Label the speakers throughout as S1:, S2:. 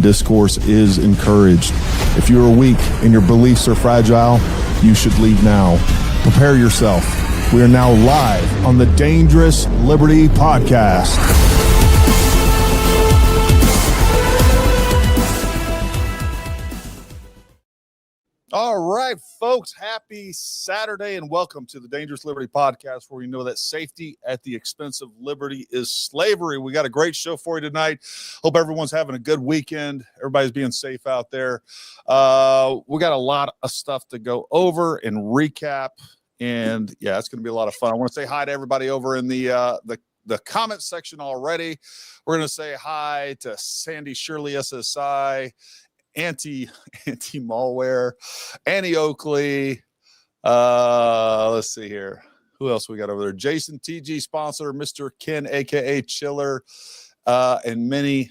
S1: and discourse is encouraged. If you are weak and your beliefs are fragile, you should leave now. Prepare yourself. We are now live on the Dangerous Liberty Podcast. All right, folks, happy Saturday and welcome to the Dangerous Liberty Podcast, where we know that safety at the expense of liberty is slavery. We got a great show for you tonight. Hope everyone's having a good weekend. Everybody's being safe out there. We got a lot of stuff to go over and recap, and yeah, it's going to be a lot of fun. I want to say hi to everybody over in the comment section already. We're going to say hi to Sandy Shirley SSI, anti-malware, Annie Oakley. Let's see here. Who else we got over there? Jason TG sponsor, Mr. Ken, aka Chiller, and many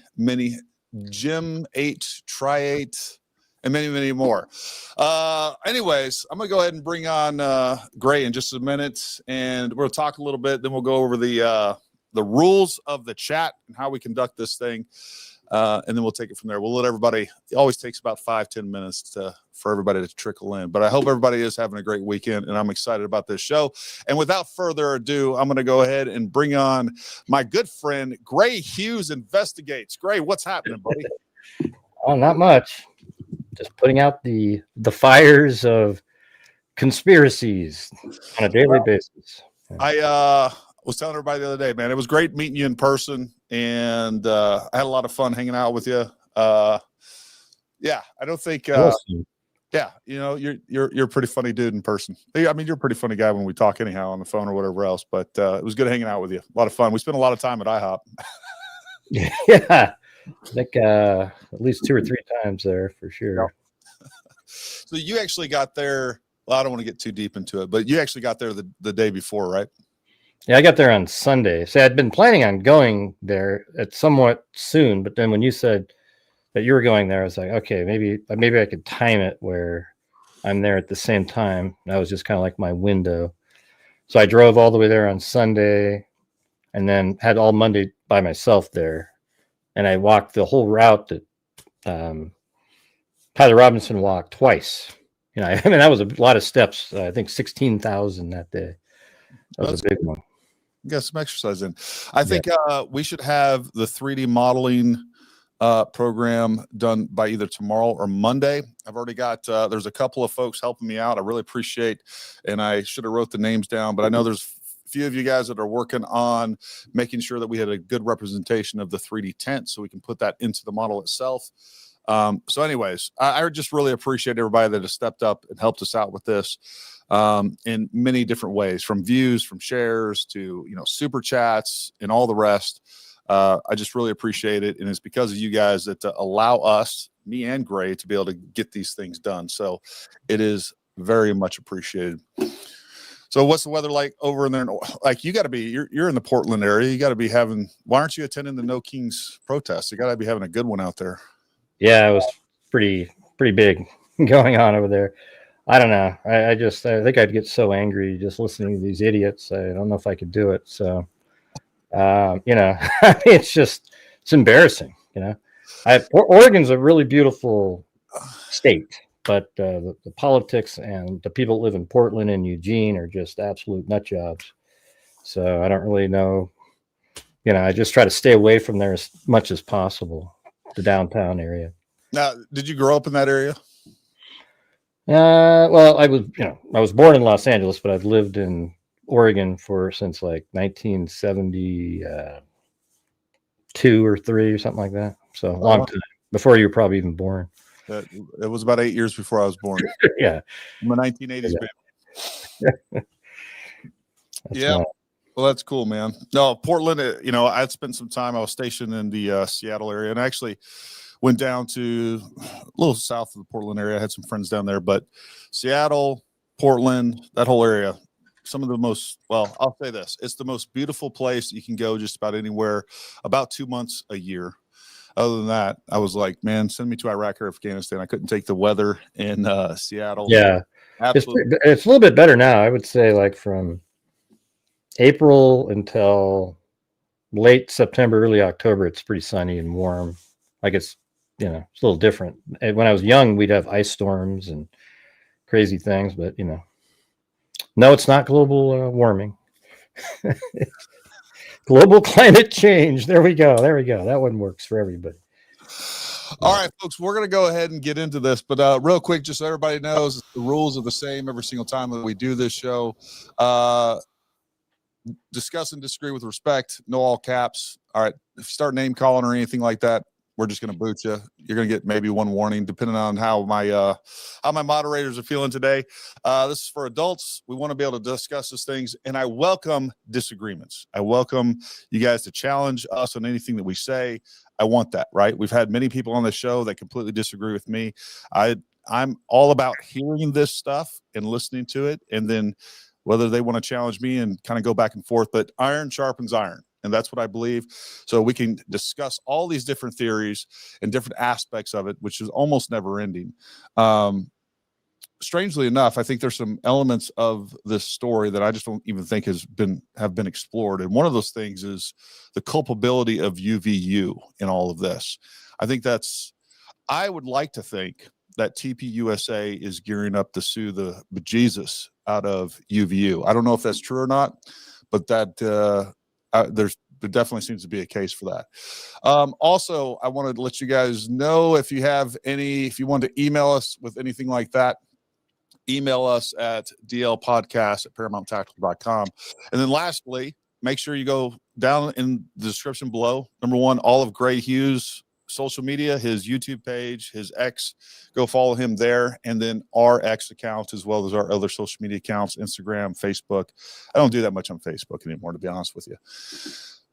S1: Jim 8, Tri 8, and many more. Anyways, I'm gonna go ahead and bring on Gray in just a minute, and we'll talk a little bit. Then we'll go over the rules of the chat and how we conduct this thing. And then we'll take it from there. We'll let everybody, it always takes about 5-10 minutes for everybody to trickle in. But I hope everybody is having a great weekend, and I'm excited about this show. And without further ado, I'm going to go ahead and bring on my good friend, Grant Hughes Investigates. Grant, what's happening, buddy?
S2: Oh, not much. Just putting out the fires of conspiracies on a daily basis.
S1: I was telling everybody the other day, man, it was great meeting you in person, and I had a lot of fun hanging out with you. Yeah, I don't think yeah, you know, you're a pretty funny dude in person. I mean, you're a pretty funny guy when we talk anyhow on the phone or whatever else, but it was good hanging out with you. A lot of fun. We spent a lot of time at IHOP.
S2: Yeah, I think at least 2 or 3 times there for sure.
S1: So you actually got there, well, I don't want to get too deep into it, but you actually got there the day before, right?
S2: Yeah, I got there on Sunday. So I'd been planning on going there at somewhat soon, but then when you said that you were going there, I was like, okay, maybe I could time it where I'm there at the same time. That was just kind of like my window. So I drove all the way there on Sunday and then had all Monday by myself there. And I walked the whole route that Tyler Robinson walked twice. You know, I mean, that was a lot of steps. I think 16,000 that day. That was a big one.
S1: Get some exercise in. I think we should have the 3D modeling program done by either tomorrow or Monday. I've already got there's a couple of folks helping me out. I really appreciate, and I should have wrote the names down, but I know there's a few of you guys that are working on making sure that we had a good representation of the 3D tent so we can put that into the model itself. So anyways, I just really appreciate everybody that has stepped up and helped us out with this. In many different ways, from views, from shares to, you know, super chats and all the rest. I just really appreciate it. And it's because of you guys that allow us, me and Gray, to be able to get these things done. So it is very much appreciated. So what's the weather like over in there? Like, you got to be, you're in the Portland area. You got to be having, why aren't you attending the No Kings protest? You got to be having a good one out there.
S2: Yeah, it was pretty big going on over there. I don't know. I think I'd get so angry just listening to these idiots. I don't know if I could do it. So, you know, it's embarrassing. You know, Oregon's a really beautiful state, but the politics and the people that live in Portland and Eugene are just absolute nut jobs. So I don't really know. You know, I just try to stay away from there as much as possible, the downtown area.
S1: Now, did you grow up in that area?
S2: Well, I was born in Los Angeles, but I've lived in Oregon since like 1972 or 3 or something like that. So a long time before you were probably even born.
S1: It was about 8 years before I was born.
S2: Yeah,
S1: I'm a 1980s baby. Yeah. Well, that's cool, man. No, Portland, you know, I'd spent some time. I was stationed in the Seattle area, and I actually went down to a little south of the Portland area. I had some friends down there, but Seattle, Portland, that whole area, some of the most, well, I'll say this, it's the most beautiful place you can go just about anywhere, about 2 months a year. Other than that, I was like, man, send me to Iraq or Afghanistan. I couldn't take the weather in Seattle.
S2: Yeah, absolutely. It's a little bit better now. I would say like from April until late September, early October, it's pretty sunny and warm. Like it's you know, it's a little different. And when I was young, we'd have ice storms and crazy things, but you know, no, it's not global warming. Global climate change. There we go. There we go. That one works for everybody.
S1: All right, folks, we're going to go ahead and get into this, but real quick, just so everybody knows, the rules are the same every single time that we do this show. Discuss and disagree with respect. No all caps. All right. If you start name calling or anything like that, we're just going to boot you. You're going to get maybe one warning, depending on how my moderators are feeling today. This is for adults. We want to be able to discuss these things, and I welcome disagreements. I welcome you guys to challenge us on anything that we say. I want that, right? We've had many people on the show that completely disagree with me. I'm all about hearing this stuff and listening to it, and then whether they want to challenge me and kind of go back and forth, but iron sharpens iron. And that's what I believe. So we can discuss all these different theories and different aspects of it, which is almost never ending. Strangely enough, I think there's some elements of this story that I just don't even think have been explored. And one of those things is the culpability of UVU in all of this. I would like to think that TPUSA is gearing up to sue the bejesus out of UVU. I don't know if that's true or not, but that there definitely seems to be a case for that. Also, I wanted to let you guys know if you want to email us with anything like that, email us at dlpodcast@paramount.com. And then lastly, make sure you go down in the description below. Number one, all of Grant Hughes' social media, his YouTube page, his X, go follow him there, and then our X account as well as our other social media accounts, Instagram, Facebook. I don't do that much on Facebook anymore, to be honest with you.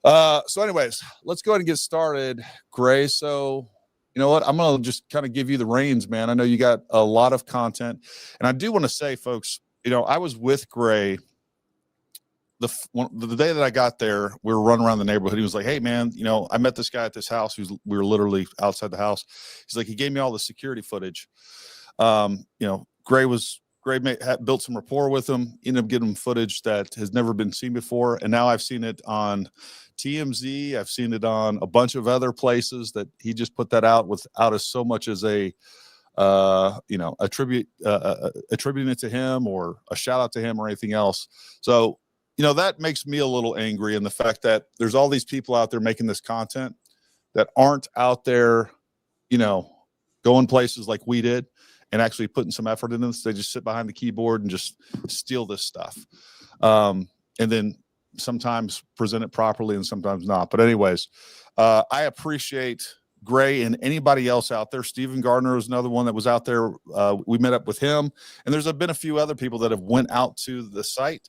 S1: So anyways, let's go ahead and get started, Gray. So you know what, I'm gonna just kind of give you the reins, man. I know you got a lot of content, and I do want to say, folks, you know, I was with Gray the day that I got there. We were running around the neighborhood. He was like, "Hey, man, you know, I met this guy at this house. We were literally outside the house." He's like, he gave me all the security footage. You know, Gray had built some rapport with him. Ended up getting him footage that has never been seen before, and now I've seen it on TMZ. I've seen it on a bunch of other places that he just put that out without as so much as a you know, attributing it to him or a shout out to him or anything else. So you know, that makes me a little angry in the fact that there's all these people out there making this content that aren't out there, you know, going places like we did and actually putting some effort in this. They just sit behind the keyboard and just steal this stuff. And then sometimes present it properly and sometimes not. But anyways, I appreciate Gray and anybody else out there. Stephen Gardner was another one that was out there. We met up with him, and there's been a few other people that have went out to the site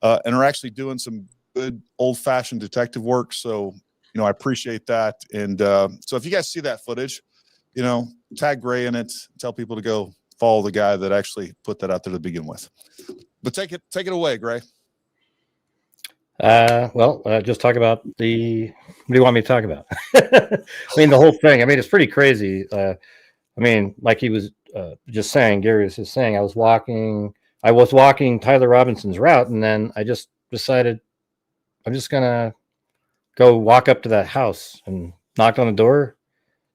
S1: and are actually doing some good old-fashioned detective work. So, you know, I appreciate that. And so if you guys see that footage, you know, tag Gray in it, tell people to go follow the guy that actually put that out there to begin with. But take it away, Gray.
S2: Just talk about what do you want me to talk about? I mean, the whole thing. I mean, it's pretty crazy. I mean, like he was just saying, Gary was just saying, I was walking Tyler Robinson's route, and then I just decided I'm just gonna go walk up to that house and knocked on the door.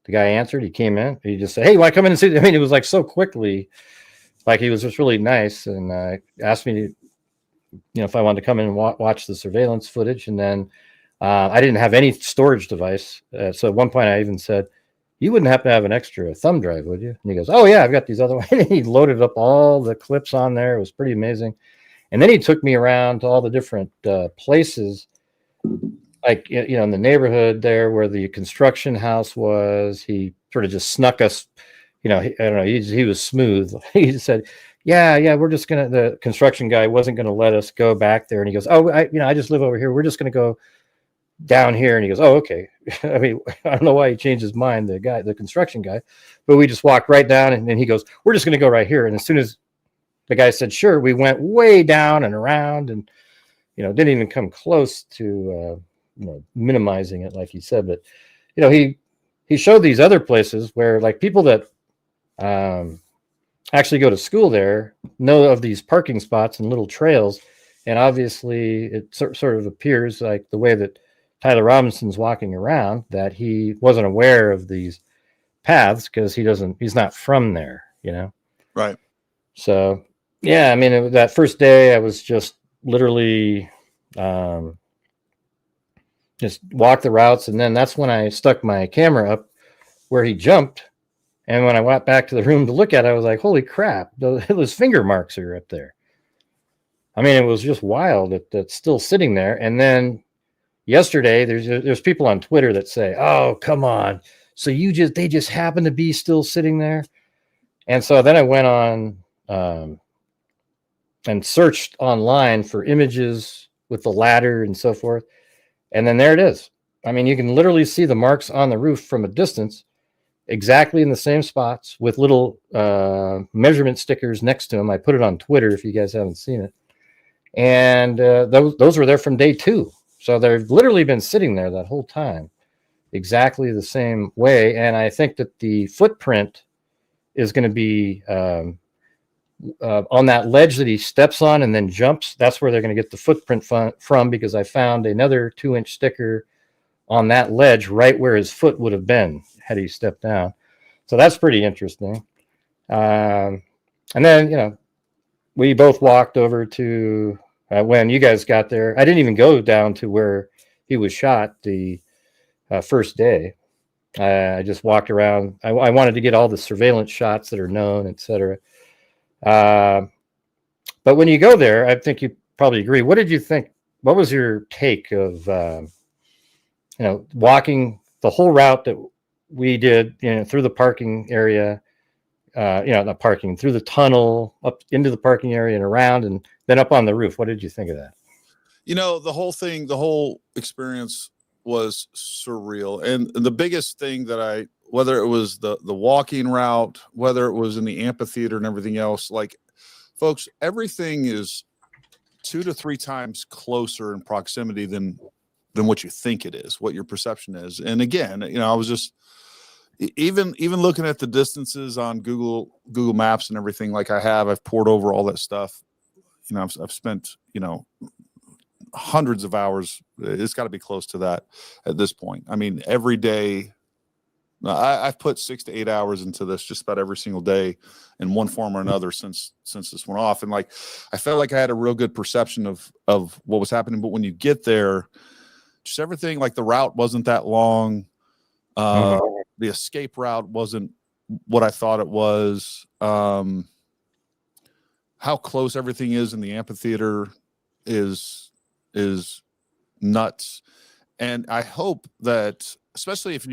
S2: The guy answered. He came in. He just said, "Hey, why come in and see?" I mean, it was like so quickly. Like he was just really nice and asked me to, you know, if I wanted to come in and watch the surveillance footage. And then I didn't have any storage device. So at one point I even said, "You wouldn't happen to have an extra thumb drive, would you?" And he goes, "Oh yeah, I've got these other ones." And he loaded up all the clips on there. It was pretty amazing. And then he took me around to all the different places, like, you know, in the neighborhood there where the construction house was. He sort of just snuck us, you know, I don't know, he was smooth. He just said, yeah, we're just gonna, the construction guy wasn't gonna let us go back there. And he goes, "Oh, I just live over here. We're just gonna go down here." And he goes, "Oh, okay." I mean, I don't know why he changed his mind, the construction guy, but we just walked right down, and then he goes, "We're just going to go right here." And as soon as the guy said, "Sure," we went way down and around, and, you know, didn't even come close to, you know, minimizing it like he said. But, you know, he showed these other places where, like, people that actually go to school there know of these parking spots and little trails. And obviously it sort of appears like the way that Tyler Robinson's walking around, that he wasn't aware of these paths because he's not from there, you know?
S1: Right.
S2: So, yeah, I mean, that first day I was just literally just walk the routes. And then that's when I stuck my camera up where he jumped. And when I went back to the room to look at it, I was like, holy crap, those finger marks are up there. I mean, it was just wild that that's still sitting there. And then yesterday, there's people on Twitter that say, oh, come on. So they just happen to be still sitting there. And so then I went on and searched online for images with the ladder and so forth. And then there it is. I mean, you can literally see the marks on the roof from a distance, exactly in the same spots with little measurement stickers next to them. I put it on Twitter if you guys haven't seen it. And those were there from day 2. So they've literally been sitting there that whole time, exactly the same way. And I think that the footprint is going to be on that ledge that he steps on and then jumps. That's where they're going to get the footprint from, because I found another 2-inch sticker on that ledge right where his foot would have been had he stepped down. So that's pretty interesting. And then, you know, we both walked over to when you guys got there. I didn't even go down to where he was shot the first day. I just walked around. I wanted to get all the surveillance shots that are known, etc. But when you go there, I think you probably agree. What did you think? What was your take of walking the whole route that we did, through the parking area, not parking, through the tunnel, up into the parking area and around, and then up on the roof? What did you think of that?
S1: The whole experience was surreal. And the biggest thing that whether it was the walking route, whether it was in the amphitheater and everything else, like, folks, everything is 2 to 3 times closer in proximity than what you think it is, what your perception is. And again, I was just even looking at the distances on Google Maps and everything, like I've poured over all that stuff. I've spent, hundreds of hours. It's got to be close to that at this point. I mean, every day I've put 6 to 8 hours into this just about every single day in one form or another since this went off. And like, I felt like I had a real good perception of what was happening. But when you get there, just everything, like the route wasn't that long. The escape route wasn't what I thought it was. How close everything is in the amphitheater is nuts. And I hope that, especially if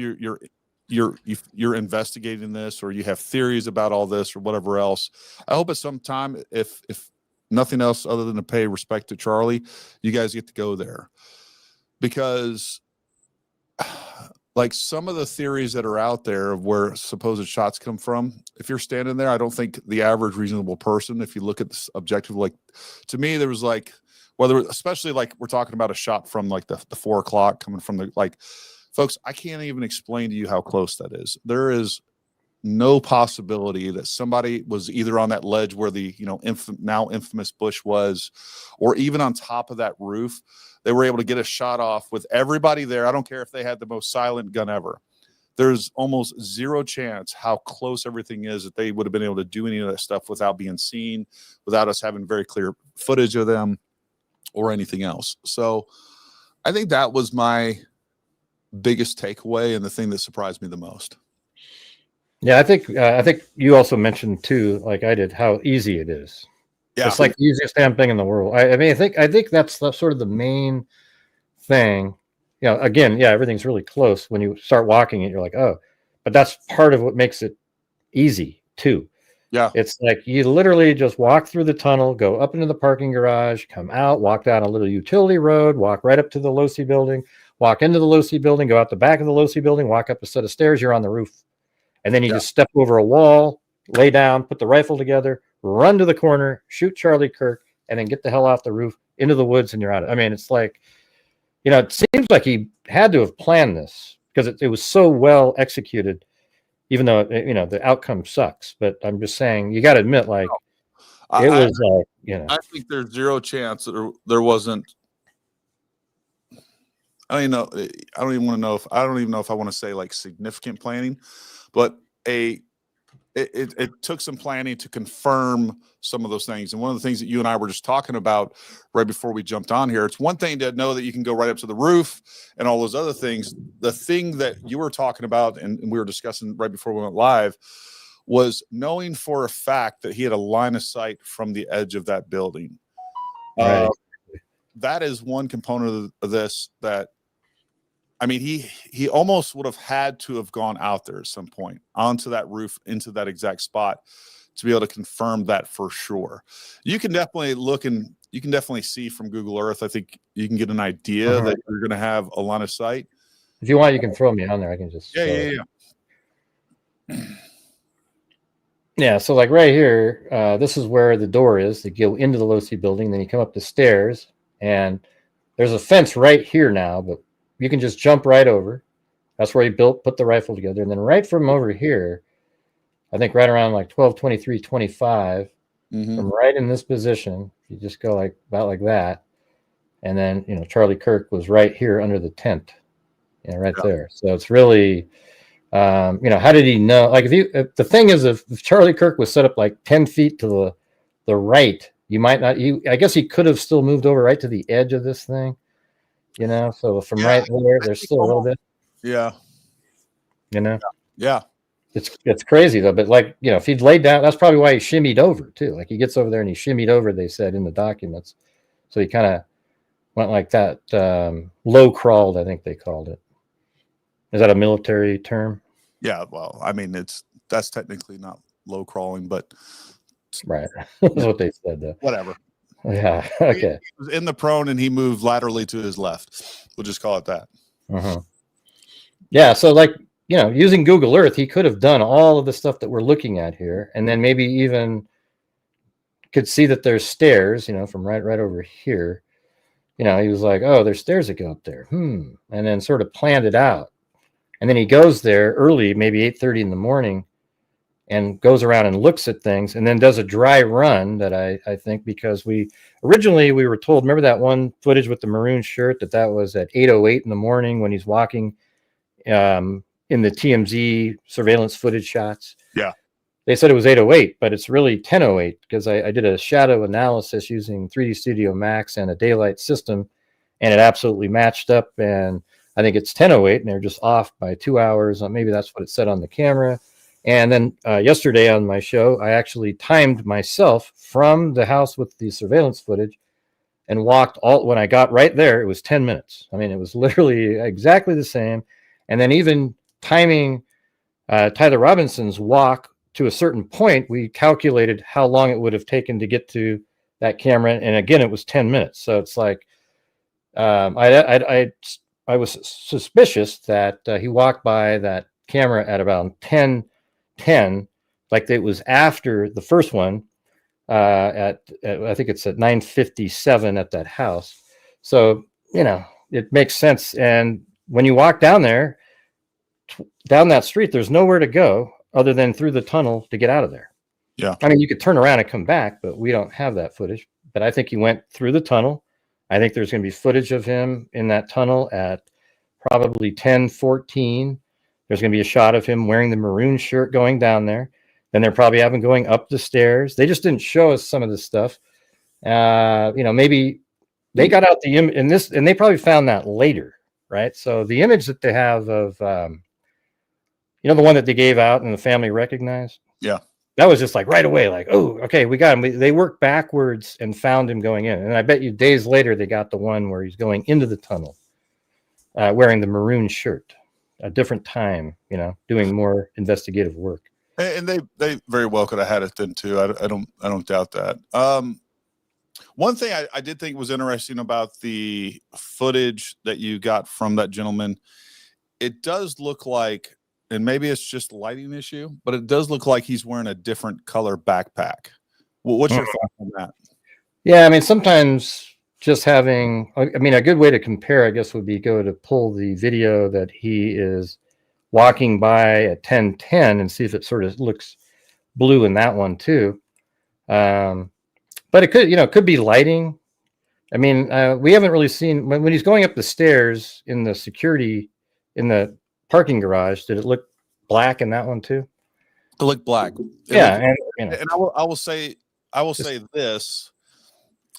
S1: you're investigating this, or you have theories about all this or whatever else, I hope at some time, if nothing else other than to pay respect to Charlie, you guys get to go there. Because like some of the theories that are out there of where supposed shots come from, if you're standing there, I don't think the average reasonable person, if you look at this objective, like, to me, there was like, especially like we're talking about a shot from like the 4 o'clock coming from the, like, folks, I can't even explain to you how close that is. There is no possibility that somebody was either on that ledge where the now infamous bush was, or even on top of that roof. They were able to get a shot off with everybody there. I don't care if they had the most silent gun ever. There's almost zero chance how close everything is that they would have been able to do any of that stuff without being seen, without us having very clear footage of them or anything else. So I think that was my biggest takeaway and the thing that surprised me the most.
S2: Yeah, I think you also mentioned too, like I did, how easy it is. Yeah, it's like the easiest damn thing in the world. I mean, I think that's sort of the main thing. Again, yeah, everything's really close. When you start walking it, you're like, oh, but that's part of what makes it easy too.
S1: Yeah,
S2: it's like you literally just walk through the tunnel, go up into the parking garage, come out, walk down a little utility road, walk right up to the Losi building, walk into the Losi building, go out the back of the Losi building, walk up a set of stairs, you're on the roof. And then you just step over a wall, lay down, put the rifle together, run to the corner, shoot Charlie Kirk, and then get the hell off the roof into the woods, and you're out. I mean, it's like, it seems like he had to have planned this because it was so well executed, even though, the outcome sucks. But I'm just saying, you got to admit, like, it was like,
S1: I think there's zero chance that there wasn't. I don't even know if I want to say like significant planning, but it took some planning to confirm some of those things. And one of the things that you and I were just talking about right before we jumped on here, it's one thing to know that you can go right up to the roof and all those other things. The thing that you were talking about and we were discussing right before we went live was knowing for a fact that he had a line of sight from the edge of that building.
S2: Right.
S1: That is one component of this that, I mean, he almost would have had to have gone out there at some point onto that roof, into that exact spot to be able to confirm that for sure. You can definitely look and you can definitely see from Google Earth. I think you can get an idea that you're going to have a line of sight.
S2: If you want, you can throw me on there. I can just
S1: Yeah.
S2: Yeah, so like right here, this is where the door is to go into the low-C building. Then you come up the stairs, and there's a fence right here now, but you can just jump right over. That's where he put the rifle together. And then right from over here, I think right around like 12, 23, 25, from right in this position, you just go like about like that. And then, you know, Charlie Kirk was right here under the tent, you know, right there. So it's really, you know, how did he know? Like if the thing is, if Charlie Kirk was set up like 10 feet to the right, you might not, I guess he could have still moved over right to the edge of this thing, you know? So from right there, there's still a little bit.
S1: Yeah.
S2: You know?
S1: Yeah.
S2: It's crazy though, but like, you know, if he'd laid down, that's probably why he shimmied over too. Like he gets over there and he shimmied over, they said in the documents. So he kind of went like that, low crawled, I think they called it. Is that a military term?
S1: Yeah. Well, I mean, that's technically not low crawling, but
S2: right. That's what they said though.
S1: Whatever.
S2: Yeah. Okay.
S1: He was in the prone and he moved laterally to his left. We'll just call it that.
S2: Yeah. So like, you know, using Google Earth, he could have done all of the stuff that we're looking at here, and then maybe even could see that there's stairs, you know, from right over here. You know, he was like, oh, there's stairs that go up there. And then sort of planned it out. And then he goes there early, maybe 8:30 in the morning, and goes around and looks at things, and then does a dry run that I think, because originally we were told, remember that one footage with the maroon shirt, that was at 8:08 in the morning when he's walking in the TMZ surveillance footage shots.
S1: Yeah.
S2: They said it was 8:08, but it's really 10:08 because I did a shadow analysis using 3D Studio Max and a daylight system, and it absolutely matched up. And I think it's 10:08, and they're just off by 2 hours. Maybe that's what it said on the camera. And then yesterday on my show, I actually timed myself from the house with the surveillance footage and walked when I got right there, it was 10 minutes. I mean, it was literally exactly the same. And then even timing Tyler Robinson's walk to a certain point, we calculated how long it would have taken to get to that camera. And again, it was 10 minutes. So it's like, I was suspicious that he walked by that camera at about 10:10, like it was after the first one at I think it's at 9:57 at that house. So, you know, it makes sense. And when you walk down there, down that street, there's nowhere to go other than through the tunnel to get out of there.
S1: Yeah.
S2: I mean, you could turn around and come back, but we don't have that footage. But I think he went through the tunnel. I think there's going to be footage of him in that tunnel at probably 10:14. There's going to be a shot of him wearing the maroon shirt going down there. Then they're probably having going up the stairs. They just didn't show us some of this stuff. You know, maybe they got out the image in this, and they probably found that later, right? So the image that they have of, you know, the one that they gave out and the family recognized.
S1: Yeah.
S2: That was just like right away, like, oh, okay, we got him. They worked backwards and found him going in. And I bet you days later, they got the one where he's going into the tunnel wearing the maroon shirt. A different time, you know, doing more investigative work.
S1: And they very well could have had it then too. I don't doubt that. One thing I did think was interesting about the footage that you got from that gentleman, it does look like, and maybe it's just a lighting issue, but it does look like he's wearing a different color backpack. Well, what's your thought on that?
S2: Yeah, I mean, sometimes just having, I mean, a good way to compare, I guess, would be go to pull the video that he is walking by at 10:10 and see if it sort of looks blue in that one too. But it could, you know, it could be lighting. I mean, we haven't really seen when he's going up the stairs in the security in the parking garage. Did it look black in that one too?
S1: It looked black.
S2: And
S1: I will say this.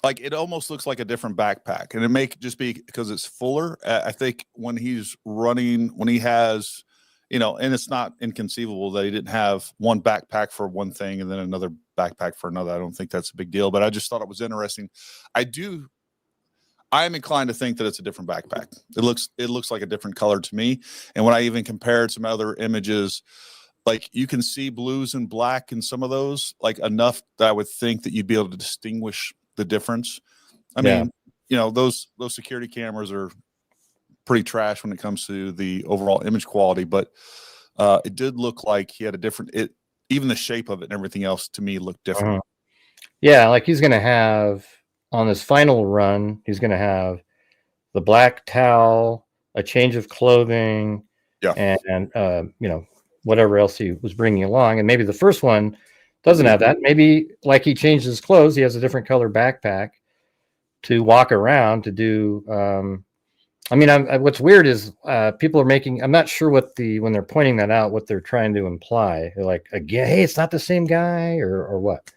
S1: Like, it almost looks like a different backpack, and it may just be because it's fuller. I think when he's running, when he has, and it's not inconceivable that he didn't have one backpack for one thing and then another backpack for another. I don't think that's a big deal, but I just thought it was interesting. I am inclined to think that it's a different backpack. It looks like a different color to me. And when I even compared some other images, like, you can see blues and black in some of those, like, enough that I would think that you'd be able to distinguish the difference. I mean, those security cameras are pretty trash when it comes to the overall image quality, but it did look like he had a different, even the shape of it and everything else to me looked different.
S2: Yeah, like he's going to have, on this final run, he's going to have the black towel, a change of clothing, and whatever else he was bringing along. And maybe the first one doesn't have that. Maybe, like, he changed his clothes, he has a different color backpack to walk around to do. What's weird is people are making, I'm not sure when they're pointing that out, what they're trying to imply. They're like, again, hey, it's not the same guy, or what,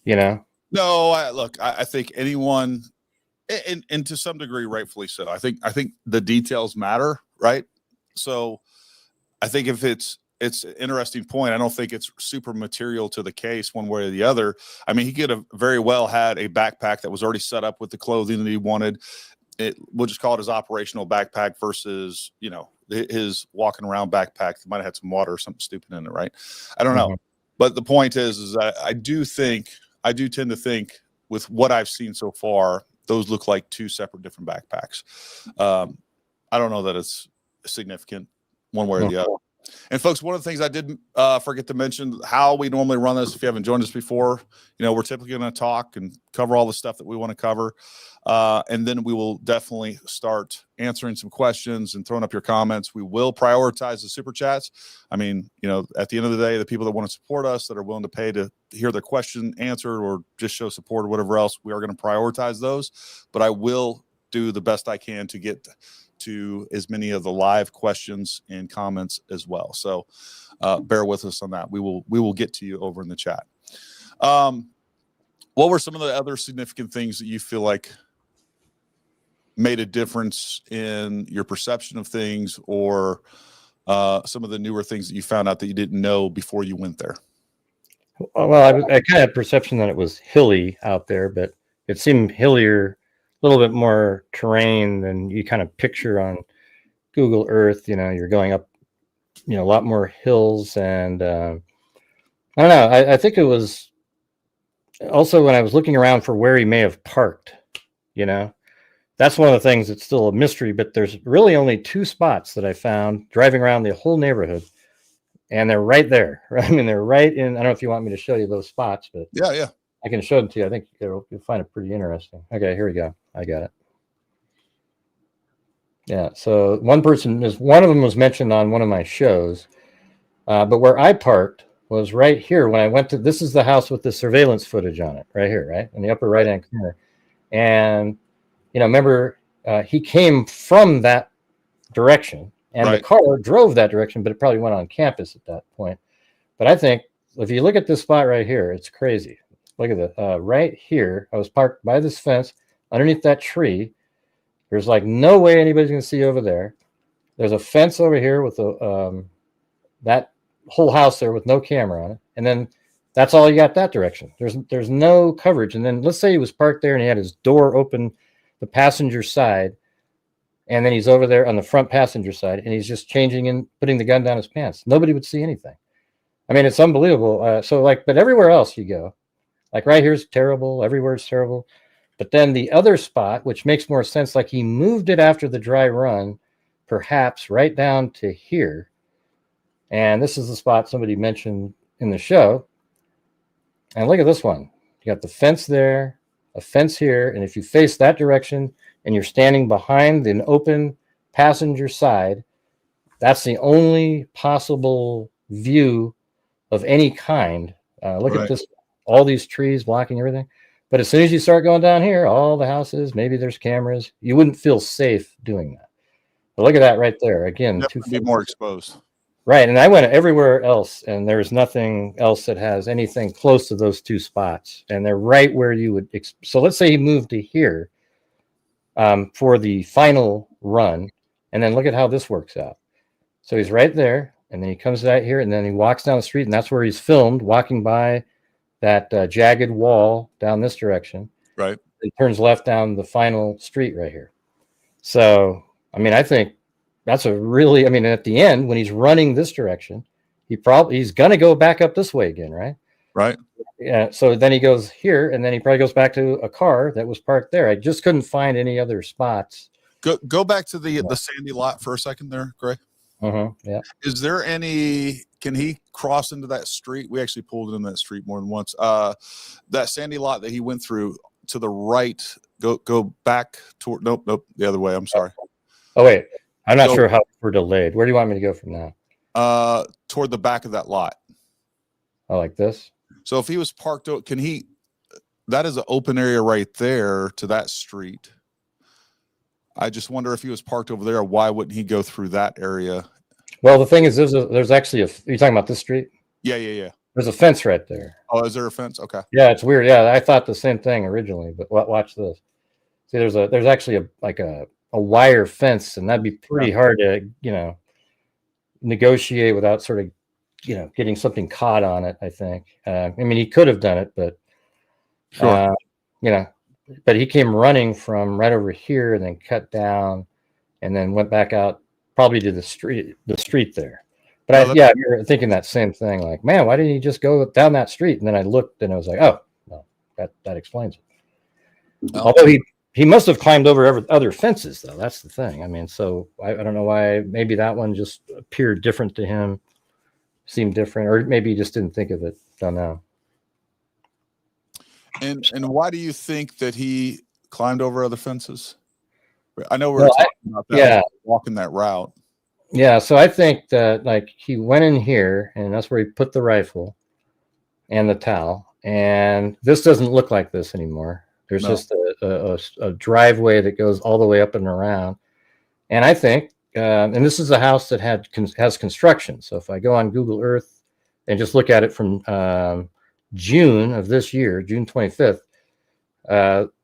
S2: No,
S1: I think anyone, and to some degree, rightfully so. I think the details matter, right? So I think if it's an interesting point. I don't think it's super material to the case one way or the other. I mean, he could have very well had a backpack that was already set up with the clothing that he wanted. We'll just call it his operational backpack versus, his walking around backpack that might have had some water or something stupid in it, right? I don't know. But the point is I do tend to think, with what I've seen so far, those look like two separate different backpacks. I don't know that it's significant one way or the other. And folks, one of the things I did forget to mention, how we normally run this, if you haven't joined us before, we're typically going to talk and cover all the stuff that we want to cover. And then we will definitely start answering some questions and throwing up your comments. We will prioritize the super chats. I mean, at the end of the day, the people that want to support us, that are willing to pay to hear their question answered or just show support or whatever else, we are going to prioritize those. But I will do the best I can to get to as many of the live questions and comments as well. So bear with us on that. We will get to you over in the chat. What were some of the other significant things that you feel like made a difference in your perception of things, or some of the newer things that you found out that you didn't know before you went there?
S2: Well, I kind of had perception that it was hilly out there, but it seemed hillier, a little bit more terrain than you kind of picture on Google Earth. You're going up, a lot more hills, and I don't know. I think it was also when I was looking around for where he may have parked, that's one of the things that's still a mystery, but there's really only two spots that I found driving around the whole neighborhood, and they're right there. I mean, they're right in, I don't know if you want me to show you those spots, but
S1: yeah.
S2: I can show them to you. I think you'll find it pretty interesting. Okay, here we go. I got it. Yeah, so one of them was mentioned on one of my shows, but where I parked was right here when I went to, this is the house with the surveillance footage on it, right here, right? In the upper right-hand corner. And, remember, he came from that direction, and the car drove that direction, but it probably went on campus at that point. But I think, if you look at this spot right here, it's crazy. Look at that. Right here, I was parked by this fence underneath that tree. There's like no way anybody's going to see over there. There's a fence over here with that whole house there with no camera on it. And then that's all you got that direction. There's no coverage. And then let's say he was parked there and he had his door open, the passenger side, and then he's over there on the front passenger side, and he's just changing and putting the gun down his pants. Nobody would see anything. I mean, it's unbelievable. But everywhere else you go, like right here's terrible. Everywhere is terrible. But then the other spot, which makes more sense, like he moved it after the dry run, perhaps right down to here. And this is the spot somebody mentioned in the show. And look at this one. You got the fence there, a fence here. And if you face that direction and you're standing behind an open passenger side, that's the only possible view of any kind. Look at this, all these trees blocking everything. But as soon as you start going down here, all the houses, maybe there's cameras, you wouldn't feel safe doing that. But look at that right there. Again,
S1: definitely be more exposed.
S2: Right, and I went everywhere else, and there's nothing else that has anything close to those two spots, and they're right where you would. So let's say he moved to here for the final run, and then look at how this works out. So he's right there, and then he comes out here, and then he walks down the street, and that's where he's filmed, walking by that jagged wall down this direction.
S1: Right.
S2: He turns left down the final street right here. So, I mean, I think that's a really, I mean, at the end, when he's running this direction, he's going to go back up this way again, right?
S1: Right.
S2: Yeah. So then he goes here, and then he probably goes back to a car that was parked there. I just couldn't find any other spots.
S1: Go back to the sandy lot for a second there, Gray.
S2: Yeah.
S1: Is there can he cross into that street? We actually pulled in that street more than once. That sandy lot that he went through to the right, go back toward, nope, the other way. I'm sorry.
S2: Oh, wait. I'm not sure how we're delayed. Where do you want me to go from now?
S1: Toward the back of that lot.
S2: Oh, like this?
S1: So if he was parked, that is an open area right there to that street. I just wonder if he was parked over there, why wouldn't he go through that area?
S2: Well, the thing is, there's actually you're talking about this street?
S1: Yeah.
S2: There's a fence right there.
S1: Oh, is there a fence? Okay.
S2: Yeah, it's weird. Yeah, I thought the same thing originally, but watch this. See, there's actually a wire fence, and that'd be pretty hard to, negotiate without sort of, getting something caught on it, I think. I mean, he could have done it, but,
S1: sure.
S2: But he came running from right over here and then cut down and then went back out probably to the street there. But you're thinking that same thing, like, man, why didn't he just go down that street? And then I looked and I was like, oh, well, that explains it. Oh. Although he must have climbed over other fences, though. That's the thing. I mean, so I don't know why. Maybe that one just appeared different to him, seemed different, or maybe he just didn't think of it. Don't know.
S1: And why do you think that he climbed over other fences? I know we're talking about that.
S2: Yeah,
S1: walking that route.
S2: Yeah, so I think that he went in here, and that's where he put the rifle and the towel. And this doesn't look like this anymore. There's just a driveway that goes all the way up and around. And I think, and this is a house that has construction. So if I go on Google Earth and just look at it from June of this year, June 25th,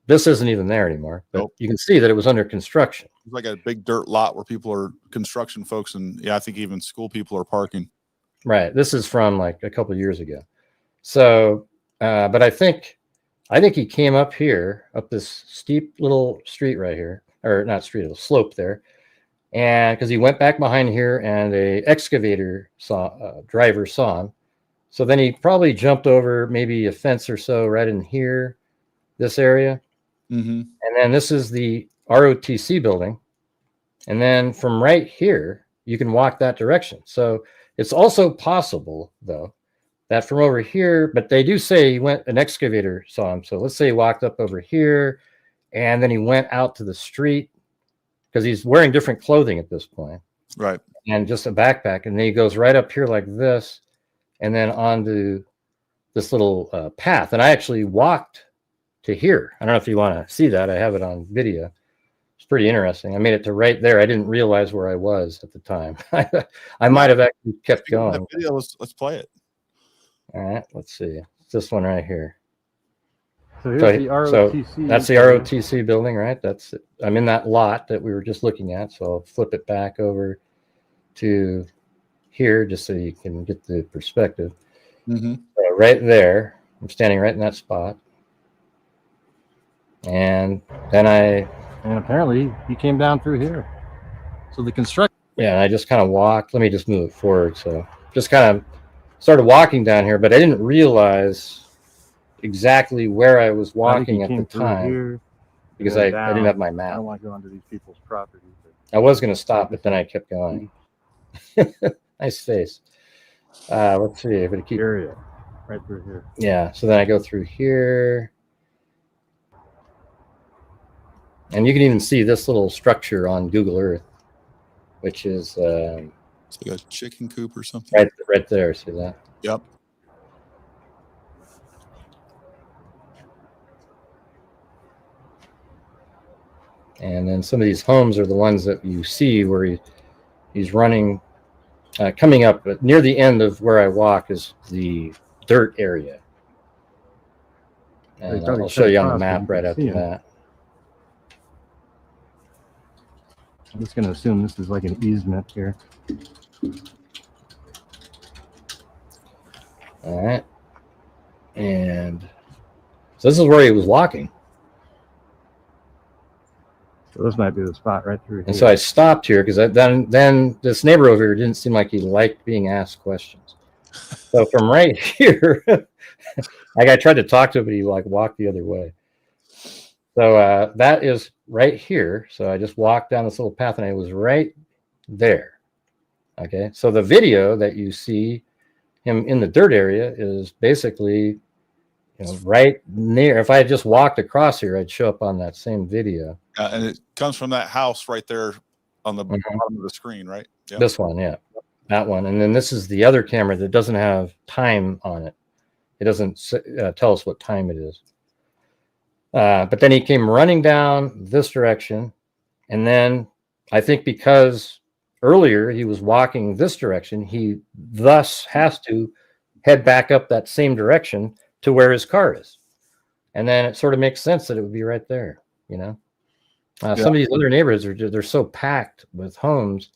S2: this isn't even there anymore. But you can see that it was under construction.
S1: It's like a big dirt lot where people are construction folks, and I think even school people are parking.
S2: Right. This is from like a couple of years ago. So, but I think he came up here, up this steep little street right here, or not street, a slope there, and because he went back behind here, and a excavator driver saw him. So then he probably jumped over maybe a fence or so right in here, this area.
S1: Mm-hmm.
S2: And then this is the ROTC building. And then from right here, you can walk that direction. So it's also possible, though, that from over here, but they do say an excavator saw him. So let's say he walked up over here, and then he went out to the street, because he's wearing different clothing at this point.
S1: Right.
S2: And just a backpack. And then he goes right up here like this, and then onto this little path. And I actually walked to here. I don't know if you want to see that. I have it on video. It's pretty interesting. I made it to right there. I didn't realize where I was at the time. I might have actually kept going.
S1: That video, let's play it.
S2: All right, let's see. It's this one right here.
S3: So here's the ROTC.
S2: So that's the ROTC building, right? That's it. I'm in that lot that we were just looking at. So I'll flip it back over to here just so you can get the perspective.
S1: Mm-hmm.
S2: So right there, I'm standing right in that spot. And then
S3: and apparently he came down through here. So the construction.
S2: Yeah, and I just kind of walked. Let me just move it forward. So just kind of started walking down here, but I didn't realize exactly where I was walking at the time because I didn't have my map.
S3: I don't want to go onto these people's property.
S2: I was going to stop, but then I kept going. Nice face. Let's see. I'm going to keep
S3: area right through here.
S2: Yeah. So then I go through here. And you can even see this little structure on Google Earth, which is
S1: it's like a chicken coop or something.
S2: Right there. See that?
S1: Yep.
S2: And then some of these homes are the ones that you see where he's running coming up near the end of where I walk is the dirt area. And I'll show you on the map right after that.
S3: I'm just going to assume this is like an easement here.
S2: All right. And so this is where he was walking.
S3: So this might be the spot right through here.
S2: And so I stopped here because then this neighbor over here didn't seem like he liked being asked questions. So from right here, like I tried to talk to him, but he like walked the other way. So that is right here. So I just walked down this little path and I was right there. Okay. So the video that you see him in the dirt area is basically, you know, right near. If I had just walked across here, I'd show up on that same video.
S1: And it comes from that house right there on the bottom of the screen, right? Yep.
S2: This one, yeah, that one. And then this is the other camera that doesn't have time on it. It doesn't tell us what time it is. But then he came running down this direction. And then I think because earlier he was walking this direction, he thus has to head back up that same direction to where his car is. And then it sort of makes sense that it would be right there, you know? Some of these other neighborhoods they're so packed with homes.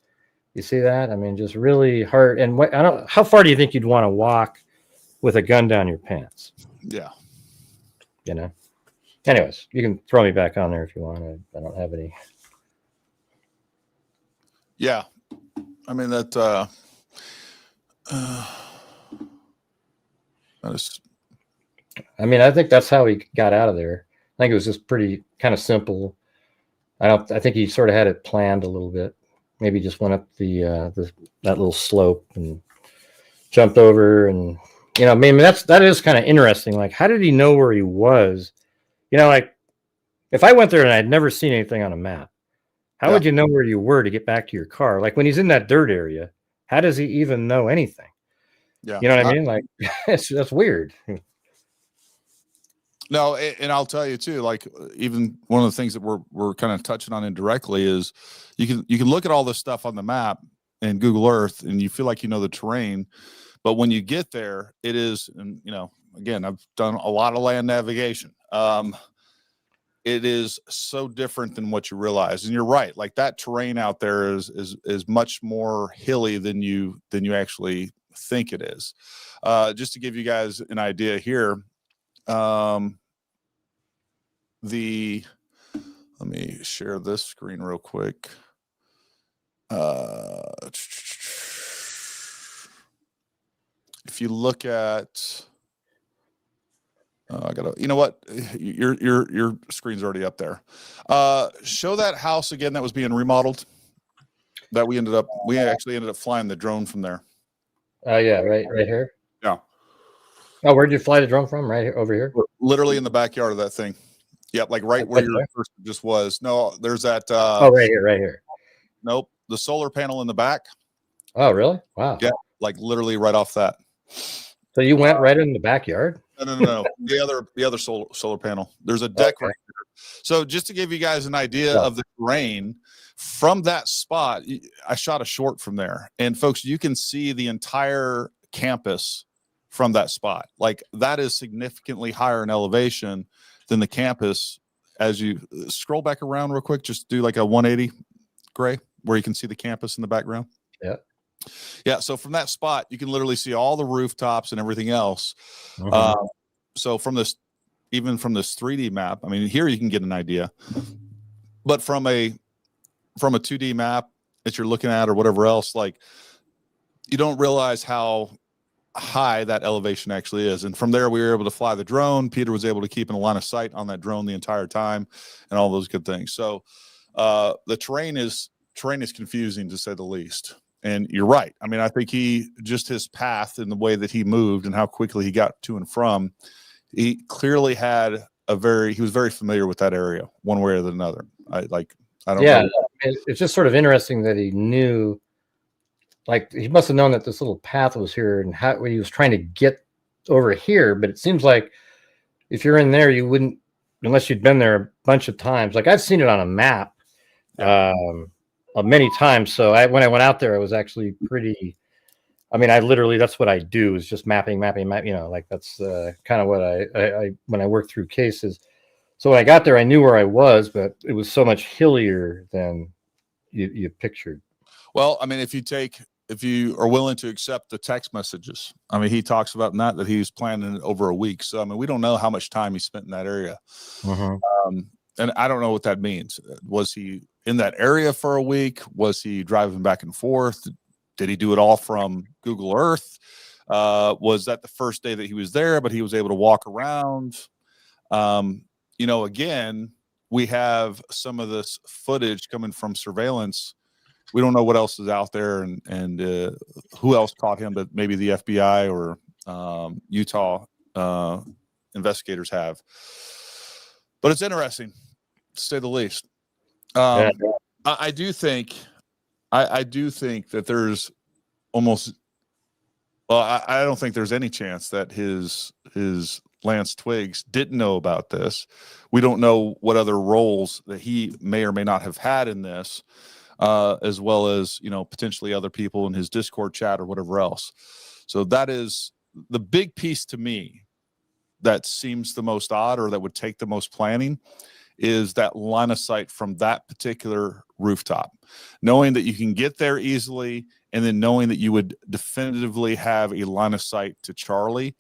S2: You see that? I mean, just really hard. And how far do you think you'd want to walk with a gun down your pants?
S1: Yeah.
S2: You know? Anyways, you can throw me back on there if you want. I don't have any.
S1: Yeah. I mean, that is.
S2: I mean, I think that's how he got out of there. I think it was just pretty kind of simple. I think he sort of had it planned a little bit. Maybe just went up that little slope and jumped over, and you know, I mean, that is kind of interesting. Like, how did he know where he was? You know, like if I went there and I'd never seen anything on a map, how would you know where you were to get back to your car? Like when he's in that dirt area, how does he even know anything?
S1: Yeah,
S2: you know what I mean? Like that's weird.
S1: No, and I'll tell you too, like even one of the things that we're kind of touching on indirectly is you can look at all this stuff on the map and Google Earth and you feel like you know the terrain, but when you get there, it is, and you know, again, I've done a lot of land navigation. It is so different than what you realize, and you're right. Like that terrain out there is much more hilly than you actually think it is. Just to give you guys an idea here. Let me share this screen real quick. If you look at, you know what, your screen's already up there. Show that house again that was being remodeled. That we actually ended up flying the drone from there.
S2: Oh yeah, right here.
S1: Yeah.
S2: Oh, where'd you fly the drone from? Right here, over here?
S1: Literally in the backyard of that thing. Yep, like right where your first just was. No, there's that.
S2: Oh, right here.
S1: Nope, the solar panel in the back.
S2: Oh, really? Wow.
S1: Yeah, like literally right off that.
S2: So you went right in the backyard?
S1: No. the other solar panel. There's a deck right there. So just to give you guys an idea of the terrain from that spot, I shot a short from there, and folks, you can see the entire campus from that spot. Like that is significantly higher in elevation than the campus. As you scroll back around real quick, just do like a 180 gray where you can see the campus in the background. Yeah. So from that spot, you can literally see all the rooftops and everything else. So from this, even from this 3D map, I mean, here you can get an idea, but from a 2D map that you're looking at or whatever else, like you don't realize how high that elevation actually is. And from there we were able to fly the drone. Peter was able to keep in a line of sight on that drone the entire time and all those good things. So the terrain is confusing to say the least. And you're right. I mean, I think his path and the way that he moved and how quickly he got to and from, he clearly had he was very familiar with that area one way or another. I don't know.
S2: It's just sort of interesting that he knew. Like he must have known that this little path was here and how he was trying to get over here. But it seems like if you're in there, you wouldn't, unless you'd been there a bunch of times. Like I've seen it on a map many times. So when I went out there, I was actually pretty I mean, I literally, that's what I do, is just mapping, you know, like that's kind of what I when I work through cases. So when I got there, I knew where I was, but it was so much hillier than you pictured.
S1: Well, I mean, if you are willing to accept the text messages, I mean, he talks about that he was planning it over a week. So, I mean, we don't know how much time he spent in that area. And I don't know what that means. Was he in that area for a week? Was he driving back and forth? Did he do it all from Google Earth? Was that the first day that he was there, but he was able to walk around? You know, again, we have some of this footage coming from surveillance. We don't know what else is out there and who else caught him, but maybe the FBI or Utah investigators have. But it's interesting, to say the least. I do think that there's almost, well, I don't think there's any chance that his Lance Twiggs didn't know about this. We don't know what other roles that he may or may not have had in this, as well as, you know, potentially other people in his Discord chat or whatever else. So that is the big piece to me that seems the most odd, or that would take the most planning, is that line of sight from that particular rooftop, knowing that you can get there easily, and then knowing that you would definitively have a line of sight to Charlie.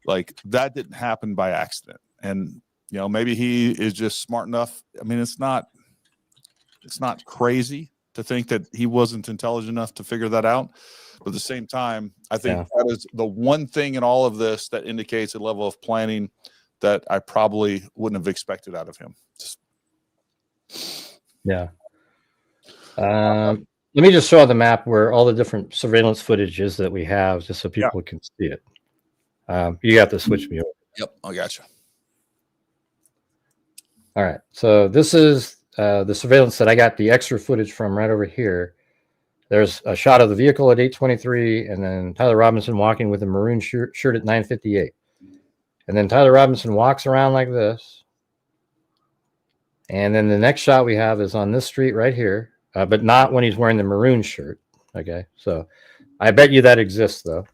S1: Like, that didn't happen by accident. And, you know, maybe he is just smart enough. I mean, it's not crazy to think that he wasn't intelligent enough to figure that out. But at the same time, I think that is the one thing in all of this that indicates a level of planning that I probably wouldn't have expected out of him.
S2: Let me just show on the map where all the different surveillance footage is that we have, just so people can see it. You have to switch me over.
S1: Yep, I got you.
S2: All right, so this is the surveillance that I got the extra footage from right over here. There's a shot of the vehicle at 8:23, and then Tyler Robinson walking with a maroon shirt at 9:58. And then Tyler Robinson walks around like this. And then the next shot we have is on this street right here, but not when he's wearing the maroon shirt. Okay, so I bet you that exists, though.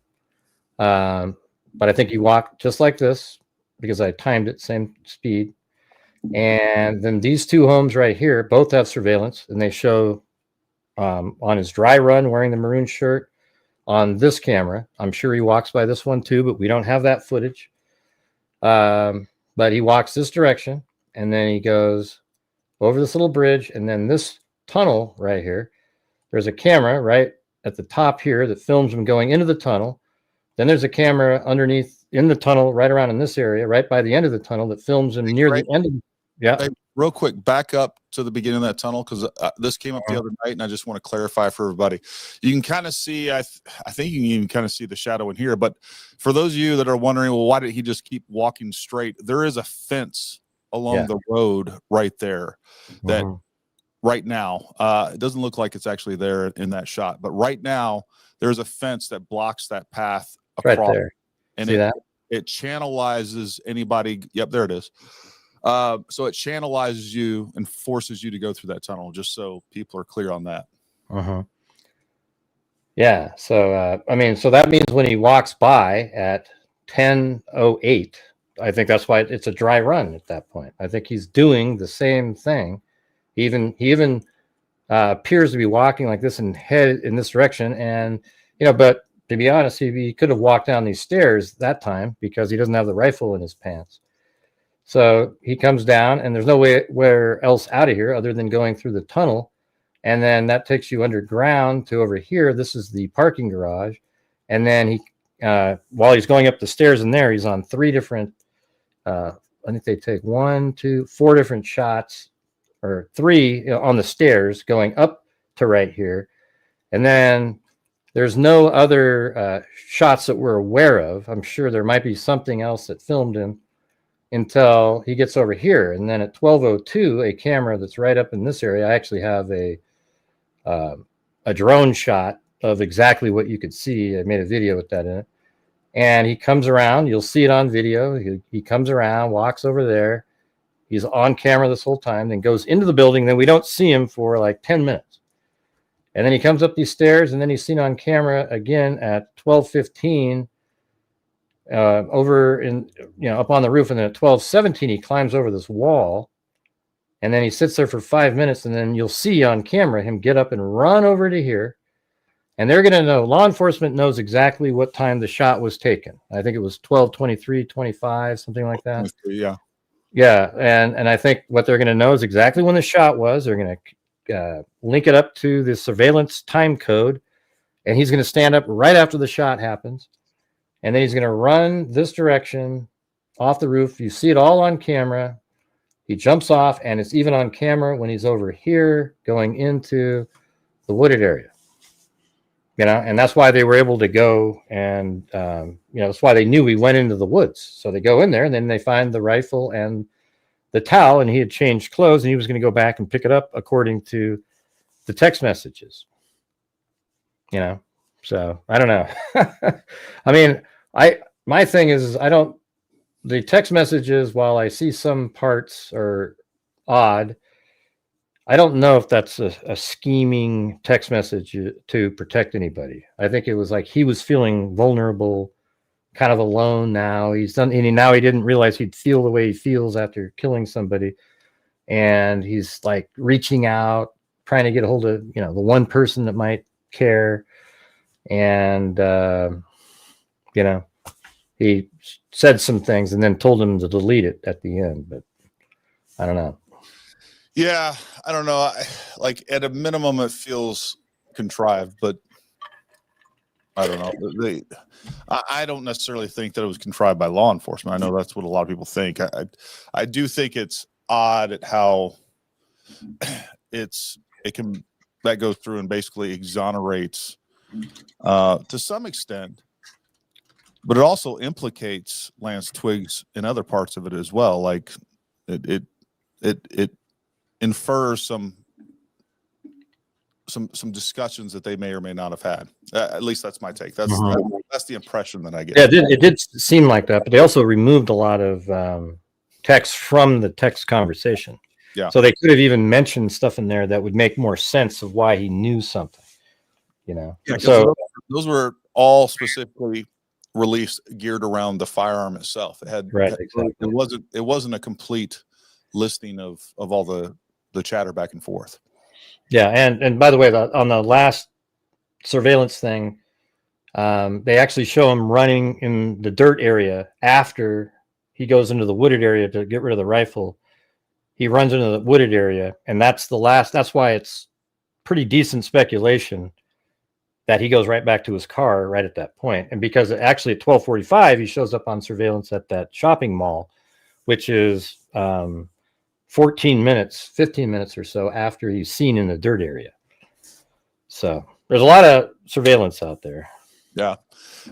S2: But I think he walked just like this because I timed it same speed. And then these two homes right here both have surveillance, and they show on his dry run wearing the maroon shirt on this camera. I'm sure he walks by this one too, but we don't have that footage. But he walks this direction, and then he goes over this little bridge, and then this tunnel right here. There's a camera right at the top here that films him going into the tunnel. Then there's a camera underneath in the tunnel right around in this area, right by the end of the tunnel, that films him near the end of
S1: Hey, real quick, back up to the beginning of that tunnel, because this came up the other night, and I just want to clarify for everybody. You can kind of see, I think you can even kind of see the shadow in here. But for those of you that are wondering, well, why did he just keep walking straight? There is a fence along the road right there that right now, it doesn't look like it's actually there in that shot. But right now, there's a fence that blocks that path across.
S2: right there.
S1: And
S2: See that?
S1: It channelizes anybody. Yep, there it is. So it channelizes you and forces you to go through that tunnel, just so people are clear on that.
S2: Yeah. So, I mean, so that means when he walks by at 10:08, I think that's why it's a dry run at that point. I think he's doing the same thing. He even appears to be walking like this and head in this direction. And, you know, but to be honest, he could have walked down these stairs that time because he doesn't have the rifle in his pants. So he comes down, and there's no way where else out of here other than going through the tunnel. And then that takes you underground to over here. This is the parking garage. And then he, while he's going up the stairs in there, he's on three different, I think they take 1, 2, 4 different shots, or 3 on the stairs going up to right here. And then there's no other shots that we're aware of. I'm sure there might be something else that filmed him until he gets over here. And then at 12:02, a camera that's right up in this area, I actually have a drone shot of exactly what you could see. I made a video with that in it. And he comes around. You'll see it on video. He comes around, walks over there. He's on camera this whole time, then goes into the building. Then we don't see him for like 10 minutes. And then he comes up these stairs, and then he's seen on camera again at 12:15 over in, up on the roof. And then at 12:17, he climbs over this wall, and then he sits there for 5 minutes. And then you'll see on camera him get up and run over to here. And they're going to know, law enforcement knows exactly what time the shot was taken. I think it was 12:23:25, something like that.
S1: Yeah.
S2: Yeah. And I think what they're going to know is exactly when the shot was. They're going to link it up to the surveillance time code, and he's going to stand up right after the shot happens, and then he's going to run this direction off the roof. You see it all on camera. He jumps off, and it's even on camera when he's over here going into the wooded area, and that's why they were able to go, and that's why they knew we went into the woods. So they go in there, and then they find the rifle and the towel, and he had changed clothes, and he was going to go back and pick it up according to the text messages. So I don't know. I mean, my thing is the text messages, while I see some parts are odd, I don't know if that's a scheming text message to protect anybody. I think it was like he was feeling vulnerable, kind of alone now. Now he didn't realize he'd feel the way he feels after killing somebody. And he's like reaching out, trying to get a hold of, the one person that might care. And, he said some things and then told him to delete it at the end, but I don't know.
S1: Yeah. I don't know. Like at a minimum, it feels contrived, but I don't know. I don't necessarily think that it was contrived by law enforcement. I know that's what a lot of people think. I do think it's odd at how that goes through and basically exonerates to some extent, but it also implicates Lance Twiggs in other parts of it as well. Like it infers some discussions that they may or may not have had. At least that's my take. That's the impression that I get.
S2: Yeah, it did seem like that, but they also removed a lot of text from the text conversation.
S1: Yeah.
S2: So they could have even mentioned stuff in there that would make more sense of why he knew something.
S1: Yeah, so those were all specifically released geared around the firearm itself. It had exactly. It wasn't a complete listing of all the chatter back and forth.
S2: Yeah, and by the way, on the last surveillance thing, they actually show him running in the dirt area after he goes into the wooded area to get rid of the rifle. He runs into the wooded area, and that's why it's pretty decent speculation that he goes right back to his car right at that point. And because actually at 12:45, he shows up on surveillance at that shopping mall, which is 15 minutes or so after he's seen in the dirt area. So there's a lot of surveillance out there.
S1: Yeah.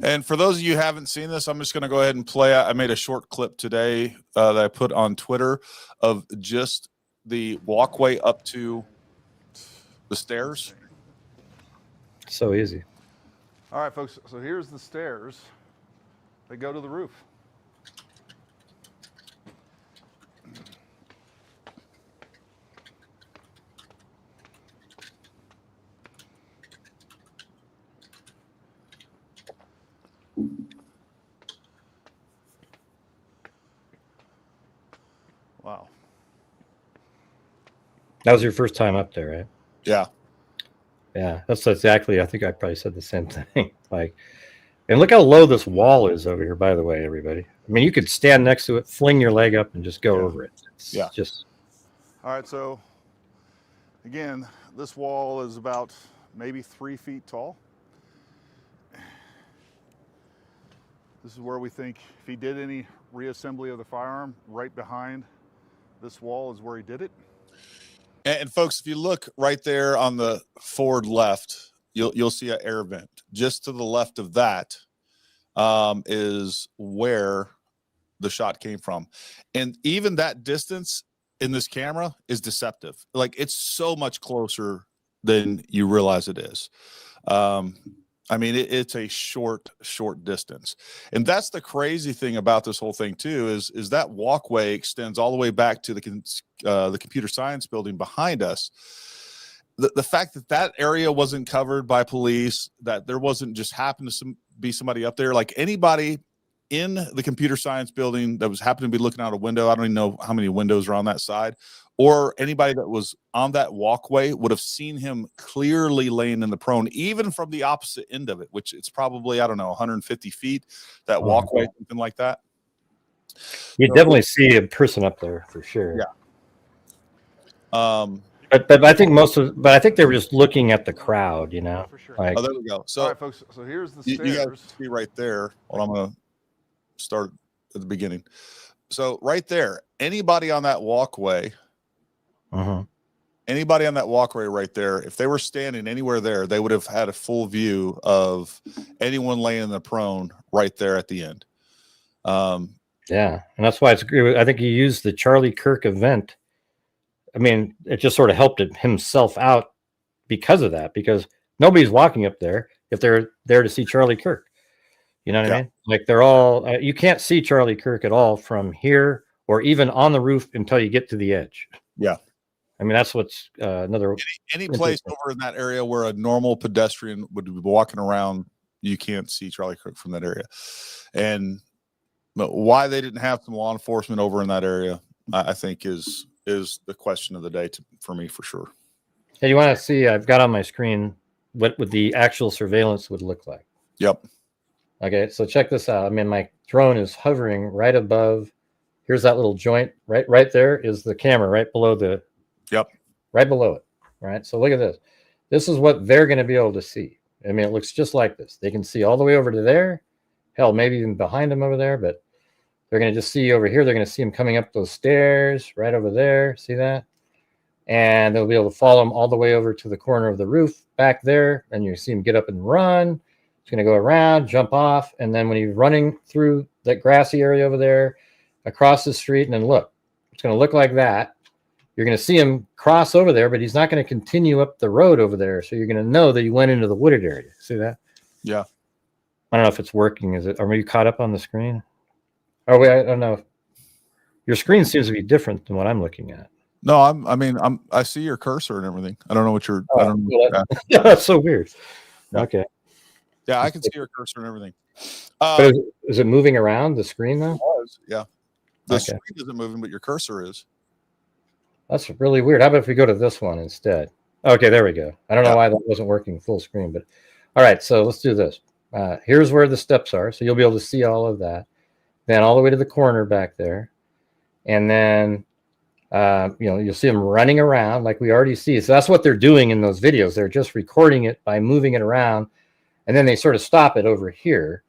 S1: And for those of you who haven't seen this, I'm just going to go ahead and play. I made a short clip today that I put on Twitter of just the walkway up to the stairs.
S2: So easy.
S1: All right, folks. So here's the stairs. They go to the roof. Wow.
S2: That was your first time up there, right?
S1: Yeah.
S2: Yeah, that's exactly. I think I probably said the same thing. And look how low this wall is over here, by the way, everybody. I mean, you could stand next to it, fling your leg up, and just go over it. It's just.
S1: All right. So, again, this wall is about maybe 3 feet tall. This is where we think if he did any reassembly of the firearm, right behind this wall is where he did it. And folks, if you look right there on the forward left, you'll see an air vent. Just to the left of that is where the shot came from. And even that distance in this camera is deceptive. Like, it's so much closer than you realize it is. I mean, it's a short distance. And that's the crazy thing about this whole thing too, is that walkway extends all the way back to the computer science building behind us. the fact that that area wasn't covered by police, that there wasn't just happened to be somebody up there, like anybody in the computer science building that was happened to be looking out a window. I don't even know how many windows are on that side, or anybody that was on that walkway would have seen him clearly laying in the prone, even from the opposite end of it, which it's probably, I don't know, 150 feet, that walkway, something like that.
S2: You definitely see a person up there for sure.
S1: Yeah.
S2: But I think I think they were just looking at the crowd, you know.
S4: For sure.
S2: Like,
S1: Oh, there we go. So,
S4: all right, folks. So here's the stairs.
S1: You guys see right there. Well, I'm going to start at the beginning. So right there, anybody on that walkway, anybody on that walkway right there, if they were standing anywhere there, they would have had a full view of anyone laying in the prone right there at the end.
S2: Yeah, and that's why it's great. I think he used the Charlie Kirk event. I mean, it just sort of helped himself out because of that, because nobody's walking up there if they're there to see Charlie Kirk. You know what I mean? Like they're all, you can't see Charlie Kirk at all from here or even on the roof until you get to the edge.
S1: Yeah.
S2: I mean, that's what's another.
S1: Any place over in that area where a normal pedestrian would be walking around, you can't see Charlie Kirk from that area. And why they didn't have some law enforcement over in that area, I think is the question of the day for me, for sure.
S2: Hey, you want to see? I've got on my screen what would the actual surveillance would look like.
S1: Yep.
S2: Okay, so check this out. I mean, my drone is hovering right above. Here's that little joint. Right there is the camera right below the.
S1: Yep.
S2: Right below it. Right. So look at this. This is what they're going to be able to see. I mean, it looks just like this. They can see all the way over to there. Hell, maybe even behind them over there, but they're going to just see over here. They're going to see him coming up those stairs right over there. See that? And they'll be able to follow him all the way over to the corner of the roof back there. And you see him get up and run. He's going to go around, jump off. And then when he's running through that grassy area over there, across the street, and then look, it's going to look like that. You're going to see him cross over there, but he's not going to continue up the road over there. So you're going to know that he went into the wooded area. See that?
S1: Yeah.
S2: I don't know if it's working. Are you caught up on the screen? Oh, wait, I don't know. Your screen seems to be different than what I'm looking at.
S1: No, I see your cursor and everything. I don't know what you're. I don't know.
S2: Yeah, that's so weird. Okay.
S1: Yeah, I can see your cursor and everything.
S2: But is it moving around the screen though?
S1: Yeah. The screen isn't moving, but your cursor is.
S2: That's really weird. How about if we go to this one instead? Okay, there we go. I don't know why that wasn't working full screen, but all right. So let's do this. Here's where the steps are, so you'll be able to see all of that. Then all the way to the corner back there, and then you'll see them running around like we already see. So that's what they're doing in those videos. They're just recording it by moving it around, and then they sort of stop it over here,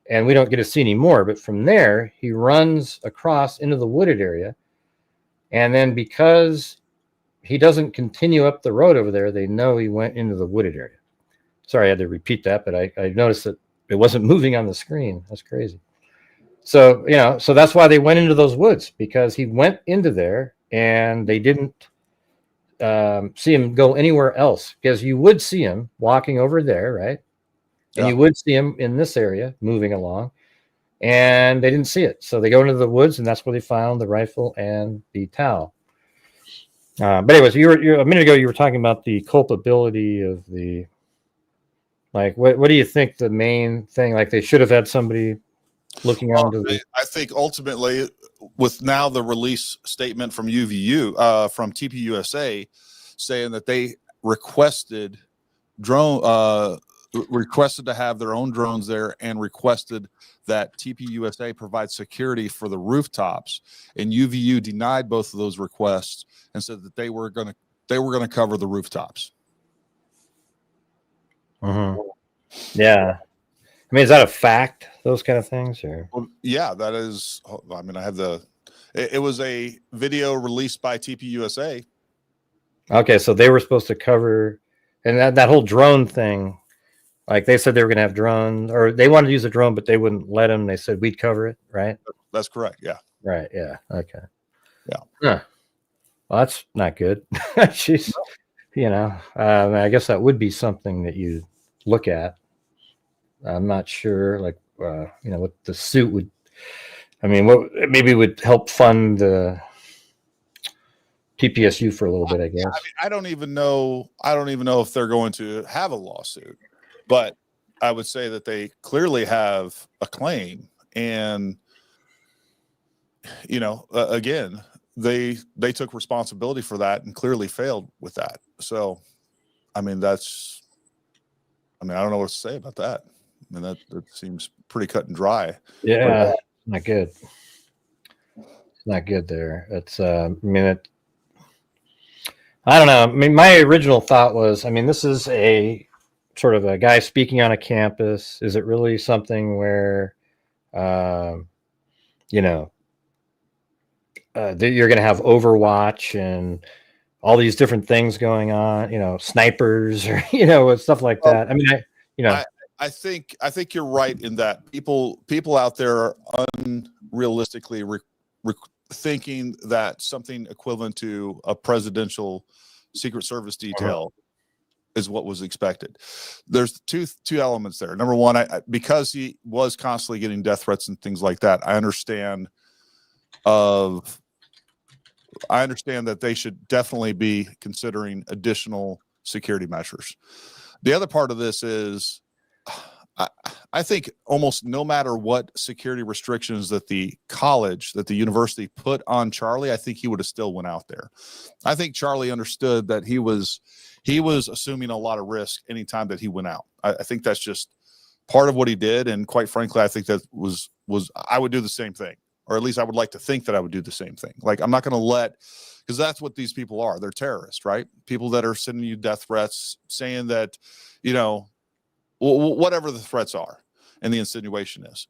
S2: and we don't get to see any more. But from there, he runs across into the wooded area, and then because he doesn't continue up the road over there, they know he went into the wooded area. Sorry, I had to repeat that, but I noticed that it wasn't moving on the screen. That's crazy. So, so that's why they went into those woods, because he went into there and they didn't see him go anywhere else, because you would see him walking over there, right? And you would see him in this area moving along, and they didn't see it. So they go into the woods, and that's where they found the rifle and the towel. But anyways, you were a minute ago, you were talking about the culpability of the, like, what do you think the main thing, like they should have had somebody looking onto
S1: I think ultimately, with now the release statement from UVU, from TPUSA, saying that they requested to have their own drones there, and requested that TPUSA provide security for the rooftops, and UVU denied both of those requests and said that they were going to cover the rooftops.
S2: Yeah. I mean, is that a fact, those kind of things? Or?
S1: Well, yeah, that is. I mean, I have it was a video released by TPUSA.
S2: Okay, so they were supposed to cover, and that whole drone thing, like they said they were going to have drones, or they wanted to use a drone, but they wouldn't let them. They said we'd cover it, right?
S1: That's correct, yeah.
S2: Right, yeah, okay.
S1: Yeah.
S2: Huh. Well, that's not good. She's, I guess that would be something that you look at. I'm not sure, like, what the suit would, I mean, what maybe would help fund the TPSU for a little bit, I guess.
S1: I mean, I don't even know if they're going to have a lawsuit, but I would say that they clearly have a claim. And, again, they took responsibility for that and clearly failed with that. So, I mean, I don't know what to say about that. I mean, that seems pretty cut and dry.
S2: Yeah, not good. It's not good there. It's, I don't know. I mean, my original thought was, this is a sort of a guy speaking on a campus. Is it really something where, you're going to have Overwatch and all these different things going on, snipers or, stuff like that.
S1: I think you're right in that people out there are unrealistically thinking that something equivalent to a presidential Secret Service detail is what was expected. There's two elements there. Number one, because he was constantly getting death threats and things like that, I understand that they should definitely be considering additional security measures. The other part of this is, I think almost no matter what security restrictions that the university put on Charlie, I think he would have still went out there. I think Charlie understood that he was assuming a lot of risk anytime that he went out. I think that's just part of what he did. And quite frankly, I think that was I would do the same thing, or at least I would like to think that I would do the same thing. Like, I'm not going to because that's what these people are. They're terrorists, right? People that are sending you death threats, saying that, whatever the threats are and the insinuation is.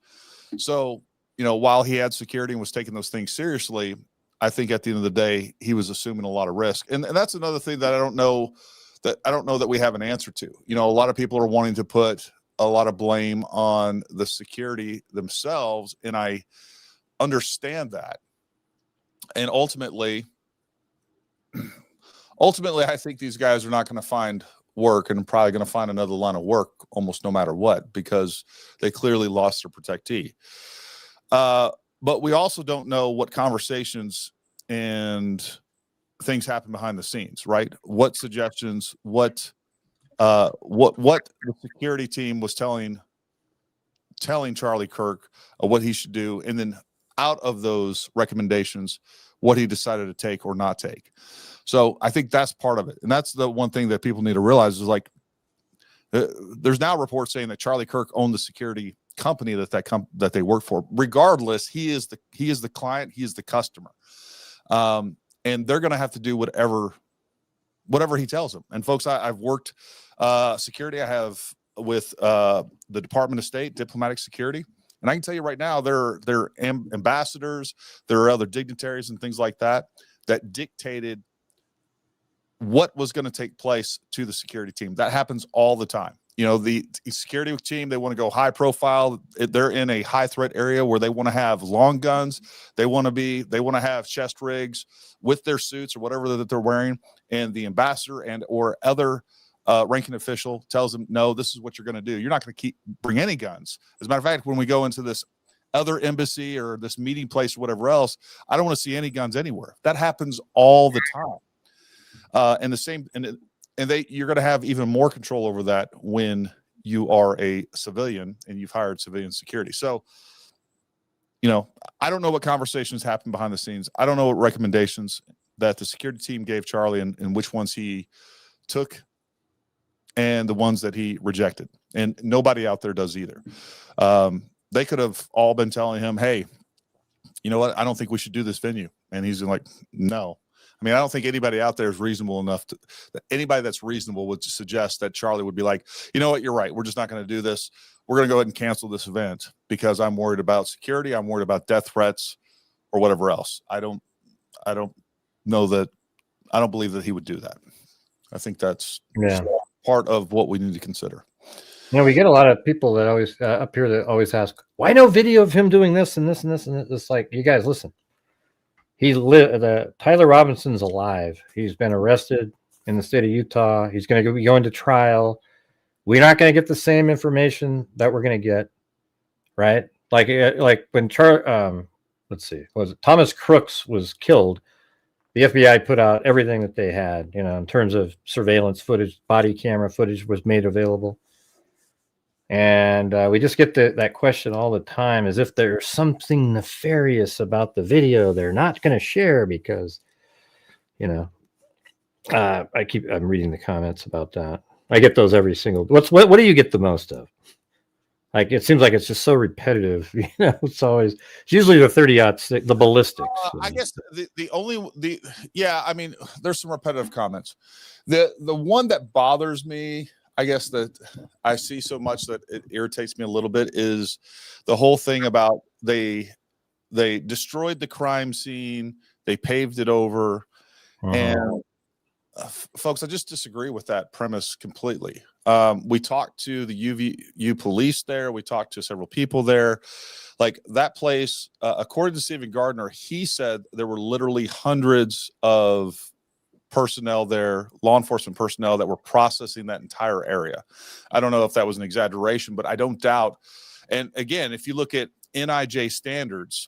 S1: So, while he had security and was taking those things seriously, I think at the end of the day, he was assuming a lot of risk. And that's another thing that I don't know that we have an answer to. A lot of people are wanting to put a lot of blame on the security themselves. And I understand that. And ultimately, I think these guys are not going to find work and probably going to find another line of work almost no matter what, because they clearly lost their protectee. But we also don't know what conversations and things happen behind the scenes, right? What suggestions, what the security team was telling Charlie Kirk what he should do, and then out of those recommendations, what he decided to take or not take. So I think that's part of it. And that's the one thing that people need to realize is, like, there's now reports saying that Charlie Kirk owned the security company that they work for. Regardless, he is the client, he is the customer. And they're going to have to do whatever he tells them. And folks, I've worked security. I have with the Department of State, diplomatic security. And I can tell you right now, there are ambassadors, there are other dignitaries and things like that dictated what was going to take place to the security team. That happens all the time. The security team, they want to go high profile. They're in a high threat area where they want to have long guns. They want to have chest rigs with their suits or whatever that they're wearing. And the ambassador or other ranking official tells them, no, this is what you're going to do. You're not going to bring any guns. As a matter of fact, when we go into this other embassy or this meeting place or whatever else, I don't want to see any guns anywhere. That happens all the time. And the same, you're going to have even more control over that when you are a civilian and you've hired civilian security. So, I don't know what conversations happen behind the scenes. I don't know what recommendations that the security team gave Charlie and which ones he took and the ones that he rejected. And nobody out there does either. They could have all been telling him, hey, you know what? I don't think we should do this venue. And he's like, no. I don't think anybody out there is reasonable enough that anybody that's reasonable would suggest that Charlie would be like, you know what, you're right. We're just not going to do this. We're going to go ahead and cancel this event because I'm worried about security. I'm worried about death threats or whatever else. I don't believe that he would do that. I think that's part of what we need to consider.
S2: We get a lot of people that always up here that always ask, why no video of him doing this and this and this and this? It's like, you guys, listen. Tyler Robinson's alive. He's been arrested in the state of Utah. He's going to be going to trial. We're not going to get the same information that we're going to get, right? Like when Thomas Crooks was killed, the FBI put out everything that they had, you know, in terms of surveillance footage, body camera footage was made available. And we just get that question all the time, as if there's something nefarious about the video they're not going to share because, you know, I'm reading the comments about that. I get those every single. What do you get the most of? Like, it seems like it's just so repetitive. You know, it's usually the 30-06, the ballistics.
S1: I guess yeah, I mean, there's some repetitive comments. The one that bothers me, I guess, that I see so much that it irritates me a little bit, is the whole thing about they destroyed the crime scene, they paved it over, and folks, I just disagree with that premise completely. We talked to the UVU police there. We talked to several people there. Like, that place, according to Stephen Gardner, he said there were literally hundreds of personnel there, law enforcement personnel, that were processing that entire area. I don't know if that was an exaggeration, but I don't doubt. And again, if you look at NIJ standards,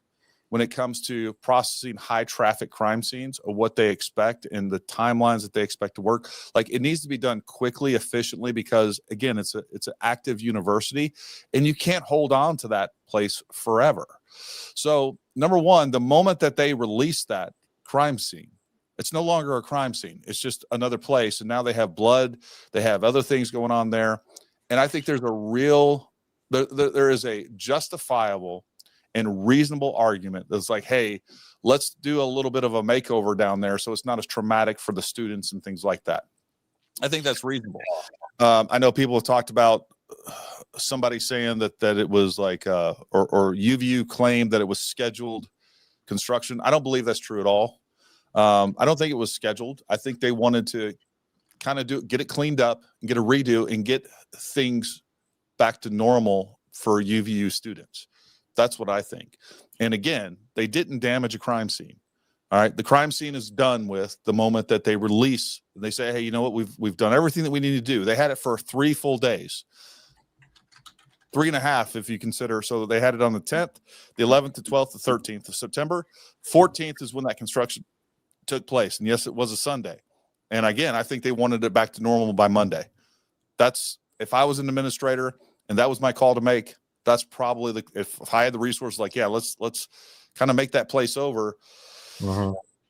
S1: when it comes to processing high traffic crime scenes, of what they expect and the timelines that they expect to work, like, it needs to be done quickly, efficiently, because again, it's an active university and you can't hold on to that place forever. So number one, the moment that they release that crime scene, it's no longer a crime scene. It's just another place. And now they have blood, they have other things going on there. And I think there's there is a justifiable and reasonable argument that's like, hey, let's do a little bit of a makeover down there so it's not as traumatic for the students and things like that. I think that's reasonable. I know people have talked about somebody saying that it was like, or UVU claimed that it was scheduled construction. I don't believe that's true at all. I don't think it was scheduled. I think they wanted to kind of get it cleaned up and get a redo and get things back to normal for UVU students. That's what I think. And again, they didn't damage a crime scene. All right. The crime scene is done with the moment that they release. They say, hey, you know what? We've done everything that we need to do. They had it for 3 full days. 3.5, if you consider. So they had it on the 10th, the 11th, the 12th, the 13th of September. 14th is when that construction took place. And yes, it was a Sunday. And again, I think they wanted it back to normal by Monday. That's, if I was an administrator and that was my call to make, that's probably if I had the resources, like, yeah, let's kind of make that place over,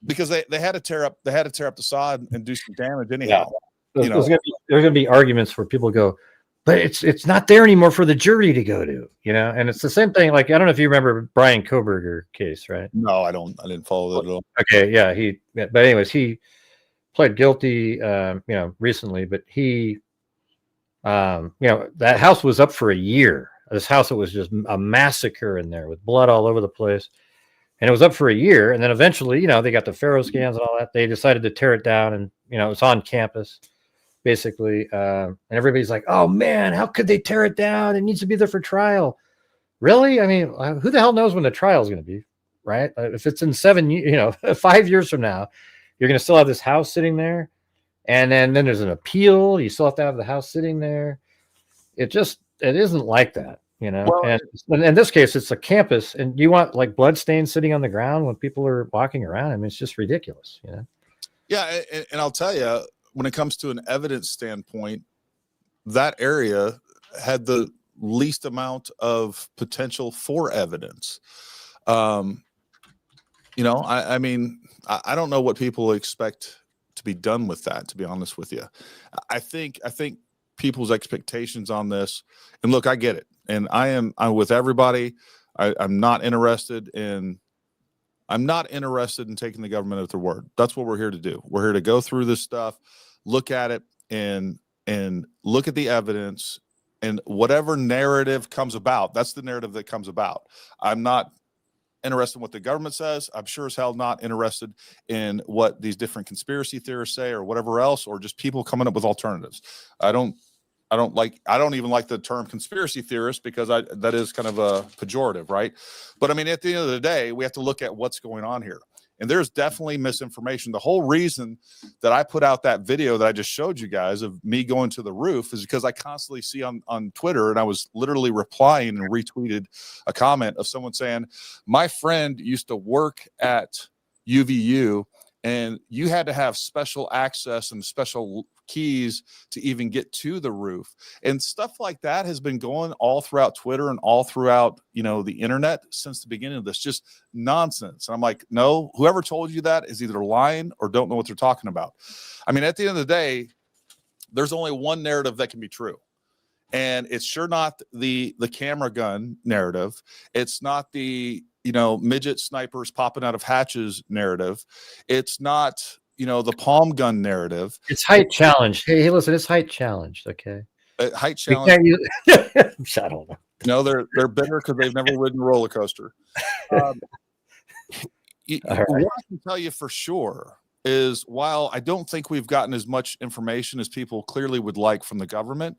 S1: because they had to tear up the sod and do some damage anyhow. Yeah.
S2: There's gonna be arguments where people go, but it's not there anymore for the jury to go to, you know. And it's the same thing. Like, I don't know if you remember Brian Koberger case, right?
S1: No, I don't. I didn't follow that at all.
S2: Okay, yeah, but anyways, he pled guilty, recently, but he, that house was up for a year. This house, it was just a massacre in there with blood all over the place. And it was up for a year. And then eventually, they got the Faro scans and all that. They decided to tear it down, and, it's on campus, basically. And everybody's like, oh, man, how could they tear it down? It needs to be there for trial. Really? I mean, who the hell knows when the trial is going to be, right? If it's in 5 years from now, you're going to still have this house sitting there. And then there's an appeal. You still have to have the house sitting there. It isn't like that, Well, and in this case, it's a campus, and you want like blood stains sitting on the ground when people are walking around. I mean, it's just ridiculous,
S1: Yeah, and I'll tell you, when it comes to an evidence standpoint, that area had the least amount of potential for evidence. I mean, I don't know what people expect to be done with that, to be honest with you. I think people's expectations on this, and look, I get it, and I'm with everybody. I'm not interested in taking the government at their word. That's what we're here to do. We're here to go through this stuff, look at it, and look at the evidence, and whatever narrative comes about, that's the narrative that comes about. I'm not interested in what the government says. I'm sure as hell not interested in what these different conspiracy theorists say or whatever else, or just people coming up with alternatives. I don't even like the term conspiracy theorist, because that is kind of a pejorative, right? But I mean, at the end of the day, we have to look at what's going on here. And there's definitely misinformation. The whole reason that I put out that video that I just showed you guys of me going to the roof is because I constantly see on Twitter, and I was literally replying and retweeted a comment of someone saying, my friend used to work at UVU and you had to have special access and special keys to even get to the roof. And stuff like that has been going all throughout Twitter and all throughout, you know, the internet since the beginning of this. Just nonsense. And I'm like, no, whoever told you that is either lying or don't know what they're talking about. I mean, at the end of the day, there's only one narrative that can be true. And it's sure not the camera gun narrative. It's not the, you know, midget snipers popping out of hatches narrative. It's not, you know, the palm gun narrative.
S2: It's height challenged. Hey, listen, it's height challenged. Okay.
S1: Height challenge.
S2: I don't know.
S1: No, they're bitter because they've never ridden a roller coaster. What I can tell you for sure is, while I don't think we've gotten as much information as people clearly would like from the government,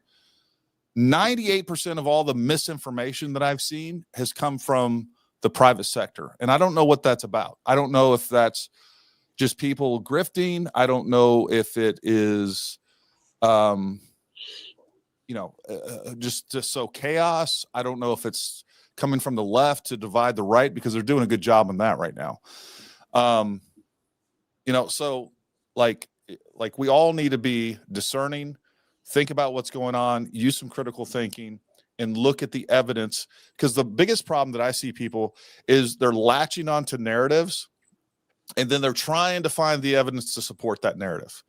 S1: 98% of all the misinformation that I've seen has come from the private sector. And I don't know what that's about. I don't know if that's just people grifting. I don't know if it is, you know, just so chaos. I don't know if it's coming from the left to divide the right, because they're doing a good job on that right now. You know, so like we all need to be discerning, think about what's going on, use some critical thinking, and look at the evidence. Because the biggest problem that I see people is they're latching onto narratives, and then they're trying to find the evidence to support that narrative.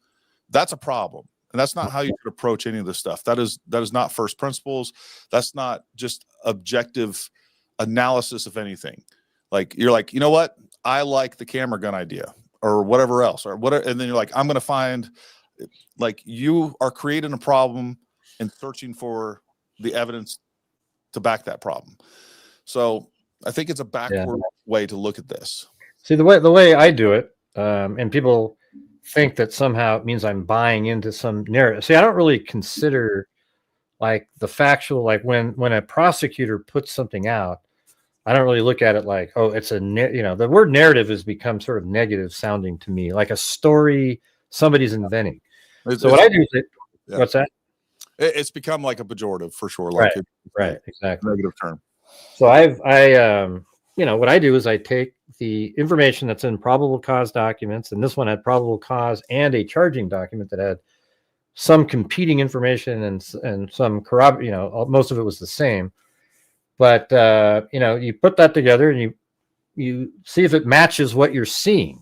S1: That's a problem. And that's not how you should approach any of this stuff. That is not first principles. That's not just objective analysis of anything. Like, you're like, you know what? I like the camera gun idea or whatever else, or whatever. And then you're like, I'm going to find, like, you are creating a problem and searching for the evidence to back that problem. So I think it's a backward way to look at this.
S2: See, the way I do it, and people think that somehow it means I'm buying into some narrative. See, I don't really consider like the factual, like when a prosecutor puts something out, I don't really look at it like, oh, it's you know, the word narrative has become sort of negative sounding to me, like a story somebody's inventing. So what I do is what's that?
S1: It's become like a pejorative for sure. Like
S2: right, exactly.
S1: Negative term.
S2: So you know, what I do is I take the information that's in probable cause documents, and this one had probable cause and a charging document that had some competing information and some corroborate, you know, most of it was the same. But you know, you put that together and you see if it matches what you're seeing.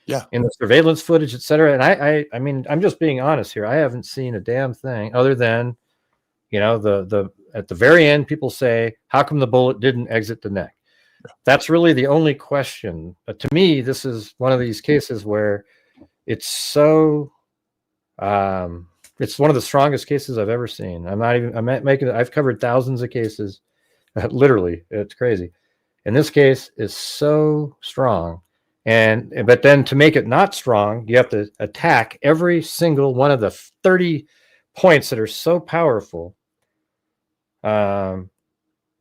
S1: Yeah.
S2: In the surveillance footage, et cetera. And I mean, I'm just being honest here. I haven't seen a damn thing other than, you know, the at the very end, people say, how come the bullet didn't exit the neck? That's really the only question. But to me, this is one of these cases where it's so, it's one of the strongest cases I've ever seen. I've covered thousands of cases, literally, it's crazy. And this case is so strong. But then to make it not strong, you have to attack every single one of the 30 points that are so powerful,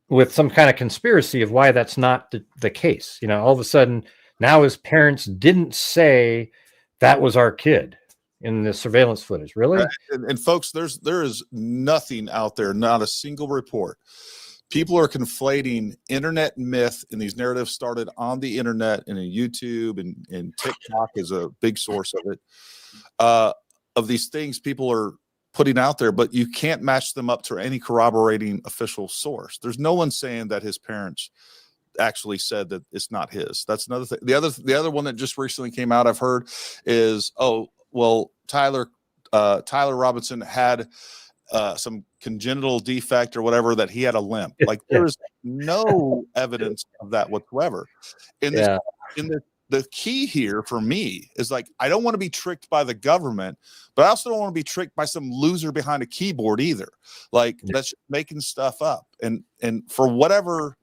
S2: with some kind of conspiracy of why that's not the case. You know, all of a sudden now his parents didn't say that was our kid in the surveillance footage. Really?
S1: And folks, there is nothing out there, not a single report. People are conflating internet myth, and these narratives started on the internet and in YouTube and TikTok is a big source of it. Of these things people are putting out there, but you can't match them up to any corroborating official source. There's no one saying that his parents actually said that it's not his. That's another thing. The other one that just recently came out, I've heard, is, oh, well, Tyler Robinson had some congenital defect or whatever, that he had a limp. Like, there's no evidence of that whatsoever. The key here for me is, like, I don't want to be tricked by the government, but I also don't want to be tricked by some loser behind a keyboard either. Like, that's making stuff up. And for whatever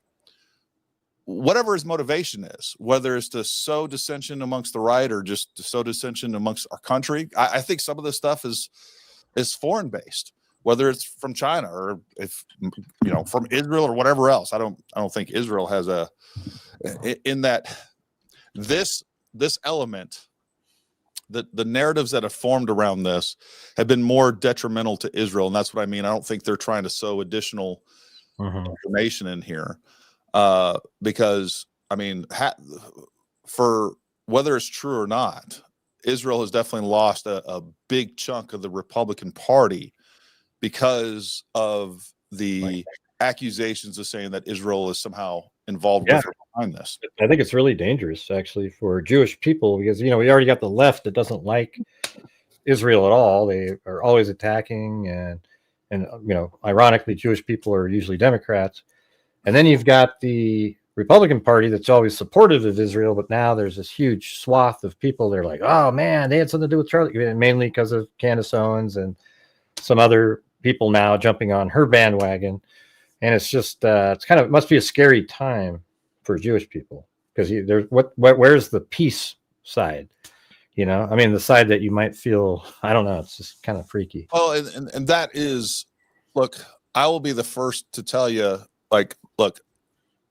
S1: his motivation is, whether it's to sow dissension amongst the right or just to sow dissension amongst our country, I think some of this stuff is foreign based, whether it's from China or, if you know, from Israel or whatever else. I don't think Israel has in that this element, the narratives that have formed around this have been more detrimental to Israel. And that's what I mean. I don't think they're trying to sow additional information in here. Because, I mean, for whether it's true or not, Israel has definitely lost a big chunk of the Republican Party because of the accusations of saying that Israel is somehow involved with or behind this.
S2: I think it's really dangerous, actually, for Jewish people because, we already got the left that doesn't like Israel at all. They are always attacking, and ironically, Jewish people are usually Democrats. And then you've got the Republican Party that's always supportive of Israel, but now there's this huge swath of people. They're like, oh man, they had something to do with Charlie, mainly because of Candace Owens and some other people now jumping on her bandwagon. And it's just, it must be a scary time for Jewish people because there's where's the peace side? The side that you might feel, I don't know, it's just kind of freaky.
S1: Well, and that is, look, I will be the first to tell you, look,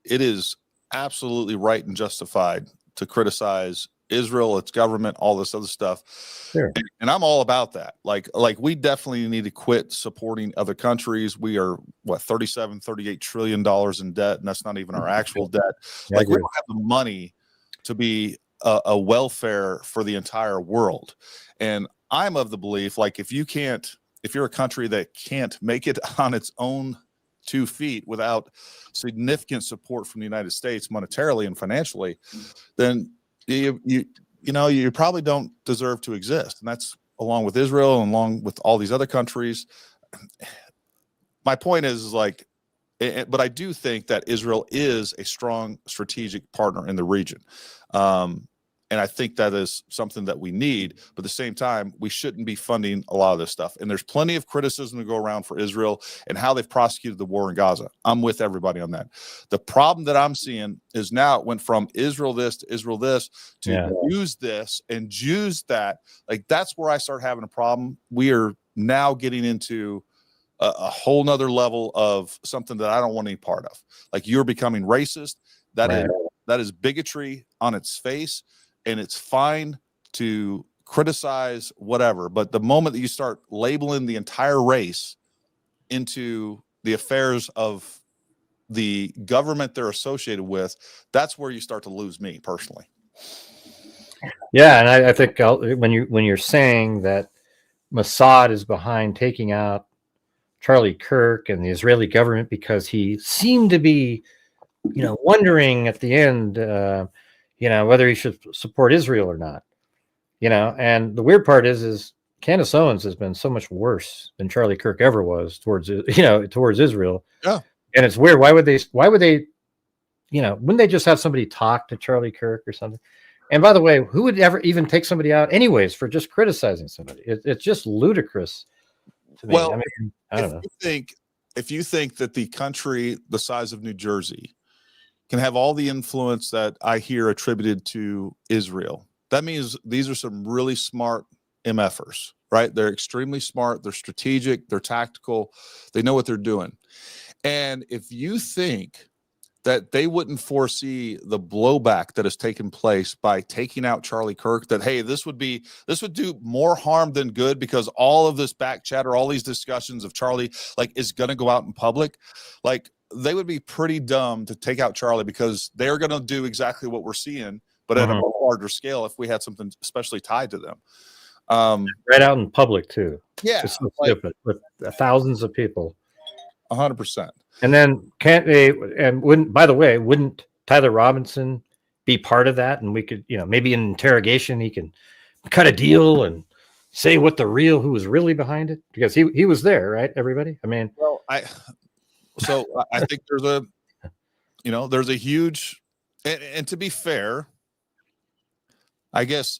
S1: it is absolutely right and justified to criticize Israel, its government, all this other stuff.
S2: Sure.
S1: And I'm all about that. Like we definitely need to quit supporting other countries. We are $38 trillion in debt, and that's not even our actual debt.
S2: Yeah,
S1: we don't have the money to be a welfare for the entire world. And I'm of the belief, if you're a country that can't make it on its own 2 feet without significant support from the United States monetarily and financially, then you probably don't deserve to exist. And that's along with Israel and along with all these other countries. My point is but I do think that Israel is a strong strategic partner in the region. And I think that is something that we need, but at the same time, we shouldn't be funding a lot of this stuff. And there's plenty of criticism to go around for Israel and how they've prosecuted the war in Gaza. I'm with everybody on that. The problem that I'm seeing is now it went from Israel this to Israel this to use this and Jews that. That's where I start having a problem. We are now getting into a whole nother level of something that I don't want any part of. You're becoming racist. That is bigotry on its face. And it's fine to criticize whatever, but the moment that you start labeling the entire race into the affairs of the government they're associated with, that's where you start to lose me personally.
S2: Yeah, and I think when you're saying that Mossad is behind taking out Charlie Kirk and the Israeli government because he seemed to be, wondering at the end, whether he should support Israel or not, and the weird part is Candace Owens has been so much worse than Charlie Kirk ever was towards Israel.
S1: Yeah.
S2: And it's weird. Why would they, wouldn't they just have somebody talk to Charlie Kirk or something? And by the way, who would ever even take somebody out anyways for just criticizing somebody? It's just ludicrous to me.
S1: Well,
S2: I don't know.
S1: If you think that the country the size of New Jersey can have all the influence that I hear attributed to Israel, that means these are some really smart MFers, right? They're extremely smart. They're strategic. They're tactical. They know what they're doing. And if you think that they wouldn't foresee the blowback that has taken place by taking out Charlie Kirk, that, hey, this would do more harm than good because all of this back chatter, all these discussions of Charlie, is going to go out in public, they would be pretty dumb to take out Charlie because they're going to do exactly what we're seeing, but at a much larger scale if we had something especially tied to them.
S2: Right out in public too.
S1: Yeah.
S2: It's so stupid with thousands of people.
S1: 100%.
S2: And then wouldn't Tyler Robinson be part of that? And we could, maybe in interrogation, he can cut a deal and say who was really behind it because he was there, right? Everybody.
S1: I think there's a huge, and to be fair, I guess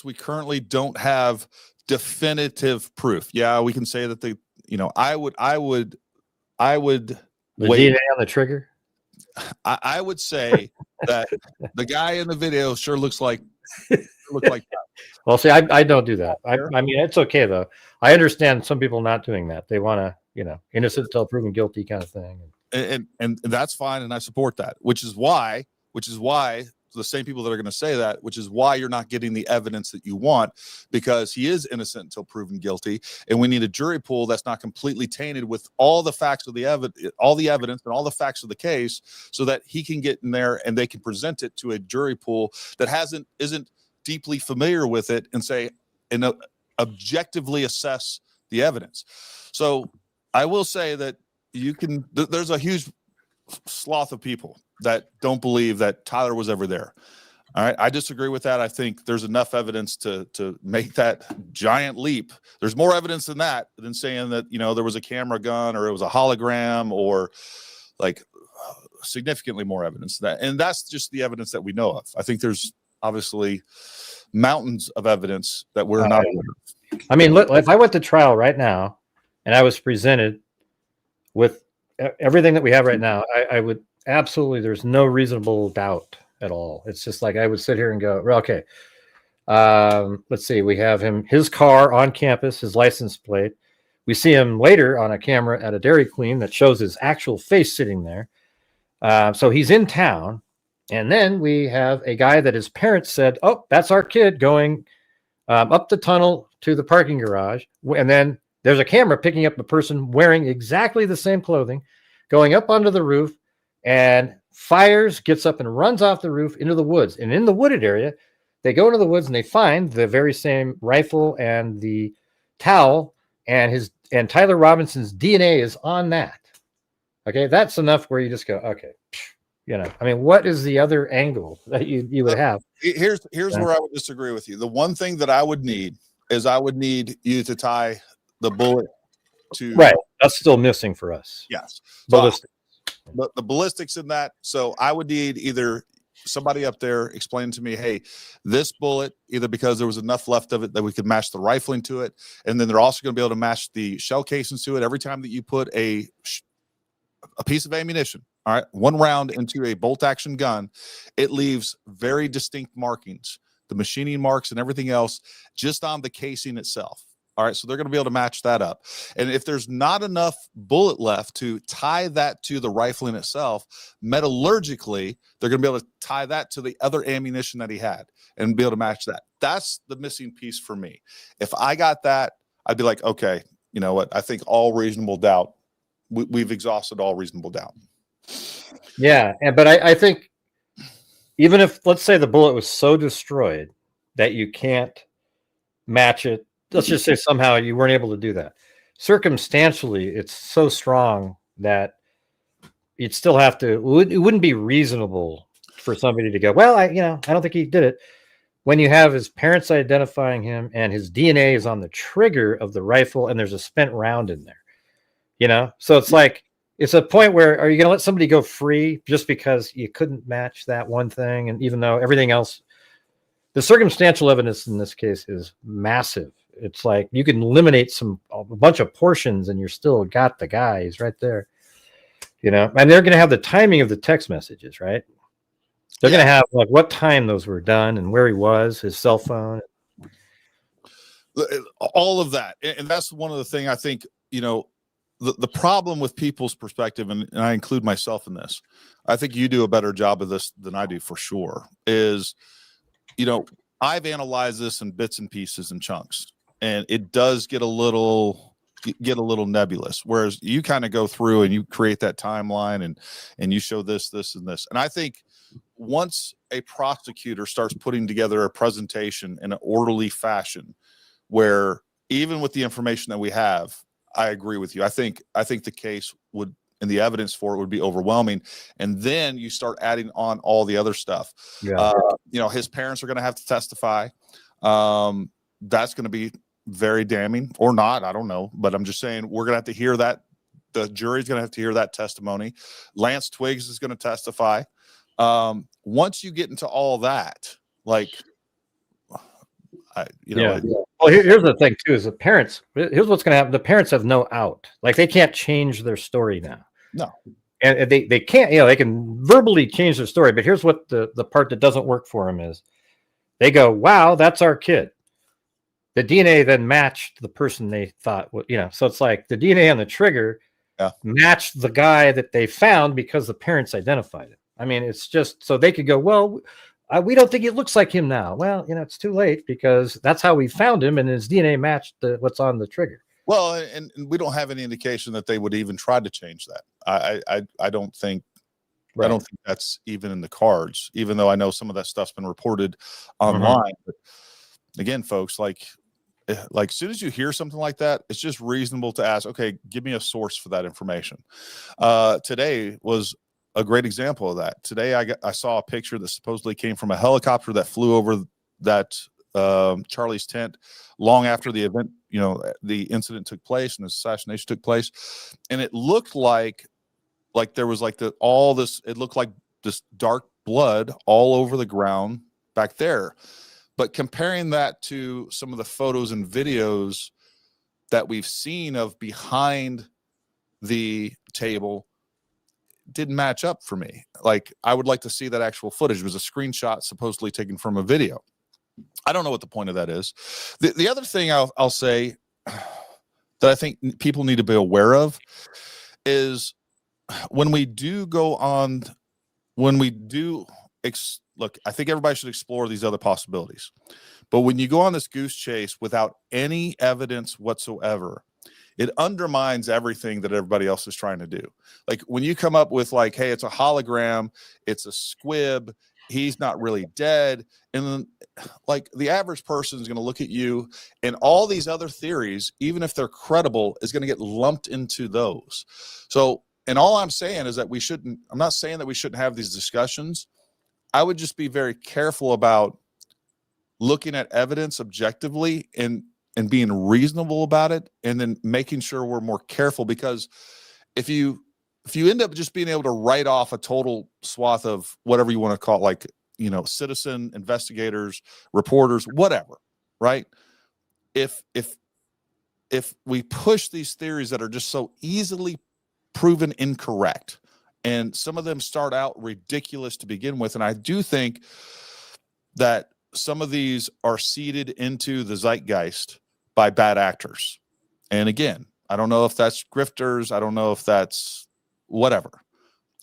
S1: we currently don't have definitive proof. Yeah, we can say that I would
S2: the
S1: wait
S2: DNA on the trigger.
S1: I would say that the guy in the video sure looks like that.
S2: Well, see, I don't do that. I mean, it's okay though. I understand some people not doing that. They want to, innocent until proven guilty kind of thing.
S1: And that's fine, and I support that. Which is why the same people that are going to say that, which is why you're not getting the evidence that you want, because he is innocent until proven guilty, and we need a jury pool that's not completely tainted with all the facts of the evidence and all the facts of the case, so that he can get in there and they can present it to a jury pool that isn't deeply familiar with it and say, and objectively assess the evidence. So I will say that there's a huge swath of people that don't believe that Tyler was ever there. All right. I disagree with that. I think there's enough evidence to make that giant leap. There's more evidence than that, than saying that, there was a camera gun or it was a hologram, or like significantly more evidence than that. And that's just the evidence that we know of. I think there's obviously mountains of evidence that we're not aware of.
S2: I mean, look, if I went to trial right now and I was presented with everything that we have right now, I would absolutely, there's no reasonable doubt at all. It's just like I would sit here and go, okay, let's see, we have his car on campus, his license plate. We see him later on a camera at a Dairy Queen that shows his actual face sitting there. So he's in town. And then we have a guy that his parents said, oh, that's our kid going up the tunnel to the parking garage. And then there's a camera picking up a person wearing exactly the same clothing, going up onto the roof, and fires, gets up and runs off the roof into the woods. And in the wooded area, they go into the woods and they find the very same rifle and the towel, and Tyler Robinson's DNA is on that. Okay, that's enough where you just go, okay, I mean, what is the other angle that you would have?
S1: Here's where I would disagree with you. The one thing that I would need is you to tie the bullet to.
S2: Right, that's still missing for us.
S1: Yes,
S2: ballistics.
S1: The ballistics in that. So I would need either somebody up there explain to me, hey, this bullet, either because there was enough left of it that we could match the rifling to it, and then they're also going to be able to match the shell casings to it. Every time that you put a piece of ammunition, all right, one round into a bolt action gun, it leaves very distinct markings, the machining marks and everything else, just on the casing itself. All right, so they're going to be able to match that up. And if there's not enough bullet left to tie that to the rifling itself, metallurgically, they're going to be able to tie that to the other ammunition that he had and be able to match that. That's the missing piece for me. If I got that, I'd be like, okay, you know what? I think all reasonable doubt, we've exhausted all reasonable doubt.
S2: Yeah, but I think even if, let's say, the bullet was so destroyed that you can't match it, let's just say somehow you weren't able to do that. Circumstantially, it's so strong that you'd still have to, it wouldn't be reasonable for somebody to go, well, I don't think he did it. When you have his parents identifying him and his DNA is on the trigger of the rifle and there's a spent round in there, so it's like, it's a point where, are you going to let somebody go free just because you couldn't match that one thing? And even though everything else, the circumstantial evidence in this case is massive. It's like you can eliminate a bunch of portions and you're still got the guy. He's right there, and they're going to have the timing of the text messages, right? They're going to have like what time those were done and where he was, his cell phone,
S1: all of that. And that's one of the things I think, the problem with people's perspective, and I include myself in this, I think you do a better job of this than I do for sure, is, I've analyzed this in bits and pieces and chunks, and it does get a little nebulous, whereas you kind of go through and you create that timeline and you show this, and this. And I think once a prosecutor starts putting together a presentation in an orderly fashion, where even with the information that we have, I agree with you. I think the case would, and the evidence for it would be overwhelming. And then you start adding on all the other stuff.
S2: Yeah.
S1: His parents are going to have to testify. That's going to be very damning, or not. I don't know, but I'm just saying we're going to have to hear that. The jury's going to have to hear that testimony. Lance Twiggs is going to testify. Once you get into all that, like,
S2: Well, here's the thing too: is the parents. Here's what's going to happen: the parents have no out. Like, they can't change their story now.
S1: No,
S2: and they can't. They can verbally change their story, but here's what the part that doesn't work for them is: they go, "Wow, that's our kid." The DNA then matched the person they thought. So it's like the DNA on the trigger matched the guy that they found because the parents identified it. I mean, it's just so they could go, well, we don't think it looks like him now. Well, it's too late because that's how we found him, and his DNA matched what's on the trigger.
S1: Well, and we don't have any indication that they would even try to change that. I don't think I don't think that's even in the cards, even though I know some of that stuff's been reported online. But again, folks, like as soon as you hear something like that, it's just reasonable to ask, okay, give me a source for that information. Today was a great example of that. Today, I saw a picture that supposedly came from a helicopter that flew over that Charlie's tent long after the event, the incident took place and the assassination took place. And it looked like there was it looked like this dark blood all over the ground back there. But comparing that to some of the photos and videos that we've seen of behind the table, didn't match up for me. I would like to see that actual footage. It was a screenshot supposedly taken from a video. I don't know what the point of that is. The other thing I'll say that I think people need to be aware of is when we do look, I think everybody should explore these other possibilities. But when you go on this goose chase without any evidence whatsoever, it undermines everything that everybody else is trying to do. When you come up with hey, it's a hologram, it's a squib, he's not really dead. And then the average person is going to look at you and all these other theories, even if they're credible, is going to get lumped into those. So, and all I'm saying is that I'm not saying that we shouldn't have these discussions. I would just be very careful about looking at evidence objectively and being reasonable about it, and then making sure we're more careful, because if you end up just being able to write off a total swath of whatever you want to call it, citizen investigators, reporters, whatever, right? If we push these theories that are just so easily proven incorrect, and some of them start out ridiculous to begin with, and I do think that some of these are seeded into the zeitgeist by bad actors. And again, I don't know if that's grifters. I don't know if that's whatever.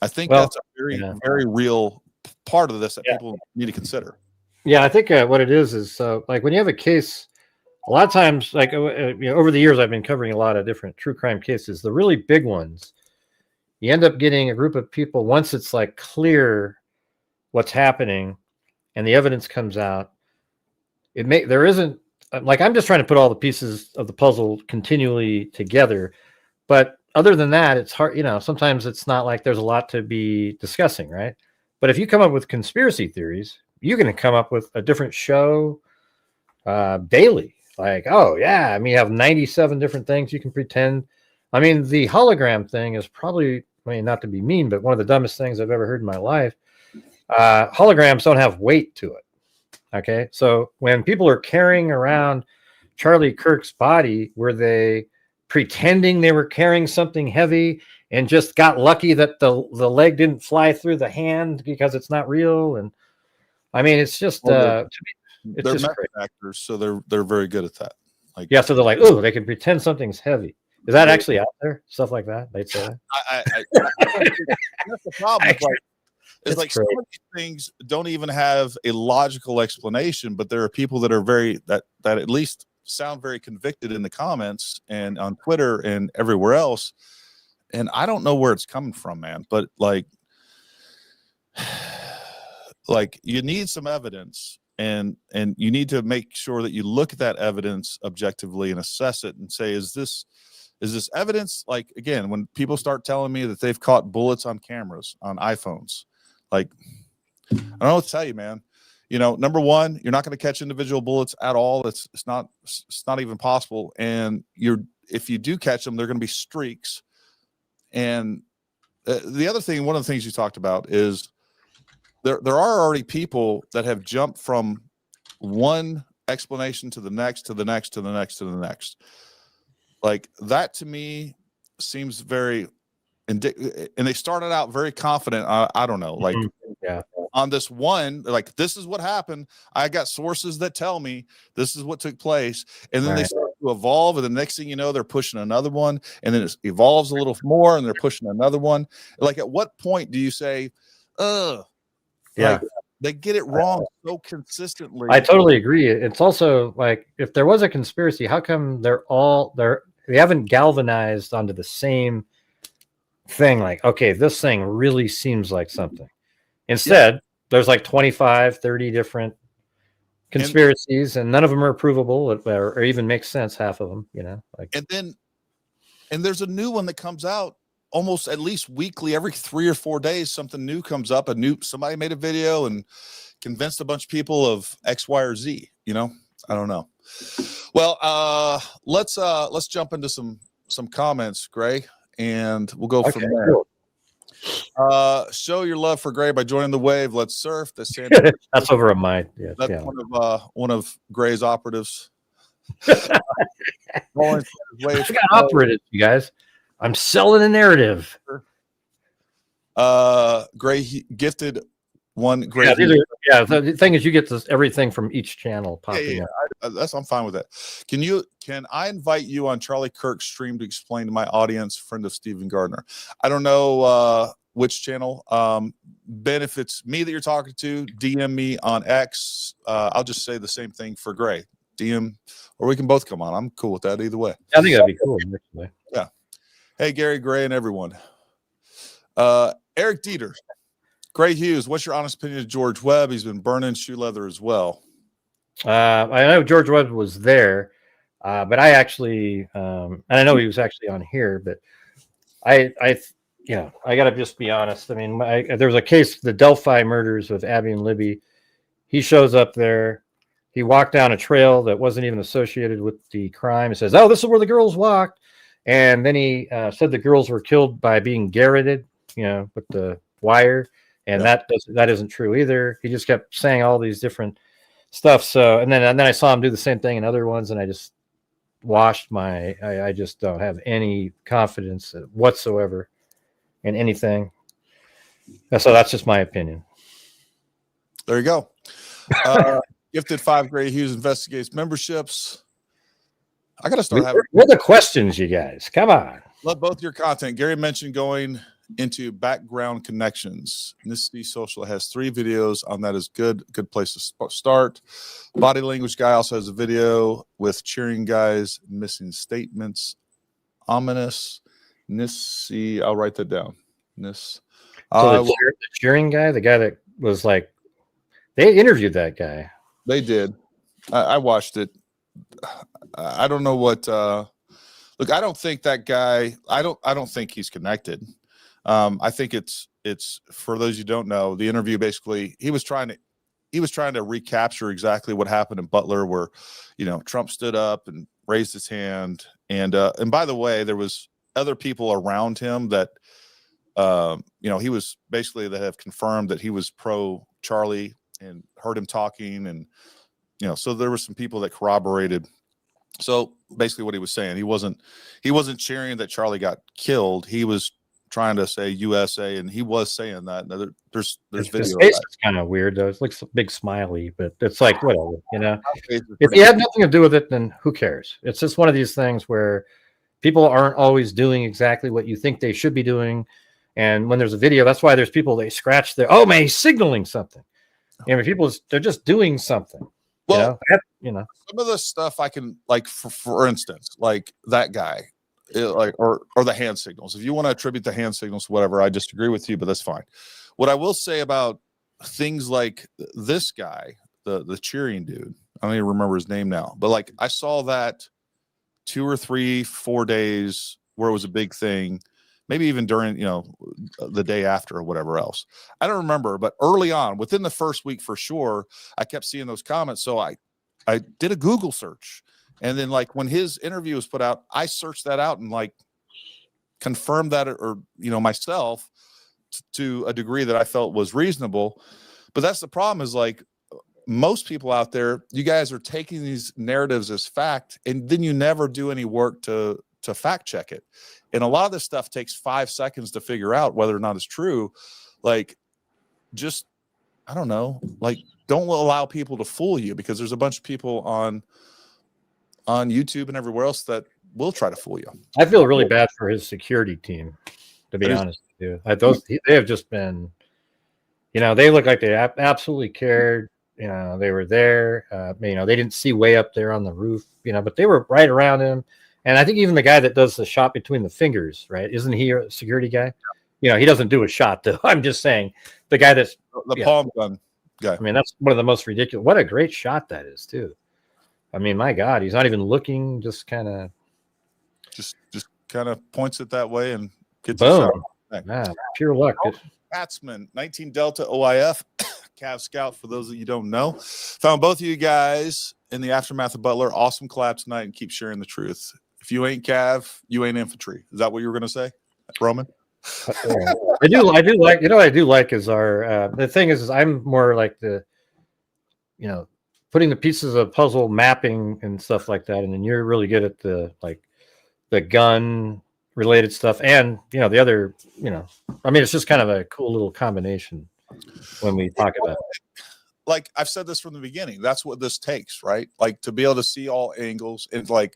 S1: I think that's a very, very real part of this that people need to consider.
S2: Yeah, I think what it is when you have a case, a lot of times, over the years, I've been covering a lot of different true crime cases. The really big ones, you end up getting a group of people, once it's clear what's happening and the evidence comes out, there isn't, I'm just trying to put all the pieces of the puzzle continually together. But other than that, it's hard, sometimes it's not like there's a lot to be discussing, right? But if you come up with conspiracy theories, you're going to come up with a different show daily. Oh, yeah, you have 97 different things you can pretend. The hologram thing is probably, not to be mean, but one of the dumbest things I've ever heard in my life. Holograms don't have weight to it. Okay, so when people are carrying around Charlie Kirk's body, were they pretending they were carrying something heavy and just got lucky that the leg didn't fly through the hand because it's not real? And it's just
S1: they're
S2: just
S1: method actors, so they're very good at that.
S2: So they're oh, they can pretend something's heavy. Is that actually out there? Stuff like that? They'd say that?
S1: That's the problem. It's some of these things don't even have a logical explanation, but there are people that are that at least sound very convicted in the comments and on Twitter and everywhere else. And I don't know where it's coming from, man, but you need some evidence, and you need to make sure that you look at that evidence objectively and assess it and say, is this evidence? Again, when people start telling me that they've caught bullets on cameras on iPhones, I don't know what to tell you, man. Number one, you're not going to catch individual bullets at all. It's not even possible. And if you do catch them, they're going to be streaks. And the other thing, one of the things you talked about is there are already people that have jumped from one explanation to the next, to the next, to the next, to the next. That to me seems very, and they started out very confident. I don't know, on this one, this is what happened. I got sources that tell me this is what took place. And then they start to evolve. And the next thing you know, they're pushing another one. And then it evolves a little more and they're pushing another one. At what point do you say, they get it wrong so consistently?
S2: I totally agree. It's also if there was a conspiracy, how come they haven't galvanized onto the same thing like, okay, this thing really seems like something. Instead, there's like 25, 30 different conspiracies, and none of them are provable or even make sense, half of them, you know. Like,
S1: and there's a new one that comes out almost at least weekly. Every 3 or 4 days something new comes up. Somebody made a video and convinced a bunch of people of X, Y, or Z, you know. I don't know. Well, let's jump into some comments, Gray, and we'll go from there.
S2: Cool.
S1: Show your love for Gray by joining the wave. Let's surf. That's
S2: over a mic.
S1: That's one of Gray's operatives. I
S2: got operatives, you guys. I'm selling a narrative.
S1: Gray gifted one. Gray.
S2: The thing is, you get everything from each channel popping up.
S1: I'm fine with that. Can I invite you on Charlie Kirk's stream to explain to my audience, friend of Stephen Gardner? I don't know which channel. Ben, if it's me that you're talking to, DM me on X. I'll just say the same thing for Gray. DM, or we can both come on. I'm cool with that either way.
S2: I think that'd be cool. Actually.
S1: Yeah. Hey, Gary, Gray, and everyone. Eric Dieter. Grant Hughes, what's your honest opinion of George Webb? He's been burning shoe leather as well.
S2: I know George Webb was there, but I actually, and I know he was actually on here, but I got to just be honest. I mean, there was a case, the Delphi murders of Abby and Libby. He shows up there. He walked down a trail that wasn't even associated with the crime. He says, "Oh, this is where the girls walked," and then he said the girls were killed by being garroted, with the wire. And that isn't true either. He just kept saying all these different stuff. So, and then I saw him do the same thing in other ones, and I just washed I just don't have any confidence whatsoever in anything. So that's just my opinion.
S1: There you go. Gifted 5 Gray Hughes investigates memberships. I got to start having.
S2: What are the questions, you guys? Come on.
S1: Love both your content. Gary mentioned going into background connections. Nicity Social has 3 videos on that. Is good place to start. Body Language Guy also has a video with cheering guys missing statements. Ominous. Nissy, I'll write that down. The
S2: cheering guy, the guy that was like, they interviewed that guy.
S1: They did. I watched it. I don't know what look, I don't think that guy, I don't think he's connected. I think it's for those you don't know, the interview basically he was trying to recapture exactly what happened in Butler, where Trump stood up and raised his hand, and by the way, there was other people around him that he was basically, that have confirmed that he was pro Charlie and heard him talking, and so there were some people that corroborated. So basically what he was saying, he wasn't cheering that Charlie got killed. He was trying to say USA, and he was saying that. There's video. His
S2: face is kind of weird though. It looks a big smiley, but it's like whatever, If he had nothing to do with it, then who cares? It's just one of these things where people aren't always doing exactly what you think they should be doing. And when there's a video, that's why there's people, they scratch their, oh man, he's signaling something. People, they're just doing something.
S1: Well, some of the stuff I can, like, for instance, like that guy, or the hand signals. If you want to attribute the hand signals to whatever, I disagree with you, but that's fine. What I will say about things like this guy, the cheering dude, I don't even remember his name now, but like I saw that 2 or 3, 4 days where it was a big thing, maybe even during, the day after or whatever else. I don't remember, but early on, within the first week for sure, I kept seeing those comments. So I did a Google search. And then like when his interview was put out, I searched that out and like confirmed that, or, myself to a degree that I felt was reasonable. But that's the problem, is like most people out there, you guys are taking these narratives as fact, and then you never do any work to fact check it. And a lot of this stuff takes 5 seconds to figure out whether or not it's true. Like, just, I don't know, like, don't allow people to fool you, because there's a bunch of people on YouTube and everywhere else that will try to fool you. I
S2: feel really bad for his security team, to be honest with you. They have just been, they look like they absolutely cared. They were there. They didn't see way up there on the roof, but they were right around him. And I think even the guy that does the shot between the fingers, right? Isn't he a security guy? You know, he doesn't do a shot though. I'm just saying the guy that's
S1: the palm gun guy.
S2: I mean, that's one of the most ridiculous. What a great shot that is too. I mean, my God, he's not even looking, just kind of
S1: points it that way and gets
S2: boom.
S1: A shot.
S2: Yeah, pure luck.
S1: Batsman, 19 Delta OIF, Cav Scout, for those that you don't know. Found both of you guys in the aftermath of Butler. Awesome collab tonight, and keep sharing the truth. If you ain't Cav, you ain't infantry. Is that what you were going to say, Roman?
S2: I do like, you know what I do like is our the thing is I'm more like the, you know, putting the pieces of puzzle mapping and stuff like that, and then you're really good at the like the gun related stuff, and you know the other, you know, I mean it's just kind of a cool little combination when we talk about it.
S1: Like I've said this from the beginning, that's what this takes, right? Like to be able to see all angles, and like,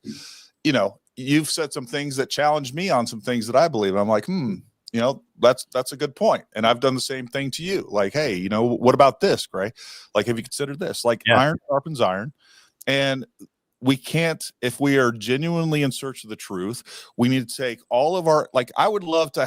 S1: you know, you've said some things that challenge me on some things that I believe. I'm like, you know, that's a good point. And I've done the same thing to you. Like, hey, you know, what about this, Gray? Like, have you considered this? Like, iron sharpens iron. And we can't, if we are genuinely in search of the truth, we need to take all of our, like, I would love, I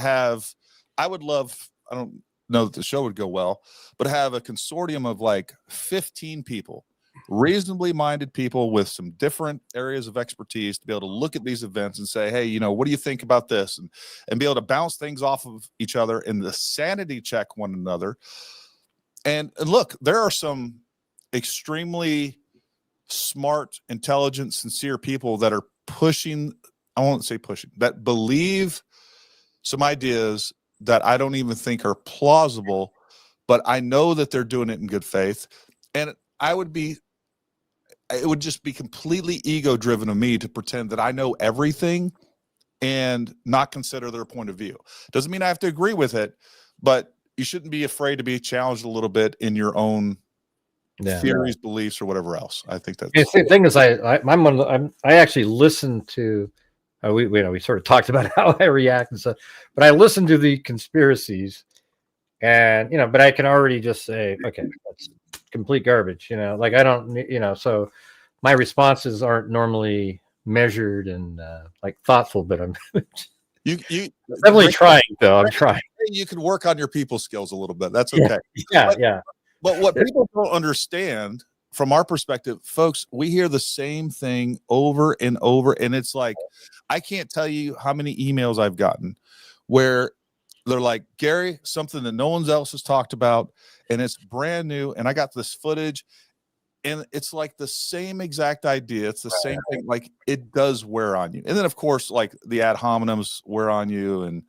S1: don't know that the show would go well, but have a consortium of like 15 people, reasonably minded people with some different areas of expertise to be able to look at these events and say, hey, you know, what do you think about this? And be able to bounce things off of each other and the sanity check one another. And look, there are some extremely smart, intelligent, sincere people that are pushing, I won't say pushing, that believe some ideas that I don't even think are plausible, but I know that they're doing it in good faith. And it would just be completely ego driven of me to pretend that I know everything and not consider their point of view. Doesn't mean I have to agree with it, but you shouldn't be afraid to be challenged a little bit in your own theories, beliefs, or whatever else. I think that's
S2: the thing is, I actually listened to, we sort of talked about how I react and stuff, but I listened to the conspiracies, and, you know, but I can already just say, okay, that's complete garbage, you know, like I don't, you know, so my responses aren't normally measured and like thoughtful, but I'm
S1: you
S2: definitely trying though. I'm trying.
S1: You can work on your people skills a little bit. That's okay.
S2: Yeah.
S1: But what people don't understand from our perspective, folks, we hear the same thing over and over. And it's like, I can't tell you how many emails I've gotten where they're like, Gary, something that no one else has talked about, and it's brand new, and I got this footage, and it's like the same exact idea. It's the same thing. Like, it does wear on you. And then, of course, like the ad hominems wear on you. And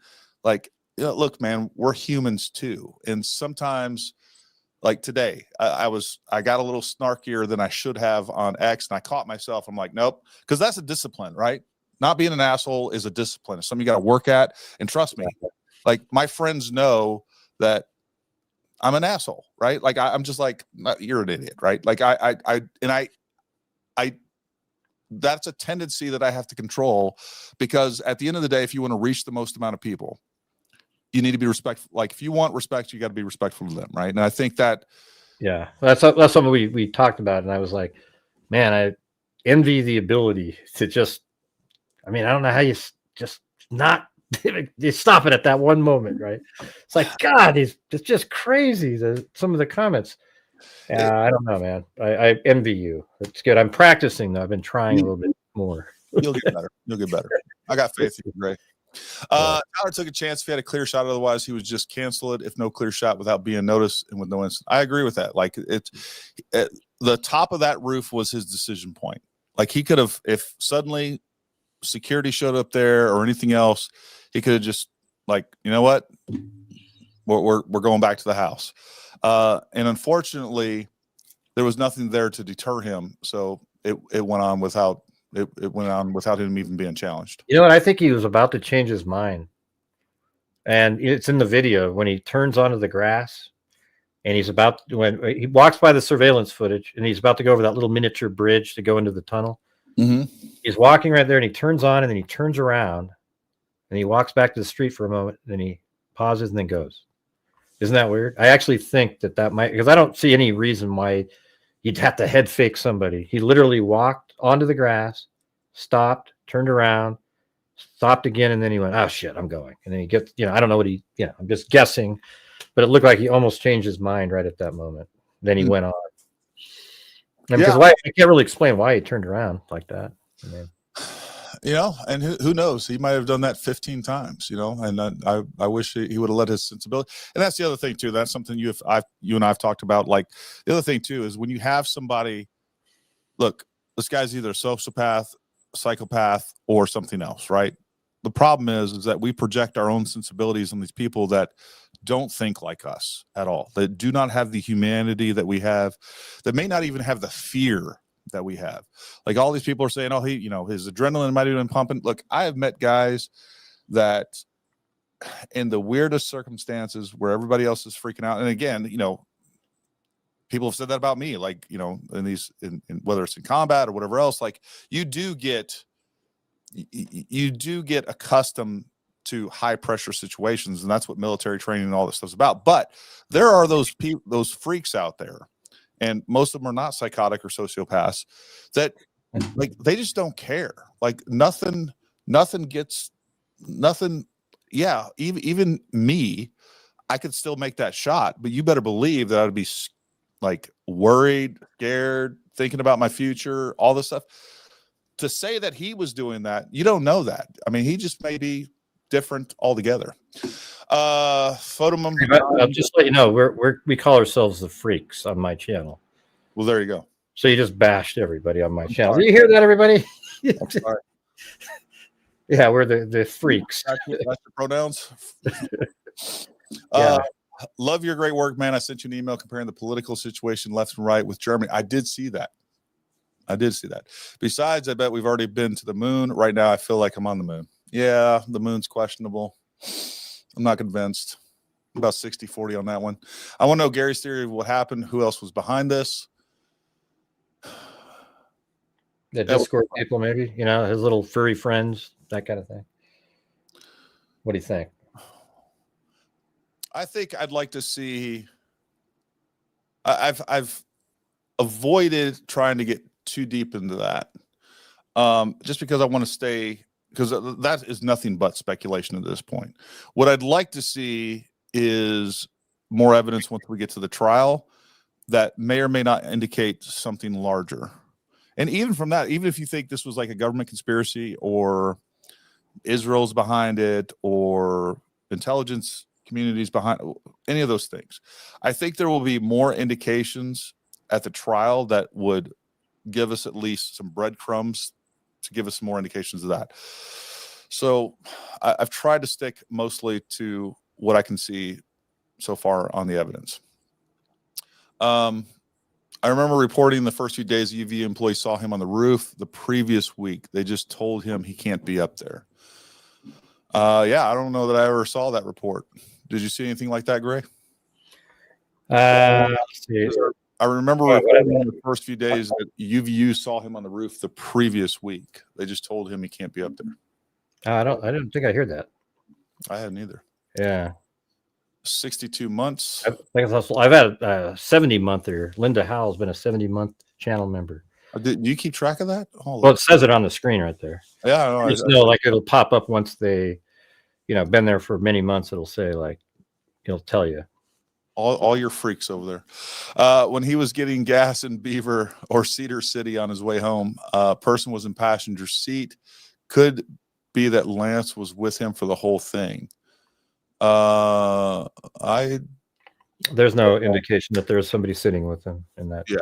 S1: like, you know, look, man, we're humans too. And sometimes, like today, I got a little snarkier than I should have on X, and I caught myself. I'm like, nope, because that's a discipline, right? Not being an asshole is a discipline. It's something you got to work at. And trust me, like my friends know that I'm an asshole, right? Like I'm just like, you're an idiot, right? Like I that's a tendency that I have to control, because at the end of the day, if you want to reach the most amount of people, you need to be respectful. Like if you want respect, you got to be respectful of them, right? And I think that,
S2: yeah, that's something we talked about, and I was like, man, I envy the ability to just, I mean, I don't know how you just not. You stop it at that one moment, right? It's like, God, it's just crazy. Some of the comments. I don't know, man. I envy you. It's good. I'm practicing though. I've been trying a little bit more.
S1: You'll get better. You'll get better. I got faith in you, Ray. Tyler took a chance if he had a clear shot. Otherwise, he would just cancel it if no clear shot without being noticed and with no incident. I agree with that. Like the top of that roof was his decision point. Like he could have, if suddenly security showed up there or anything else, he could have just like, you know what, we're going back to the house. And unfortunately, there was nothing there to deter him, so it went on without him even being challenged.
S2: You know what? I think he was about to change his mind, and it's in the video when he turns onto the grass, and when he walks by the surveillance footage, and he's about to go over that little miniature bridge to go into the tunnel.
S1: Mm-hmm.
S2: He's walking right there, and he turns on, and then he turns around. And he walks back to the street for a moment, then he pauses and then goes. Isn't that weird? I actually think that might, because I don't see any reason why you'd have to head fake somebody. He literally walked onto the grass, stopped, turned around, stopped again, and then he went, "Oh shit, I'm going." And then he gets, I don't know what I'm just guessing, but it looked like he almost changed his mind right at that moment. Then he went on. And because I can't really explain why he turned around like that.
S1: And who knows? He might have done that 15 times, and I wish he would have let his sensibility. And that's the other thing too. That's something you and I've talked about. Like the other thing too is when you have somebody, look, this guy's either a sociopath, psychopath, or something else, right? The problem is that we project our own sensibilities on these people that don't think like us at all, that do not have the humanity that we have, that may not even have the fear that we have. Like all these people are saying, oh, his adrenaline might have been pumping. Look, I have met guys that in the weirdest circumstances where everybody else is freaking out. And again, people have said that about me, like, in whether it's in combat or whatever else, like you do get accustomed to high pressure situations. And that's what military training and all this stuff's about. But there are those freaks out there, and most of them are not psychotic or sociopaths, that like they just don't care. Like nothing. Yeah, even me, I could still make that shot, but you better believe that I'd be like worried, scared, thinking about my future, all this stuff. To say that he was doing that, you don't know that. I mean, he just may be different altogether.
S2: I'll just let you know, we call ourselves the Freaks on my channel.
S1: Well, there you go.
S2: So you just bashed everybody on my channel. Do you hear that, everybody?
S1: I'm sorry.
S2: Yeah, we're the Freaks.
S1: That's your pronouns.
S2: Yeah.
S1: Love your great work, man. I sent you an email comparing the political situation left and right with Germany. I did see that. Besides, I bet we've already been to the moon. Right now, I feel like I'm on the moon. Yeah, the moon's questionable. I'm not convinced. About 60-40 on that one. I want to know Gary's theory of what happened. Who else was behind this?
S2: The Discord people, maybe, his little furry friends, that kind of thing. What do you think?
S1: I think I'd like to see. I've avoided trying to get too deep into that, just because I want to stay, because that is nothing but speculation at this point. What I'd like to see is more evidence once we get to the trial that may or may not indicate something larger. And even from that, even if you think this was like a government conspiracy or Israel's behind it or intelligence communities behind any of those things, I think there will be more indications at the trial that would give us at least some breadcrumbs to give us more indications of that. So I've tried to stick mostly to what I can see so far on the evidence. I remember reporting the first few days, UV employees saw him on the roof. The previous week, they just told him he can't be up there. Yeah, I don't know that I ever saw that report. Did you see anything like that, Gray?
S2: Let's see.
S1: I remember reporting the first few days that UVU saw him on the roof the previous week. They just told him he can't be up there.
S2: I didn't think I heard that.
S1: I hadn't either.
S2: Yeah.
S1: 62 months.
S2: I've had a 70-monther. Linda Howell's been a 70-month channel member.
S1: Do you keep track of that?
S2: Well, it says it on the screen right there.
S1: Yeah, I
S2: know. Like it'll pop up once they, been there for many months. It'll say it'll tell you.
S1: All your freaks over there. When he was getting gas in Beaver or Cedar City on his way home, a person was in passenger seat. Could be that Lance was with him for the whole thing.
S2: There's no indication that there's somebody sitting with him in that.
S1: Yeah,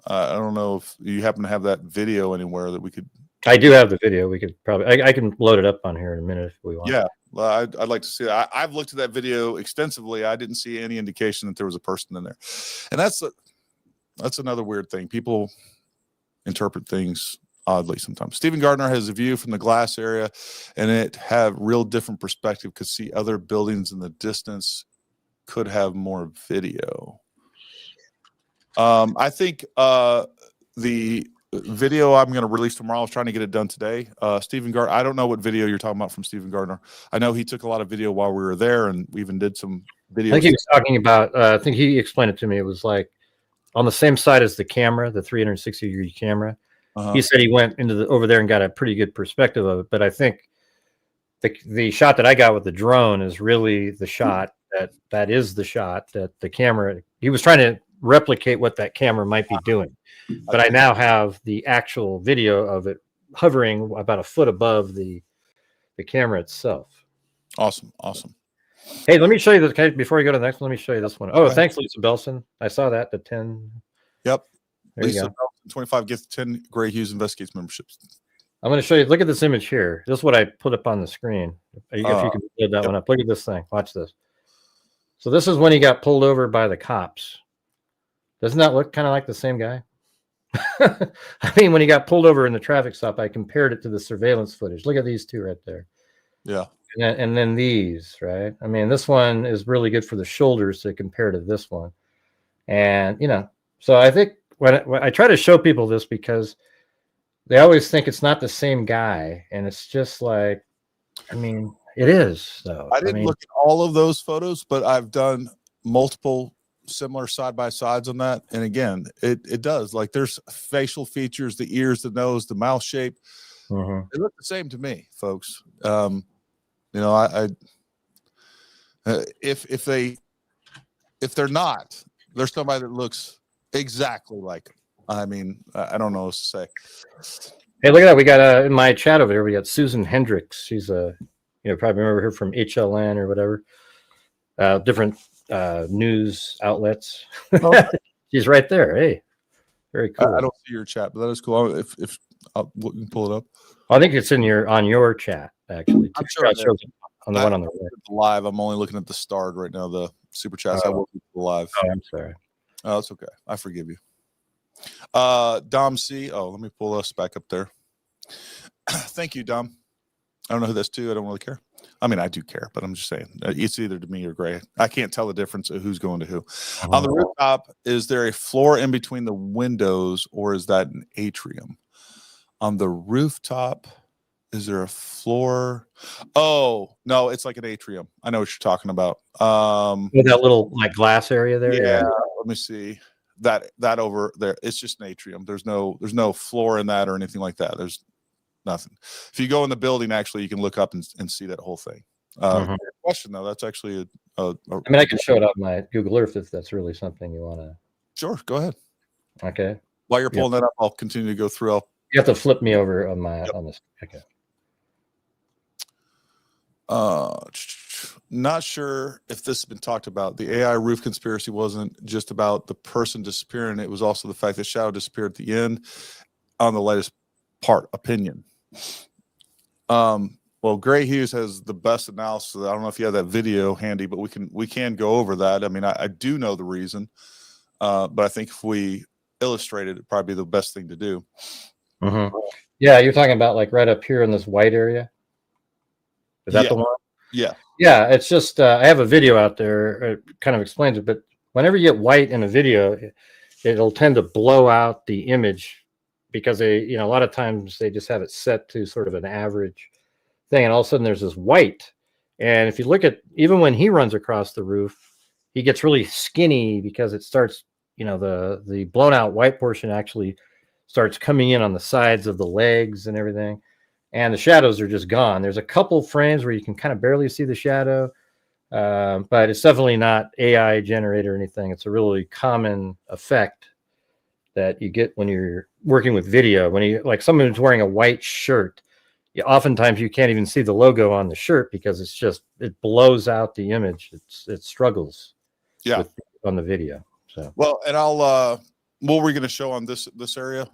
S1: I don't know if you happen to have that video anywhere that we could.
S2: I do have the video. We could probably. I can load it up on here in a minute if we want.
S1: Yeah, well, I'd like to see that. I've looked at that video extensively. I didn't see any indication that there was a person in there, and that's another weird thing. People interpret things oddly sometimes. Stephen Gardner has a view from the glass area, and it have real different perspective. Could see other buildings in the distance. Could have more video. I think the video I'm going to release tomorrow. I was trying to get it done today. Stephen Gardner. I don't know what video you're talking about from Stephen Gardner. I know he took a lot of video while we were there, and we even did some videos.
S2: I think he was talking about. I think he explained it to me. It was like on the same side as the camera, the 360-degree camera. He said he went into over there and got a pretty good perspective of it. But I think the shot that I got with the drone is really the shot that is the shot that the camera, he was trying to replicate what that camera might be doing. But I now have the actual video of it hovering about a foot above the camera itself.
S1: Awesome.
S2: Hey, let me show you this. Before you go to the next one, let me show you this one. Oh, thanks, Lisa Belson. I saw that, the 10.
S1: Yep.
S2: There
S1: Lisa
S2: you go.
S1: Belson, 25 gets 10 Grant Hughes Investigates memberships.
S2: I'm going to show you. Look at this image here. This is what I put up on the screen. If you can build that one up. Look at this thing. Watch this. So this is when he got pulled over by the cops. Doesn't that look kind of like the same guy? I mean, when he got pulled over in the traffic stop, I compared it to the surveillance footage. Look at these two right there.
S1: Yeah.
S2: And then these, right? I mean, this one is really good for the shoulders to compare to this one. And, so I think when I try to show people this, because they always think it's not the same guy. And it's just like, I mean, it is, though.
S1: I didn't look at all of those photos, but I've done multiple similar side-by-sides on that. And again, it does. Like, there's facial features, the ears, the nose, the mouth shape.
S2: Mm-hmm.
S1: They look the same to me, folks. If they're not, there's somebody that looks exactly like them. I mean, I don't know what to say.
S2: Hey, look at that. We got in my chat over here, we got Susan Hendricks. She's probably remember her from HLN or whatever, different news outlets. She's right there. Hey, very cool.
S1: I don't see your chat, but that is cool. If you can pull it up.
S2: I think it's on your chat, actually.
S1: I'm sure
S2: it shows on the one on the right.
S1: Live. I'm only looking at the starred right now, the super chats. I will be live.
S2: Oh, I'm sorry.
S1: Oh, it's okay. I forgive you. Dom C. Oh, let me pull us back up there. Thank you, Dom. I don't know who that's to. I don't really care. I mean, I do care, but I'm just saying it's either to me or Gray. I can't tell the difference of who's going to who. On the rooftop, is there a floor in between the windows, or is that an atrium? On the rooftop, is there a floor? Oh, no, it's like an atrium. I know what you're talking about.
S2: With that little like glass area there.
S1: Yeah. Let me see. That over there. It's just an atrium. There's no floor in that or anything like that. There's nothing. If you go in the building, actually, you can look up and see that whole thing. Question though, that's actually I
S2: mean, I can show it on my Google Earth if that's really something you want to.
S1: Sure, go ahead.
S2: Okay.
S1: While you're pulling that up, I'll continue to go through.
S2: You have to flip me over on my on this. Okay.
S1: Not sure if this has been talked about. The AI roof conspiracy wasn't just about the person disappearing. It was also the fact that Shadow disappeared at the end on the latest part. Opinion. Well, Gray Hughes has the best analysis. I don't know if you have that video handy, but we can go over that. I mean, I do know the reason, but I think if we illustrate it, it'd probably be the best thing to do.
S2: Mm-hmm. Yeah, you're talking about like right up here in this white area. Is that the one?
S1: Yeah.
S2: Yeah, it's just I have a video out there. It kind of explains it, but whenever you get white in a video, it'll tend to blow out the image because they, a lot of times they just have it set to sort of an average thing, and all of a sudden there's this white. And if you look at even when he runs across the roof, he gets really skinny because it starts, the blown out white portion actually starts coming in on the sides of the legs and everything. And the shadows are just gone. There's a couple frames where you can kind of barely see the shadow, but it's definitely not AI generated or anything. It's a really common effect that you get when you're working with video. When you like someone who's wearing a white shirt, oftentimes you can't even see the logo on the shirt because it blows out the image. It struggles.
S1: Yeah.
S2: On the video. So
S1: well, and I'll what were we going to show on this area,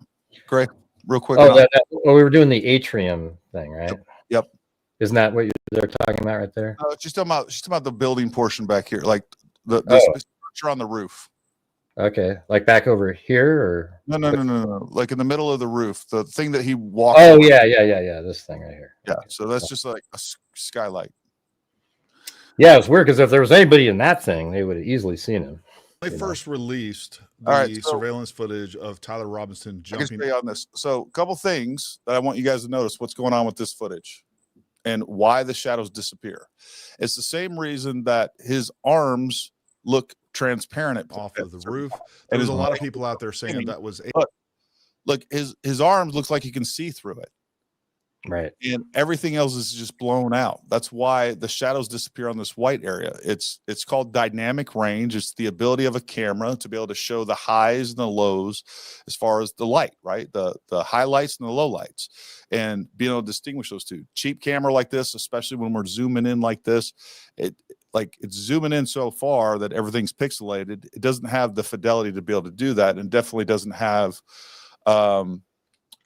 S1: Gray? Real quick.
S2: We were doing the atrium thing, right?
S1: Yep.
S2: Isn't that what they're talking about right there?
S1: Just talking about the building portion back here, like the structure on the roof.
S2: Okay, like back over here, or
S1: no, like in the middle of the roof, the thing that he walked.
S2: Oh yeah, this thing right here.
S1: Yeah, so that's just like a skylight.
S2: Yeah, it's weird because if there was anybody in that thing, they would have easily seen him.
S4: They first released the surveillance footage of Tyler Robinson jumping.
S1: I can stay on this. So, a couple things that I want you guys to notice what's going on with this footage and why the shadows disappear. It's the same reason that his arms look transparent
S4: off of the roof. There's a lot of people out there saying that was
S1: look, his arms looks like you can see through it.
S2: Right.
S1: And everything else is just blown out. That's why the shadows disappear on this white area. It's called dynamic range. It's the ability of a camera to be able to show the highs and the lows as far as the light, right? The highlights and the lowlights, and being able to distinguish those two. Cheap camera like this, especially when we're zooming in like this, it's zooming in so far that everything's pixelated. It doesn't have the fidelity to be able to do that, and definitely doesn't have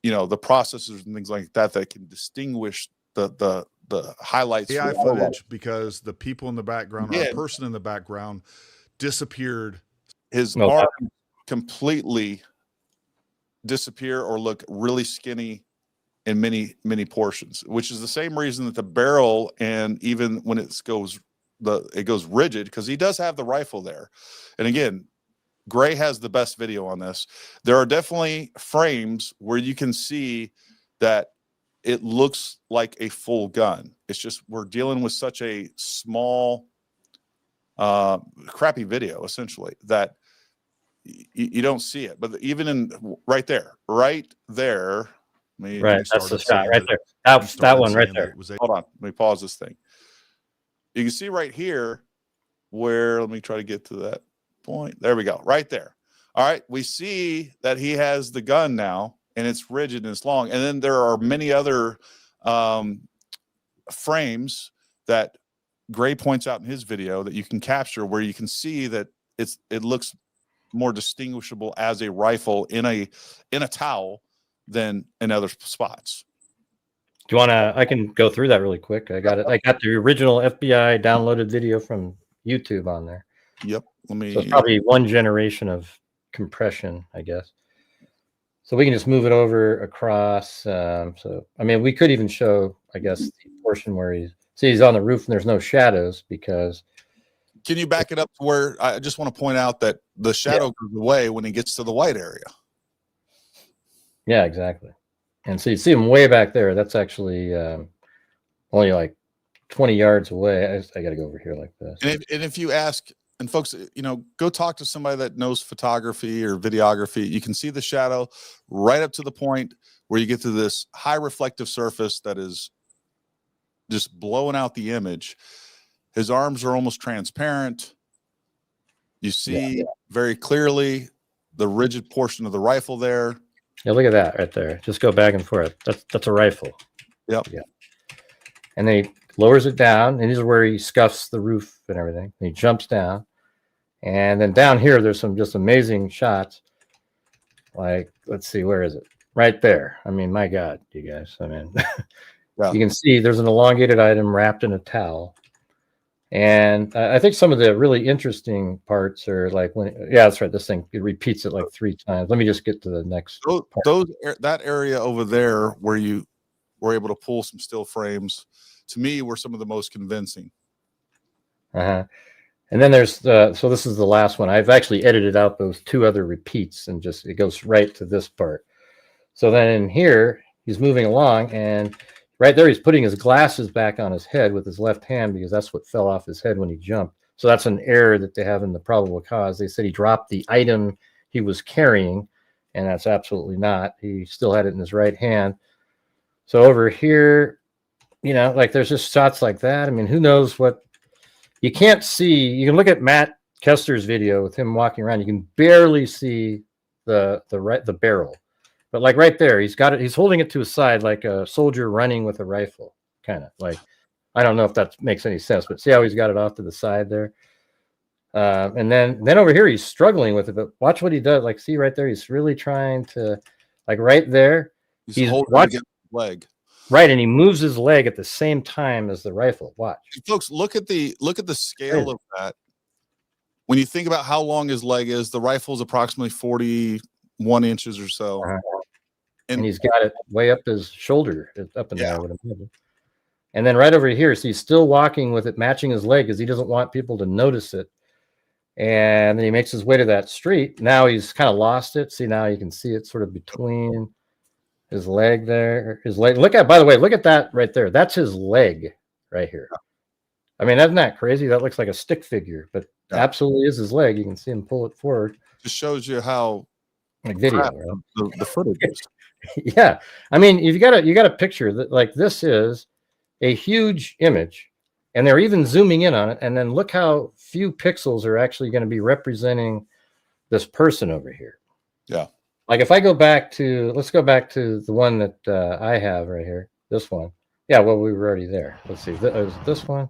S1: the processors and things like that can distinguish the highlights.
S4: AI footage, because the people in the background or a person in the background disappeared.
S1: His arm completely disappear or look really skinny in many portions, which is the same reason that the barrel, and even when it goes rigid, because he does have the rifle there. And again, Gray has the best video on this. There are definitely frames where you can see that it looks like a full gun. It's just we're dealing with such a small, crappy video, essentially, that you don't see it. But even in right there,
S2: right, that's the shot right there. That one right there.
S1: Hold on, let me pause this thing. You can see right here where, let me try to get to that point. There we go, right there. All right, we see that he has the gun now, and it's rigid and it's long. And then there are many other frames that Gray points out in his video that you can capture, where you can see that it looks more distinguishable as a rifle in a towel than in other spots.
S2: Do you want to? I can go through that really quick. I got it. I got the original FBI downloaded video from YouTube on there.
S1: Yep.
S2: So it's probably one generation of compression, I guess. So we can just move it over across. So, I mean, we could even show, I guess, the portion where he's on the roof and there's no shadows, because.
S1: Can you back it up to where, I just want to point out that the shadow goes away when he gets to the white area.
S2: Yeah, exactly. And so you see him way back there. That's actually only like 20 yards away. I got to go over here like this.
S1: And if you ask, and folks, go talk to somebody that knows photography or videography. You can see the shadow right up to the point where you get to this high reflective surface that is just blowing out the image. His arms are almost transparent. You see very clearly the rigid portion of the rifle there.
S2: Yeah, look at that right there. Just go back and forth. That's a rifle.
S1: Yep.
S2: Yeah. And then he lowers it down, and this is where he scuffs the roof and everything. And he jumps down, and then down here there's some just amazing shots. Like, let's see, where is it? Right there. I mean, my God, you guys. I mean, you can see there's an elongated item wrapped in a towel. And I think some of the really interesting parts are like that's right. This thing, it repeats it like 3 times. Let me just get to the next.
S1: That area over there where you were able to pull some still frames, to me, were some of the most convincing.
S2: And then there's so this is the last one. I've actually edited out those 2 other repeats, and just it goes right to this part. So then in here, he's moving along, and right there, he's putting his glasses back on his head with his left hand, because that's what fell off his head when he jumped. So that's an error that they have in the probable cause. They said he dropped the item he was carrying, and that's absolutely not. He still had it in his right hand. So over here, like there's just shots like that. I mean, who knows what you can't see. You can look at Matt Kester's video with him walking around. You can barely see the barrel. But like right there, he's got it. He's holding it to his side like a soldier running with a rifle, kind of like. I don't know if that makes any sense, but see how he's got it off to the side there. And then over here, he's struggling with it. But watch what he does. Like, see right there, he's really trying to, like right there,
S1: he's holding his leg.
S2: Right, and he moves his leg at the same time as the rifle. Watch,
S1: folks. Look at the scale of that. When you think about how long his leg is, the rifle is approximately 41 inches or so.
S2: And he's got it way up his shoulder, up in there. And then right over here, so he's still walking with it matching his leg, because he doesn't want people to notice it. And then he makes his way to that street. Now he's kind of lost it. See, now you can see it sort of between his leg there. His leg. By the way, look at that right there. That's his leg right here. I mean, isn't that crazy? That looks like a stick figure, but absolutely is his leg. You can see him pull it forward.
S1: Just shows you how
S2: like video,
S1: crap,
S2: right?
S1: the footage.
S2: Yeah, I mean, you got a picture that like this is a huge image, and they're even zooming in on it, and then look how few pixels are actually going to be representing this person over here.
S1: Yeah.
S2: Like if I go back to, let's go back to the one that I have right here, this one. Yeah, well, we were already there. Let's see, is it this one?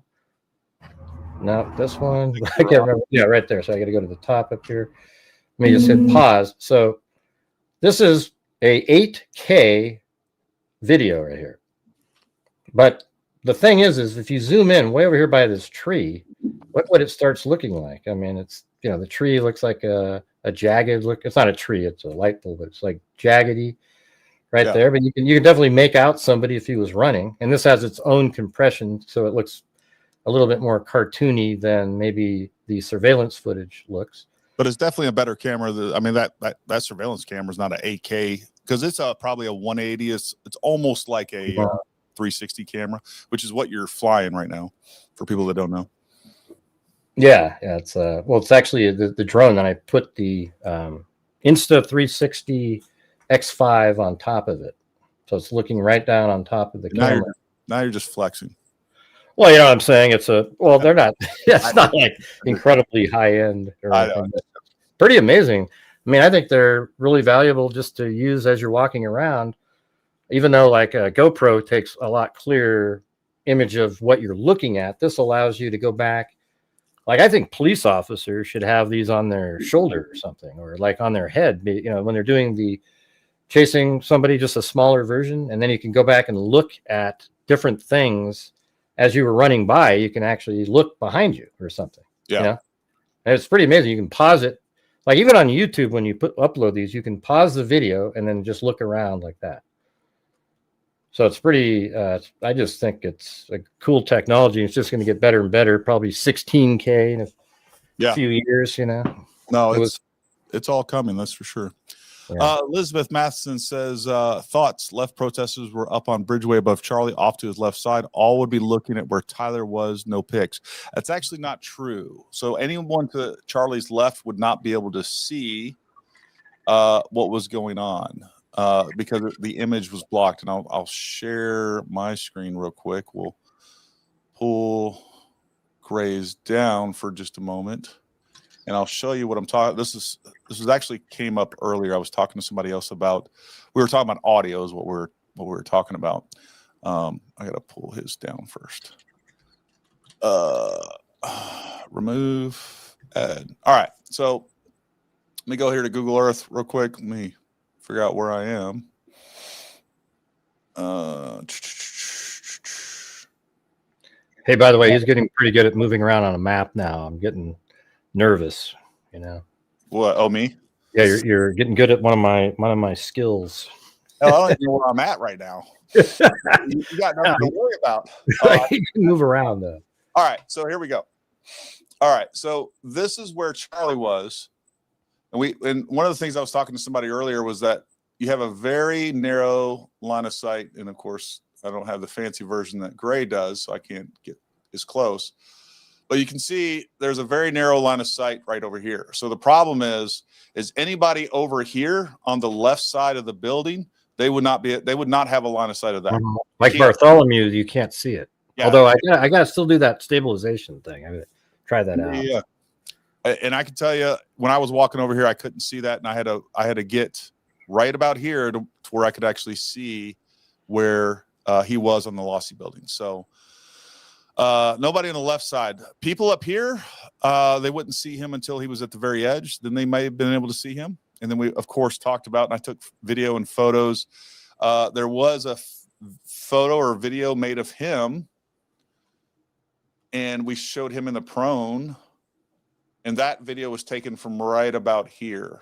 S2: No, this one. I can't remember. Yeah, right there. So I got to go to the top up here. Let me just hit pause. So this is a 8K video right here. But the thing is if you zoom in way over here by this tree, what would it starts looking like? I mean, it's, you know, the tree looks like a jagged look. It's not a tree, it's a light bulb, but it's like jaggedy right there. But you can definitely make out somebody if he was running. And this has its own compression, so it looks a little bit more cartoony than maybe the surveillance footage looks.
S1: But it's definitely a better camera. I mean, that surveillance camera is not an 8K because it's probably a 180. It's almost like a 360 camera, which is what you're flying right now for people that don't know.
S2: Yeah, it's well, it's actually the drone that I put the Insta360 X5 on top of it, so it's looking right down on top of the camera.
S1: Now you're just flexing.
S2: Well, you know what I'm saying? It's they're not, it's not like incredibly high end or anything, but pretty amazing. I mean, I think they're really valuable just to use as you're walking around, even though like a GoPro takes a lot clearer image of what you're looking at. This allows you to go back. Like, I think police officers should have these on their shoulder or something, or like on their head, you know, when they're doing the chasing somebody, just a smaller version. And then you can go back and look at different things as you were running by. You can actually look behind you or something.
S1: Yeah.
S2: You know? And it's pretty amazing. You can pause it. Like even on YouTube, when you upload these, you can pause the video and then just look around like that. So it's pretty, I just think it's a cool technology. It's just going to get better and better, probably 16K in a few years, you know?
S1: No, it's all coming. That's for sure. Yeah. Elizabeth Matheson says, thoughts, left protesters were up on Bridgeway above Charlie, off to his left side. All would be looking at where Tyler was, no pics. That's actually not true. So anyone to Charlie's left would not be able to see what was going on because the image was blocked. And I'll share my screen real quick. We'll pull Grays down for just a moment. And I'll show you what I'm talking. This is actually came up earlier. I was talking to somebody else about. We were talking about audio is what we were talking about. I got to pull his down first. Remove. Add. All right. So let me go here to Google Earth real quick. Let me figure out where I am.
S2: Hey, by the way, he's getting pretty good at moving around on a map now. I'm getting nervous, you know.
S1: What? Oh, me?
S2: Yeah, you're getting good at one of my skills.
S1: Hell, I don't even know where I'm at right now. You got nothing to worry about.
S2: You can move around though.
S1: All right, so here we go. All right, so this is where Charlie was, and one of the things I was talking to somebody earlier was that you have a very narrow line of sight, and of course I don't have the fancy version that Gray does, so I can't get as close. But you can see there's a very narrow line of sight right over here. So the problem is anybody over here on the left side of the building, they would not have a line of sight of that.
S2: Like Bartholomew, you can't see it. Yeah. Although I gotta still do that stabilization thing. I gotta try that out.
S1: Yeah. And I can tell you, when I was walking over here, I couldn't see that, and I had to get right about here to where I could actually see where he was on the Lossy building. So nobody on the left side. People up here, they wouldn't see him until he was at the very edge. Then they may have been able to see him. And then we, of course, talked about, and I took video and photos. There was a photo or video made of him, and we showed him in the prone. And that video was taken from right about here,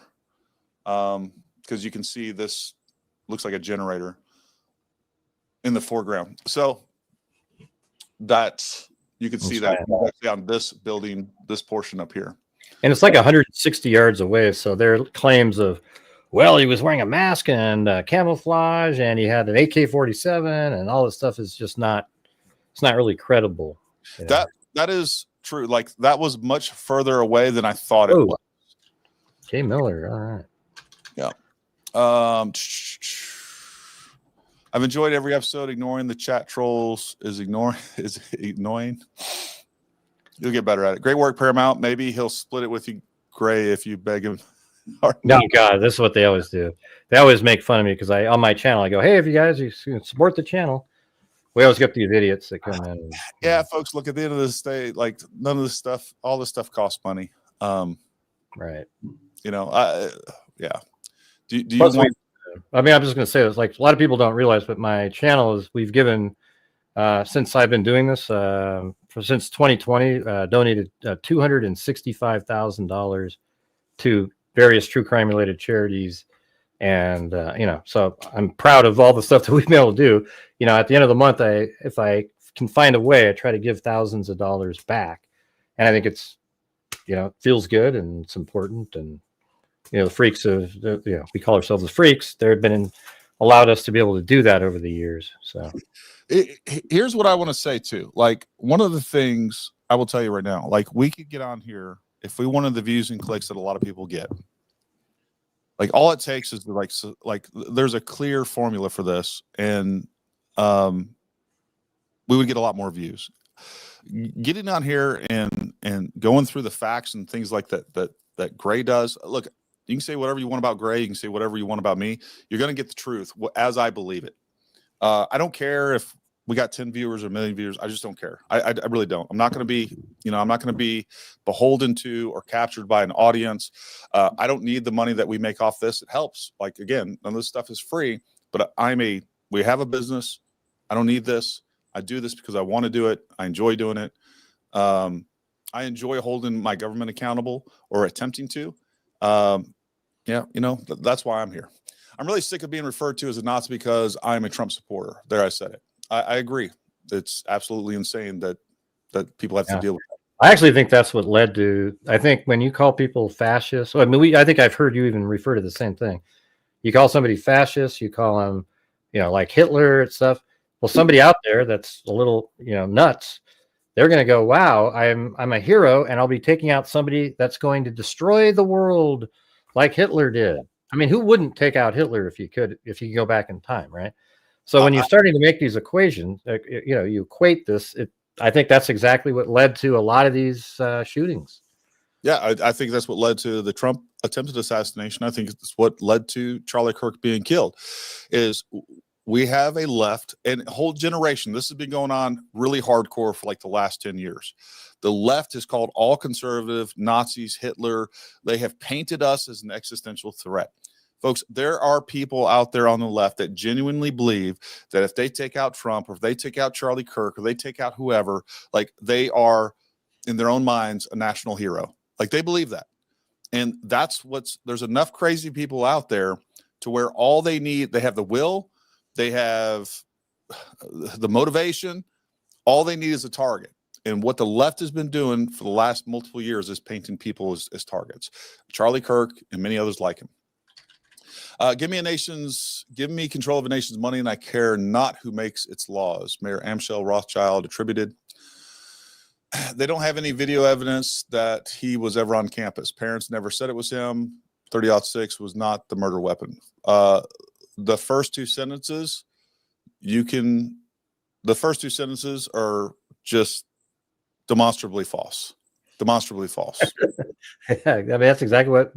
S1: because you can see this looks like a generator in the foreground. So that's, you can see that on this building, this portion up here.
S2: And it's like 160 yards away. So there are claims of, well, he was wearing a mask and camouflage, and he had an AK-47, and all this stuff is just not, it's not really credible. You know?
S1: That is true. Like, that was much further away than I thought it was.
S2: K. Miller. All right.
S1: Yeah. I've enjoyed every episode. Ignoring the chat trolls is annoying. You'll get better at it. Great work, Paramount. Maybe he'll split it with you, Gray, if you beg him.
S2: No, God, this is what they always do. They always make fun of me because on my channel, I go, hey, if you guys support the channel, we always get these idiots that come in.
S1: Yeah, folks, look, at the end of this day, like none of this stuff, all this stuff costs money.
S2: Right.
S1: You know, yeah. Do you
S2: Plus
S1: want?
S2: I mean, I'm just going to say this. Like a lot of people don't realize, but my channel is we've given since I've been doing this since 2020, donated $265,000 to various true crime related charities. And, you know, so I'm proud of all the stuff that we've been able to do. You know, at the end of the month, if I can find a way, I try to give thousands of dollars back. And I think it's, you know, it feels good and it's important. And, you know, the freaks of, you know, we call ourselves the freaks. They've been allowed us to be able to do that over the years. So
S1: here's what I want to say too. Like one of the things I will tell you right now, like we could get on here if we wanted the views and clicks that a lot of people get. Like all it takes is like there's a clear formula for this, and we would get a lot more views. Getting on here and going through the facts and things like that Gray does. Look, you can say whatever you want about Gray, you can say whatever you want about me. You're going to get the truth as I believe it. I don't care if we got 10 viewers or 1 million viewers. I just don't care. I really don't. I'm not going to be, you know, I'm not going to be beholden to or captured by an audience. I don't need the money that we make off this. It helps. Like, again, none of this stuff is free, but we have a business. I don't need this. I do this because I want to do it. I enjoy doing it. I enjoy holding my government accountable or attempting to. Yeah, you know, that's why I'm here. I'm really sick of being referred to as a Nazi because I'm a Trump supporter. There, I said it. I agree. It's absolutely insane that people have to deal with that.
S2: I actually think that's what led to, I think when you call people fascists, I mean, I think I've heard you even refer to the same thing. You call somebody fascist, you call them, you know, like Hitler and stuff. Well, somebody out there that's a little, you know, nuts, they're going to go, wow, I'm a hero and I'll be taking out somebody that's going to destroy the world like Hitler did. I mean, who wouldn't take out Hitler if you could go back in time, right? So when you're starting to make these equations, you know, you equate this, I think that's exactly what led to a lot of these shootings.
S1: Yeah, I think that's what led to the Trump attempted assassination. I think it's what led to Charlie Kirk being killed. Is we have a left and a whole generation. This has been going on really hardcore for like the last 10 years. The left is called all conservative, Nazis, Hitler. They have painted us as an existential threat. Folks, there are people out there on the left that genuinely believe that if they take out Trump or if they take out Charlie Kirk or they take out whoever, like they are in their own minds a national hero. Like they believe that. And there's enough crazy people out there to where all they need, they have the will, they have the motivation, all they need is a target. And what the left has been doing for the last multiple years is painting people as targets. Charlie Kirk and many others like him. Give me control of a nation's money, and I care not who makes its laws. Mayor Amschel Rothschild attributed. They don't have any video evidence that he was ever on campus. Parents never said it was him. 30-06 was not the murder weapon. The first two sentences, are just demonstrably false. Demonstrably false.
S2: Yeah, I mean, that's exactly what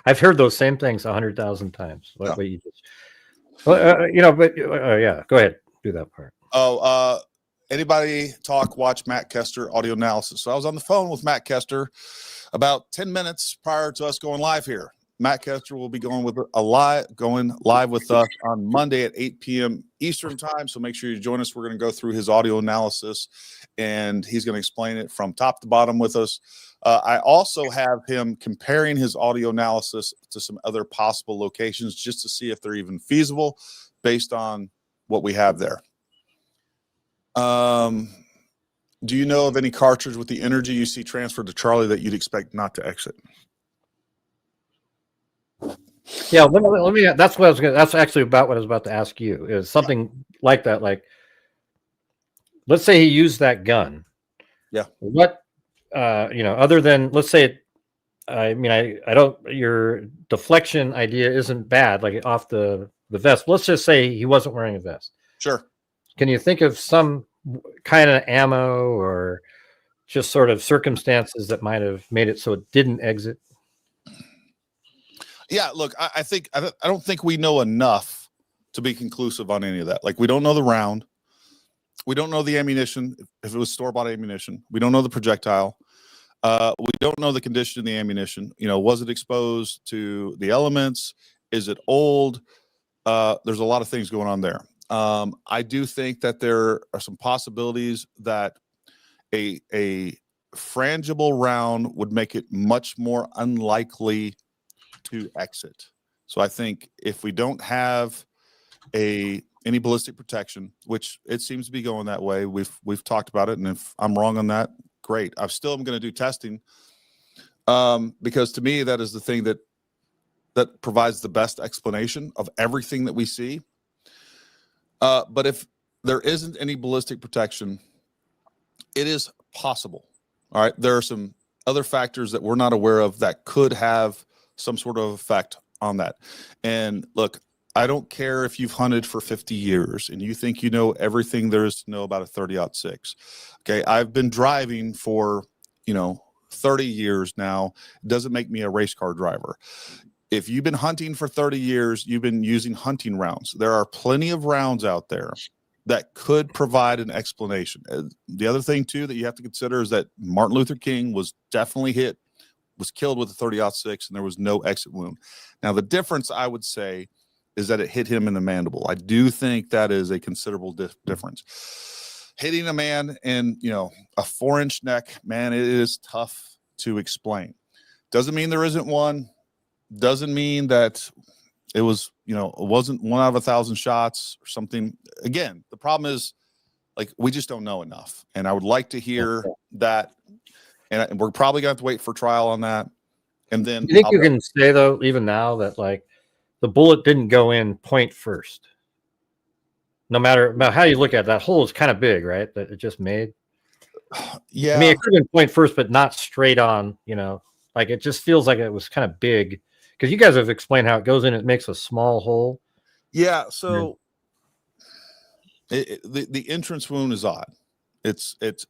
S2: I've heard those same things 100,000 times. What you just, you know, but yeah, go ahead, do that part.
S1: Anybody watch Matt Kester audio analysis. So I was on the phone with Matt Kester about 10 minutes prior to us going live here. Matt Kester will be going live with us on Monday at 8 p.m. Eastern time. So make sure you join us. We're going to go through his audio analysis and he's going to explain it from top to bottom with us. I also have him comparing his audio analysis to some other possible locations just to see if they're even feasible based on what we have there. Do you know of any cartridge with the energy you see transferred to Charlie that you'd expect not to exit?
S2: Yeah, let me. That's what I was going. That's actually about what I was about to ask you. Is something like that? Like, let's say he used that gun.
S1: Yeah.
S2: What, you know, other than let's say I mean, I don't. Your deflection idea isn't bad, like off the vest. Let's just say he wasn't wearing a vest.
S1: Sure.
S2: Can you think of some kind of ammo or just sort of circumstances that might have made it so it didn't exit?
S1: Yeah, look, I think I don't think we know enough to be conclusive on any of that. Like, we don't know the round, we don't know the ammunition, if it was store-bought ammunition, we don't know the projectile, we don't know the condition of the ammunition. You know, was it exposed to the elements? Is it old? There's a lot of things going on there. I do think that there are some possibilities that a frangible round would make it much more unlikely to exit. So I think if we don't have any ballistic protection, which it seems to be going that way, we've talked about it, and if I'm wrong on that, great. I still am going to do testing, because to me that is the thing that provides the best explanation of everything that we see. But if there isn't any ballistic protection, it is possible. All right, there are some other factors that we're not aware of that could have some sort of effect on that. And look, I don't care if you've hunted for 50 years and you think you know everything there is to know about a 30-06. Okay, I've been driving for 30 years now. It doesn't make me a race car driver. If you've been hunting for 30 years, you've been using hunting rounds. There are plenty of rounds out there that could provide an explanation. The other thing too that you have to consider is that Martin Luther King was definitely was killed with a 30-06, and there was no exit wound. Now, the difference, I would say, is that it hit him in the mandible. I do think that is a considerable difference. Hitting a man in, a 4-inch neck, man, it is tough to explain. Doesn't mean there isn't one. Doesn't mean that it was, it wasn't 1 out of 1,000 shots or something. Again, the problem is, like, we just don't know enough. And I would like to hear that. And we're probably going to have to wait for trial on that. And then
S2: you think you can say, though, even now, that like the bullet didn't go in point first? No matter how you look at it, that hole is kind of big, right? That it just made.
S1: Yeah.
S2: I mean, it could have been point first, but not straight on, like it just feels like it was kind of big, because you guys have explained how it goes in, it makes a small hole.
S1: Yeah. So the entrance wound is odd.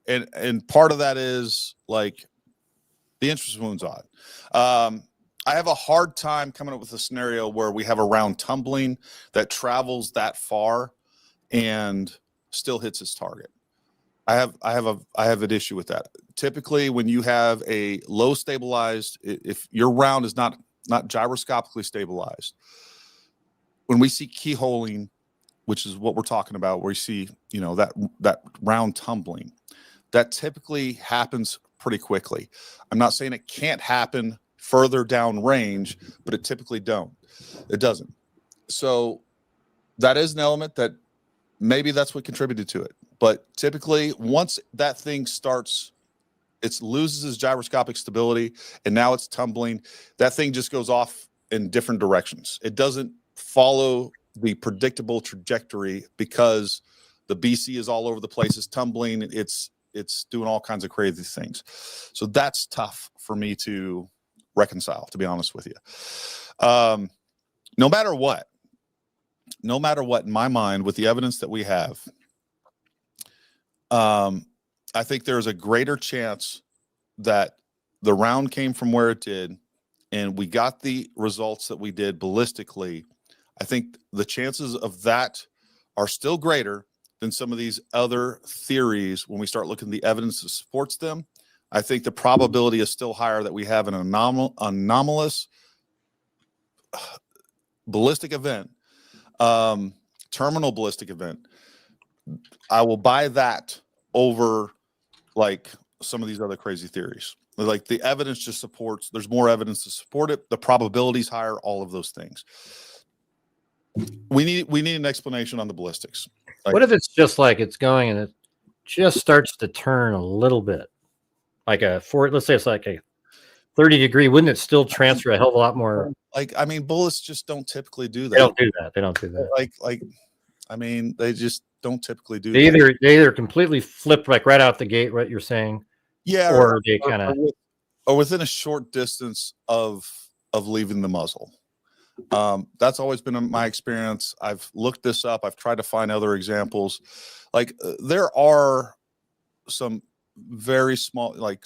S1: And part of that is like the entrance wound's odd. I have a hard time coming up with a scenario where we have a round tumbling that travels that far and still hits its target. I have an issue with that. Typically, when you have a low stabilized, if your round is not gyroscopically stabilized, when we see keyholing, which is what we're talking about, where you see, that round tumbling, that typically happens pretty quickly. I'm not saying it can't happen further down range, but it typically doesn't. So that is an element that maybe that's what contributed to it. But typically, once that thing starts, it loses its gyroscopic stability, and now it's tumbling, that thing just goes off in different directions. It doesn't follow the predictable trajectory because the BC is all over the place. It's tumbling. It's doing all kinds of crazy things. So that's tough for me to reconcile, to be honest with you. No matter what, in my mind, with the evidence that we have, I think there's a greater chance that the round came from where it did, and we got the results that we did ballistically. I think the chances of that are still greater than some of these other theories when we start looking at the evidence that supports them. I think the probability is still higher that we have an anomalous ballistic event, terminal ballistic event. I will buy that over like some of these other crazy theories. Like the evidence just supports, there's more evidence to support it. The probability is higher, all of those things. We need an explanation on the ballistics. Like,
S2: what if it's just like it's going and it just starts to turn a little bit? Like let's say it's like a 30-degree, wouldn't it still transfer a hell of a lot more?
S1: Like, I mean, bullets just don't typically do that.
S2: They don't do that. They don't do that.
S1: Like, I mean, they just don't typically do
S2: they
S1: that.
S2: They either completely flip like right out the gate, what you're saying.
S1: Yeah.
S2: Or they kind of
S1: or within a short distance of leaving the muzzle. That's always been my experience. I've looked this up. I've tried to find other examples. Like there are some very small, like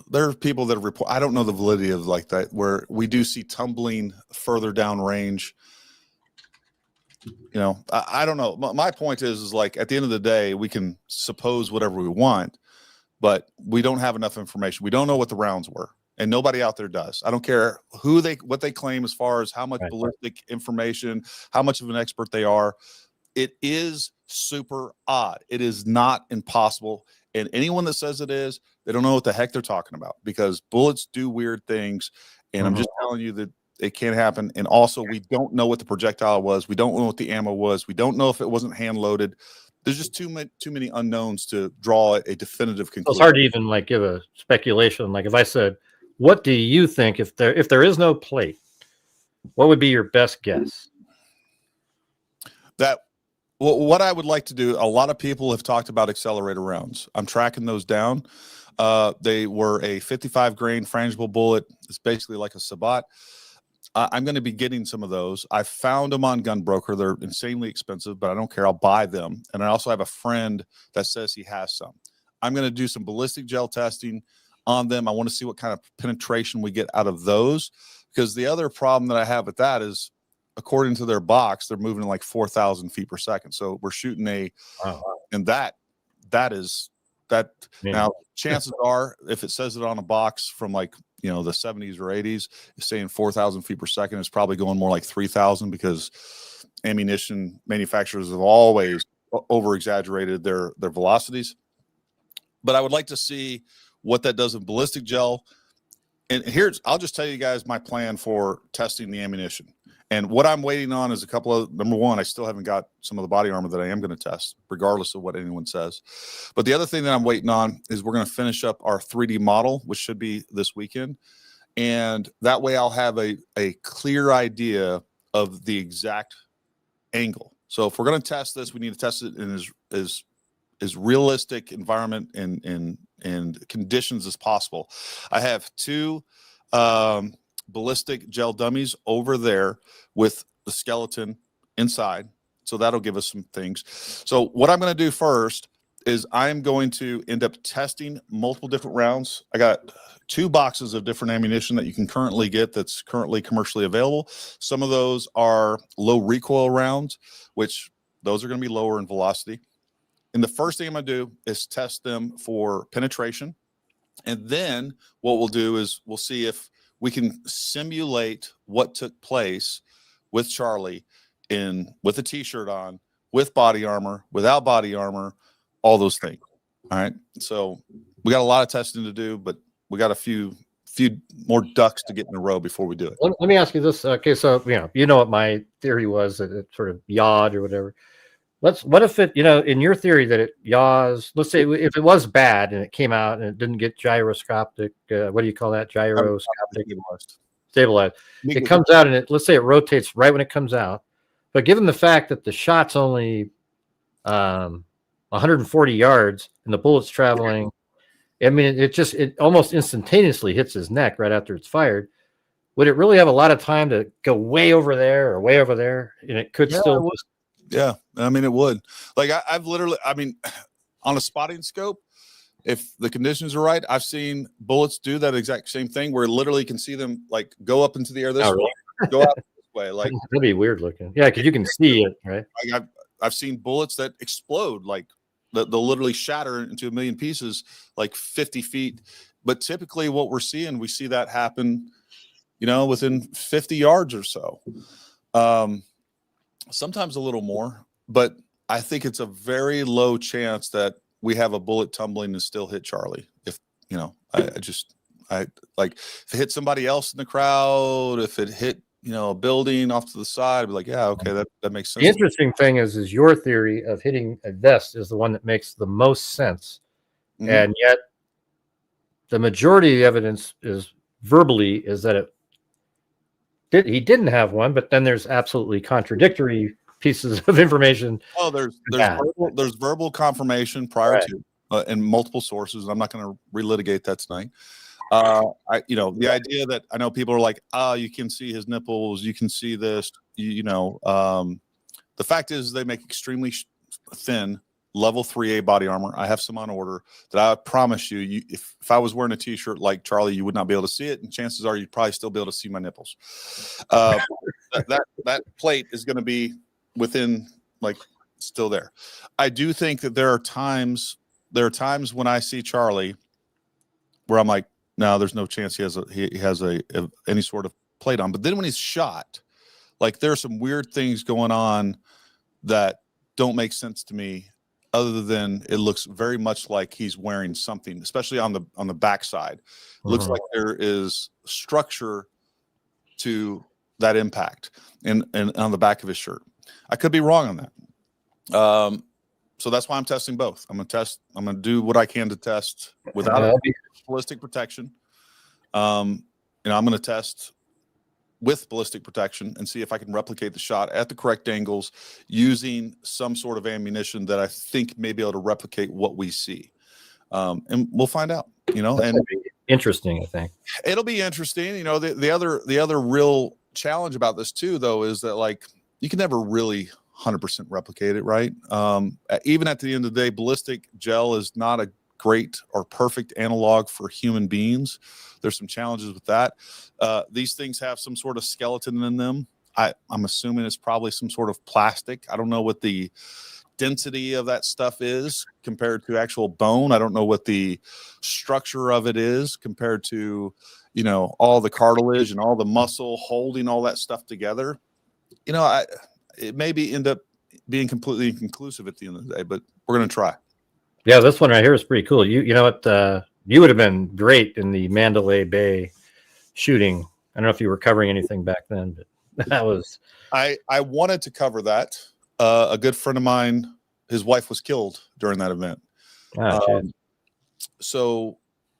S1: there are people that report, I don't know the validity of like that, where we do see tumbling further down range. You know, I don't know. My point is like at the end of the day, we can suppose whatever we want, but we don't have enough information. We don't know what the rounds were, and nobody out there does. I don't care what they claim as far as how much ballistic information, how much of an expert they are. It is super odd. It is not impossible. And anyone that says it is, they don't know what the heck they're talking about, because bullets do weird things. And I'm just telling you that it can happen. And also, we don't know what the projectile was. We don't know what the ammo was. We don't know if it wasn't hand loaded. There's just too many unknowns to draw a definitive conclusion.
S2: It's hard to even like give a speculation. Like if I said, what do you think if there is no plate, what would be your best guess?
S1: What I would like to do, a lot of people have talked about accelerator rounds. I'm tracking those down. They were a 55 grain frangible bullet. It's basically like a Sabat. I'm going to be getting some of those. I found them on Gunbroker. They're insanely expensive, but I don't care. I'll buy them. And I also have a friend that says he has some. I'm going to do some ballistic gel testing on them. I want to see what kind of penetration we get out of those, because the other problem that I have with that is, according to their box, they're moving like 4,000 feet per second. So we're shooting and that is that. Yeah. Now, chances are, if it says it on a box from like, the 70s or 80s, it's saying 4,000 feet per second. It's probably going more like 3,000, because ammunition manufacturers have always over exaggerated their velocities. But I would like to see what that does in ballistic gel. And I'll just tell you guys my plan for testing the ammunition. And what I'm waiting on is a couple of, number one, I still haven't got some of the body armor that I am going to test, regardless of what anyone says. But the other thing that I'm waiting on is we're going to finish up our 3D model, which should be this weekend. And that way I'll have a clear idea of the exact angle. So if we're going to test this, we need to test it in as realistic environment and conditions as possible. I have two ballistic gel dummies over there with the skeleton inside, so that'll give us some things. So what I'm going to do first is I'm going to end up testing multiple different rounds. I got 2 boxes of different ammunition that you can currently get that's currently commercially available. Some of those are low recoil rounds, which those are going to be lower in velocity. And the first thing I'm going to do is test them for penetration. And then what we'll do is we'll see if we can simulate what took place with Charlie with a t-shirt on, with body armor, without body armor, all those things. All right. So we got a lot of testing to do, but we got a few more ducks to get in a row before we do it.
S2: Let me ask you this. Okay. So, you know what my theory was, that it sort of yawed or whatever. What if it, in your theory that it yaws, let's say if it was bad and it came out and it didn't get gyroscopic, what do you call that? Gyroscopic stabilized. It comes out and let's say it rotates right when it comes out. But given the fact that the shot's only 140 yards and the bullet's traveling, I mean, it almost instantaneously hits his neck right after it's fired. Would it really have a lot of time to go way over there or way over there? And it could still just.
S1: Yeah, I mean, it would. Like I've literally, on a spotting scope, if the conditions are right, I've seen bullets do that exact same thing, where literally you can see them like go up into the air this way, go out this way. Like
S2: that'd be weird looking. Yeah, because you can see it, right?
S1: Like I've seen bullets that explode, like they'll literally shatter into a million pieces, like 50 feet. But typically, what we see that happen, within 50 yards or so. Sometimes a little more, but I think it's a very low chance that we have a bullet tumbling and still hit Charlie. If if it hit somebody else in the crowd, if it hit a building off to the side, I'd be like, yeah, okay, that makes sense.
S2: The interesting thing is your theory of hitting a vest is the one that makes the most sense, and yet the majority of the evidence is that he didn't have one, but then there's absolutely contradictory pieces of information.
S1: Oh, there's verbal confirmation prior to in multiple sources. I'm not going to relitigate that tonight. The idea that I know people are like, you can see his nipples, you can see this, the fact is they make extremely thin level 3A body armor. I have some on order that I promise you, if I was wearing a t-shirt like Charlie, you would not be able to see it. And chances are you'd probably still be able to see my nipples. That plate is going to be within still there. I do think that there are times when I see Charlie where I'm like, no, there's no chance he has any sort of plate on. But then when he's shot, there are some weird things going on that don't make sense to me, other than it looks very much like he's wearing something, especially on the backside. Looks like there is structure to that impact and on the back of his shirt. I could be wrong on that. So that's why I'm testing both. I'm gonna do what I can to test without ballistic protection. I'm gonna test with ballistic protection and see if I can replicate the shot at the correct angles using some sort of ammunition that I think may be able to replicate what we see. And we'll find out, and
S2: interesting. I think
S1: it'll be interesting. The other real challenge about this too, though, is that you can never really 100% replicate it, right? Even at the end of the day, ballistic gel is not a great or perfect analog for human beings. There's some challenges with that. These things have some sort of skeleton in them. I'm assuming it's probably some sort of plastic. I don't know what the density of that stuff is compared to actual bone. I don't know what the structure of it is compared to, all the cartilage and all the muscle holding all that stuff together. It may end up being completely inconclusive at the end of the day, but we're going to try.
S2: Yeah, this one right here is pretty cool. You know what? You would have been great in the Mandalay Bay shooting. I don't know if you were covering anything back then, but that was.
S1: I wanted to cover that. A good friend of mine, his wife was killed during that event. So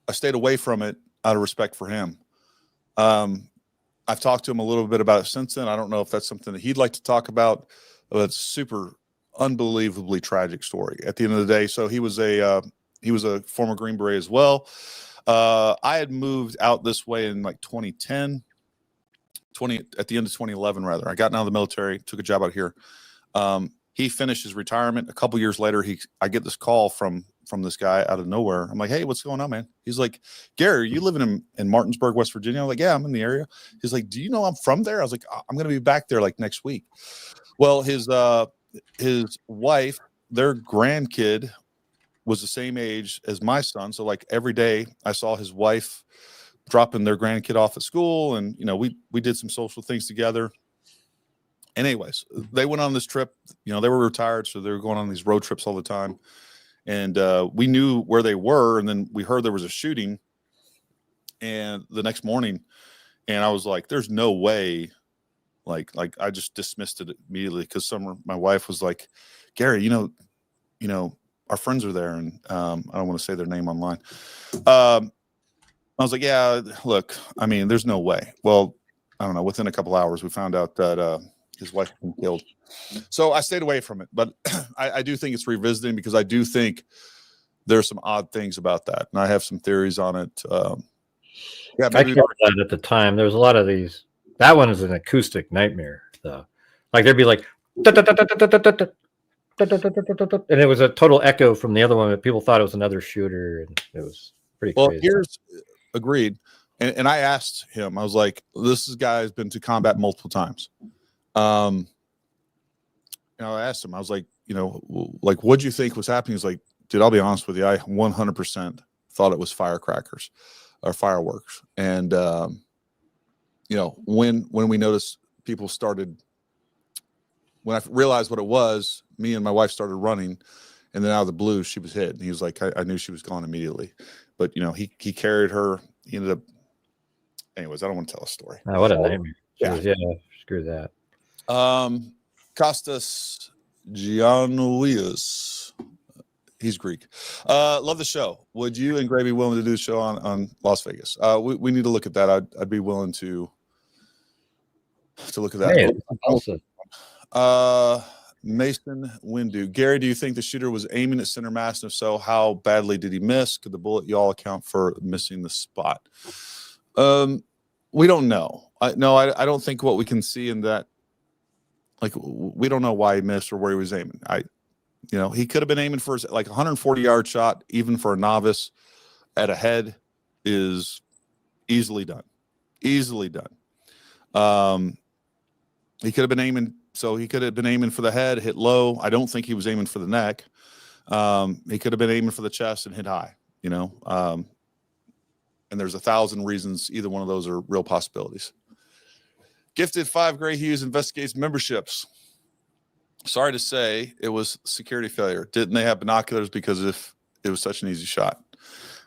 S1: I stayed away from it out of respect for him. I've talked to him a little bit about it since then. I don't know if that's something that he'd like to talk about, but it's super unbelievably tragic story at the end of the day. So he was a former Green Beret as well. I had moved out this way in 2010, at the end of 2011, rather. I got out of the military, took a job out here. He finished his retirement. A couple years later, I get this call from this guy out of nowhere. I'm like, hey, what's going on, man? He's like, Gary, are you living in Martinsburg, West Virginia? I'm like, yeah, I'm in the area. He's like, do you know I'm from there? I was like, I'm going to be back there next week. Well, his wife, their grandkid was the same age as my son. So every day I saw his wife dropping their grandkid off at school. And, we did some social things together. And anyways, they went on this trip, they were retired. So they were going on these road trips all the time. And we knew where they were. And then we heard there was a shooting. And the next morning, and I was like, there's no way. I just dismissed it immediately because my wife was like, Gary, our friends are there. And I don't want to say their name online. I was like, yeah, look, there's no way. Well, I don't know. Within a couple hours, we found out that his wife had been killed. So I stayed away from it. But I do think it's revisiting because I do think there's some odd things about that. And I have some theories on it.
S2: Yeah, maybe I covered that at the time. There was a lot of these. That one is an acoustic nightmare, though. There'd be and it was a total echo from the other one. But people thought it was another shooter, and it was pretty crazy.
S1: Agreed. And I asked him, I was like, this guy has been to combat multiple times. I asked him, I was like, what'd you think was happening? He's like, dude, I'll be honest with you. I 100% thought it was firecrackers or fireworks. And, when we noticed people started, when I realized what it was, me and my wife started running, and then out of the blue, she was hit. And he was like, I knew she was gone immediately. But, he carried her. He ended up, anyways, I don't want to tell a story.
S2: Oh, what a nightmare. Yeah, screw that.
S1: Kostas Gianoulias. He's Greek. Love the show. Would you and Gray be willing to do the show on Las Vegas? We need to look at that. I'd be willing to look at that.
S2: Hey, awesome.
S1: Mason Windu. Gary, do you think the shooter was aiming at center mass? And if so, how badly did he miss? Could the bullet y'all account for missing the spot? We don't know. I don't think what we can see in that, like, we don't know why he missed or where he was aiming. He could have been aiming for like 140-yard shot, even for a novice at a head, is easily done. Easily done. He could have been aiming. So he could have been aiming for the head, hit low. I don't think he was aiming for the neck. He could have been aiming for the chest and hit high, and there's 1,000 reasons. Either one of those are real possibilities. Gifted 5 Gray Hughes investigates memberships. Sorry to say it was security failure. Didn't they have binoculars? Because if it was such an easy shot.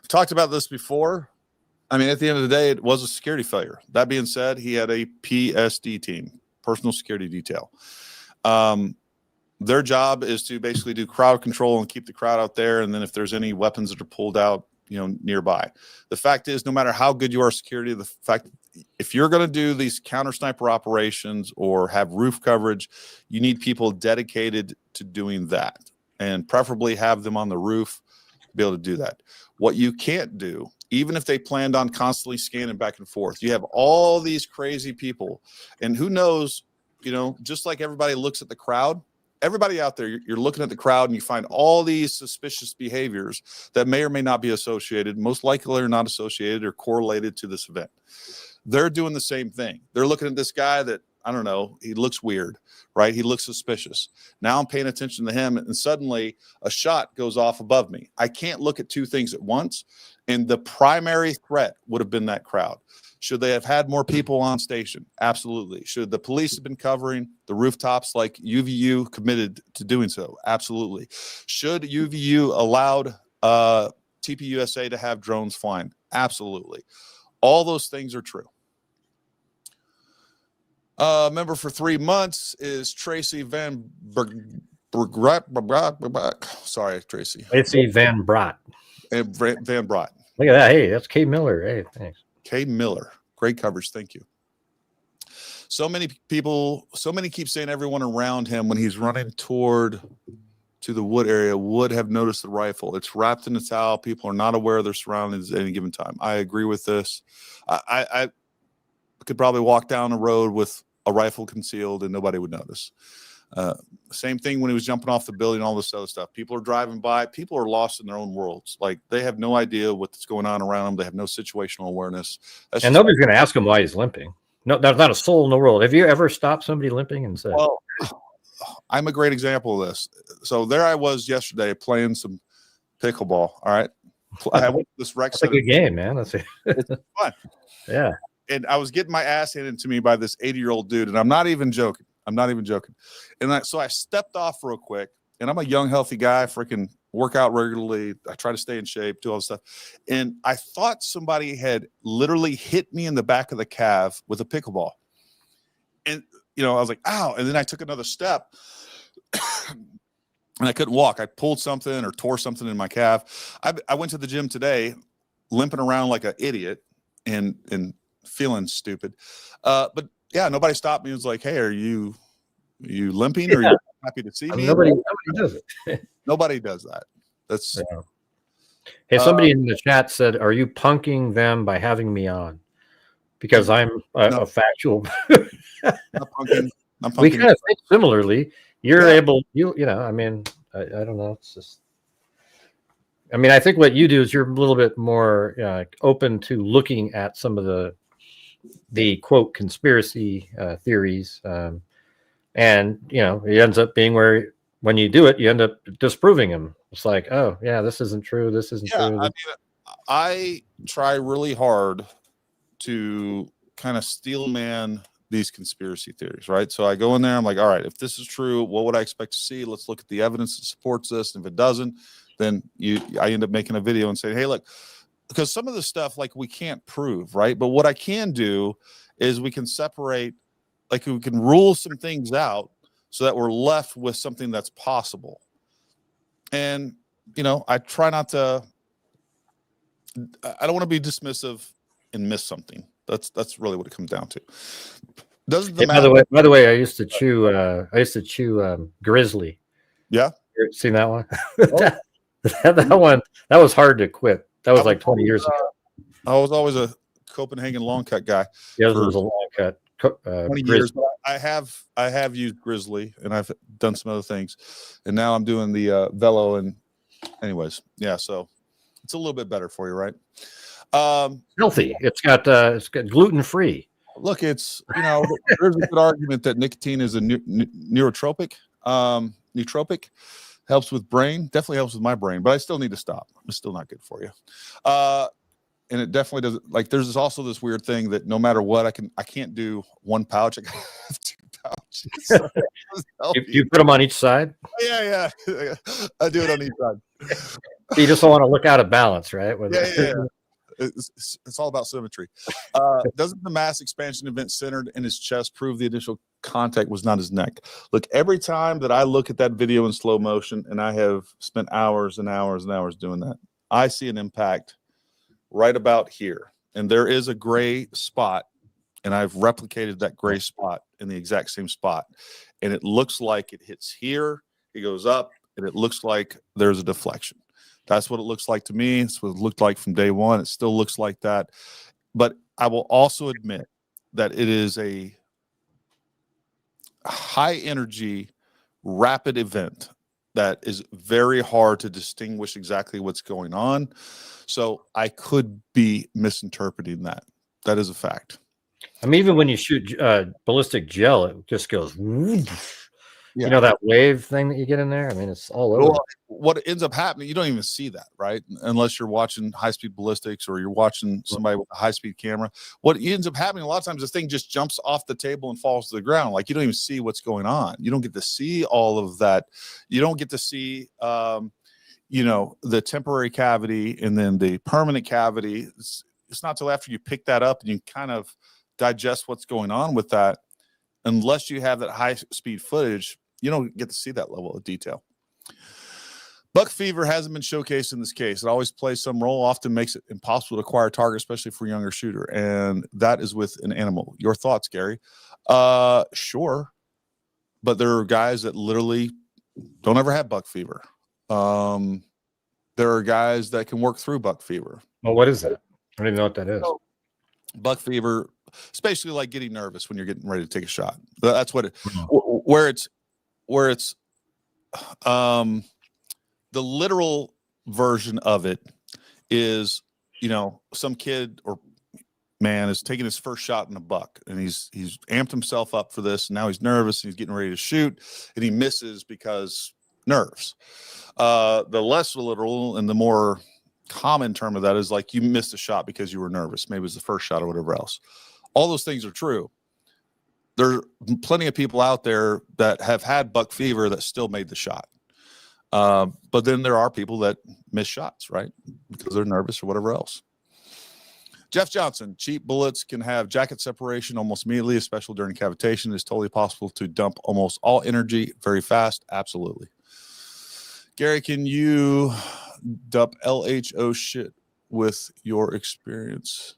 S1: I've talked about this before. I mean, at the end of the day, it was a security failure. That being said, he had a PSD team, personal security detail. Their job is to basically do crowd control and keep the crowd out there. And then if there's any weapons that are pulled out, nearby. The fact is, no matter how good you are security, the fact, if you're going to do these counter sniper operations or have roof coverage, you need people dedicated to doing that, and preferably have them on the roof to be able to do that. What you can't do, even if they planned on constantly scanning back and forth, you have all these crazy people, and who knows, just like everybody looks at the crowd, everybody out there, you're looking at the crowd and you find all these suspicious behaviors that may or may not be associated, most likely are not associated or correlated to this event. They're doing the same thing. They're looking at this guy that, I don't know, he looks weird, right? He looks suspicious. Now I'm paying attention to him, and suddenly a shot goes off above me. I can't look at two things at once, and the primary threat would have been that crowd. Should they have had more people on station? Absolutely. Should the police have been covering the rooftops like UVU committed to doing so? Absolutely. Should UVU allowed TPUSA to have drones flying? Absolutely. All those things are true. Member for 3 months is Tracy Van Sorry, Tracy.
S2: Tracy Van Brot.
S1: Van Brot.
S2: Look at that. Hey, that's K Miller. Hey, thanks.
S1: K Miller. Great coverage. Thank you. So many people, keep saying everyone around him when he's running to the wood area would have noticed the rifle. It's wrapped in a towel. People are not aware of their surroundings at any given time. I agree with this. I could probably walk down the road with a rifle concealed and nobody would notice. Same thing when he was jumping off the building, all this other stuff. People are driving by. People are lost in their own worlds. Like, they have no idea what's going on around them. They have no situational awareness.
S2: And nobody's going to ask him why he's limping. No, there's not a soul in the world. Have you ever stopped somebody limping and said,
S1: well, I'm a great example of this. So there I was yesterday playing some pickleball. All right. I went to this Reck.
S2: That's a good game, man. It's
S1: fun.
S2: Yeah.
S1: And I was getting my ass handed to me by this 80-year-old dude. And I'm not even joking. And so I stepped off real quick, and I'm a young, healthy guy, freaking work out regularly. I try to stay in shape, do all this stuff. And I thought somebody had literally hit me in the back of the calf with a pickleball. And, I was like, ow. And then I took another step and I couldn't walk. I pulled something or tore something in my calf. I went to the gym today limping around like an idiot and feeling stupid. But yeah, nobody stopped me and was like, hey, are you limping? Or are you happy to see me?
S2: Nobody does it.
S1: Nobody does that. That's
S2: Hey, somebody in the chat said, are you punking them by having me on? Because I'm a factual.
S1: I'm punking.
S2: We kind of think similarly. You're able, I mean, I don't know. It's just, I mean, I think what you do is you're a little bit more open to looking at some of the quote conspiracy theories. And, it ends up being where when you do it, you end up disproving them. It's like, oh, yeah, this isn't true. This isn't true.
S1: I mean, I try really hard to kind of steel man these conspiracy theories, right? So I go in there, I'm like, all right, if this is true, what would I expect to see? Let's look at the evidence that supports this. And if it doesn't, then I end up making a video and saying, hey, look, because some of the stuff, like, we can't prove, right? But what I can do is we can separate, like, we can rule some things out so that we're left with something that's possible. And, I try not to, I don't want to be dismissive and miss something. That's really what it comes down to. Doesn't the
S2: Hey, by the way, I used to chew Grizzly.
S1: Yeah.
S2: You seen that one?
S1: Oh.
S2: that was hard to quit. That was like 20 years ago.
S1: I was always a Copenhagen long cut guy.
S2: Yeah, it was a long cut.
S1: 20 years, but I have used Grizzly, and I've done some other things, and now I'm doing the Velo. And anyways, yeah, so it's a little bit better for you, right?
S2: Healthy. It's got gluten free.
S1: Look, it's there's a good argument that nicotine is a nootropic. Nootropic helps with brain, definitely helps with my brain, but I still need to stop. It's still not good for you. And it definitely doesn't, like, there's also this weird thing that no matter what, I can't do one pouch. I gotta have 2 pouches.
S2: You put them on each side?
S1: Yeah. I do it on each side.
S2: So you just don't want to look out of balance, right?
S1: Yeah. It's all about symmetry. Doesn't the mass expansion event centered in his chest prove the initial contact was not his neck? Look, every time that I look at that video in slow motion, and I have spent hours and hours and hours doing that, I see an impact right about here. And there is a gray spot, and I've replicated that gray spot in the exact same spot. And it looks like it hits here, it goes up, and it looks like there's a deflection. That's what it looks like to me. It's what it looked like from day one. It still looks like that. But I will also admit that it is a high energy, rapid event that is very hard to distinguish exactly what's going on. So I could be misinterpreting that. That is a fact.
S2: I mean, even when you shoot ballistic gel, it just goes,
S1: Yeah.
S2: You know, that wave thing that you get in there? I mean, it's all over.
S1: Well, what ends up happening, you don't even see that, right? Unless you're watching high-speed ballistics or you're watching somebody with a high-speed camera. What ends up happening a lot of times, this thing just jumps off the table and falls to the ground. Like, you don't even see what's going on. You don't get to see all of that. You don't get to see, the temporary cavity and then the permanent cavity. It's not till after you pick that up and you kind of digest what's going on with that. Unless you have that high-speed footage, you don't get to see that level of detail. Buck fever hasn't been showcased in this case. It always plays some role, often makes it impossible to acquire a target, especially for a younger shooter. And that is with an animal. Your thoughts, Gary? Sure. But there are guys that literally don't ever have buck fever. There are guys that can work through buck fever.
S2: Well, what is that? I don't even know what that is.
S1: Buck fever, it's basically like getting nervous when you're getting ready to take a shot. That's what it, where it's the literal version of it is, some kid or man is taking his first shot in a buck, and he's amped himself up for this. And now he's nervous, and he's getting ready to shoot, and he misses because nerves. The less literal and the more common term of that is like you missed a shot because you were nervous. Maybe it was the first shot or whatever else. All those things are true. There are plenty of people out there that have had buck fever that still made the shot. But then there are people that miss shots, right? Because they're nervous or whatever else. Jeff Johnson, cheap bullets can have jacket separation almost immediately, especially during cavitation. It's totally possible to dump almost all energy very fast. Absolutely. Gary, can you dump LHO shit with your experience?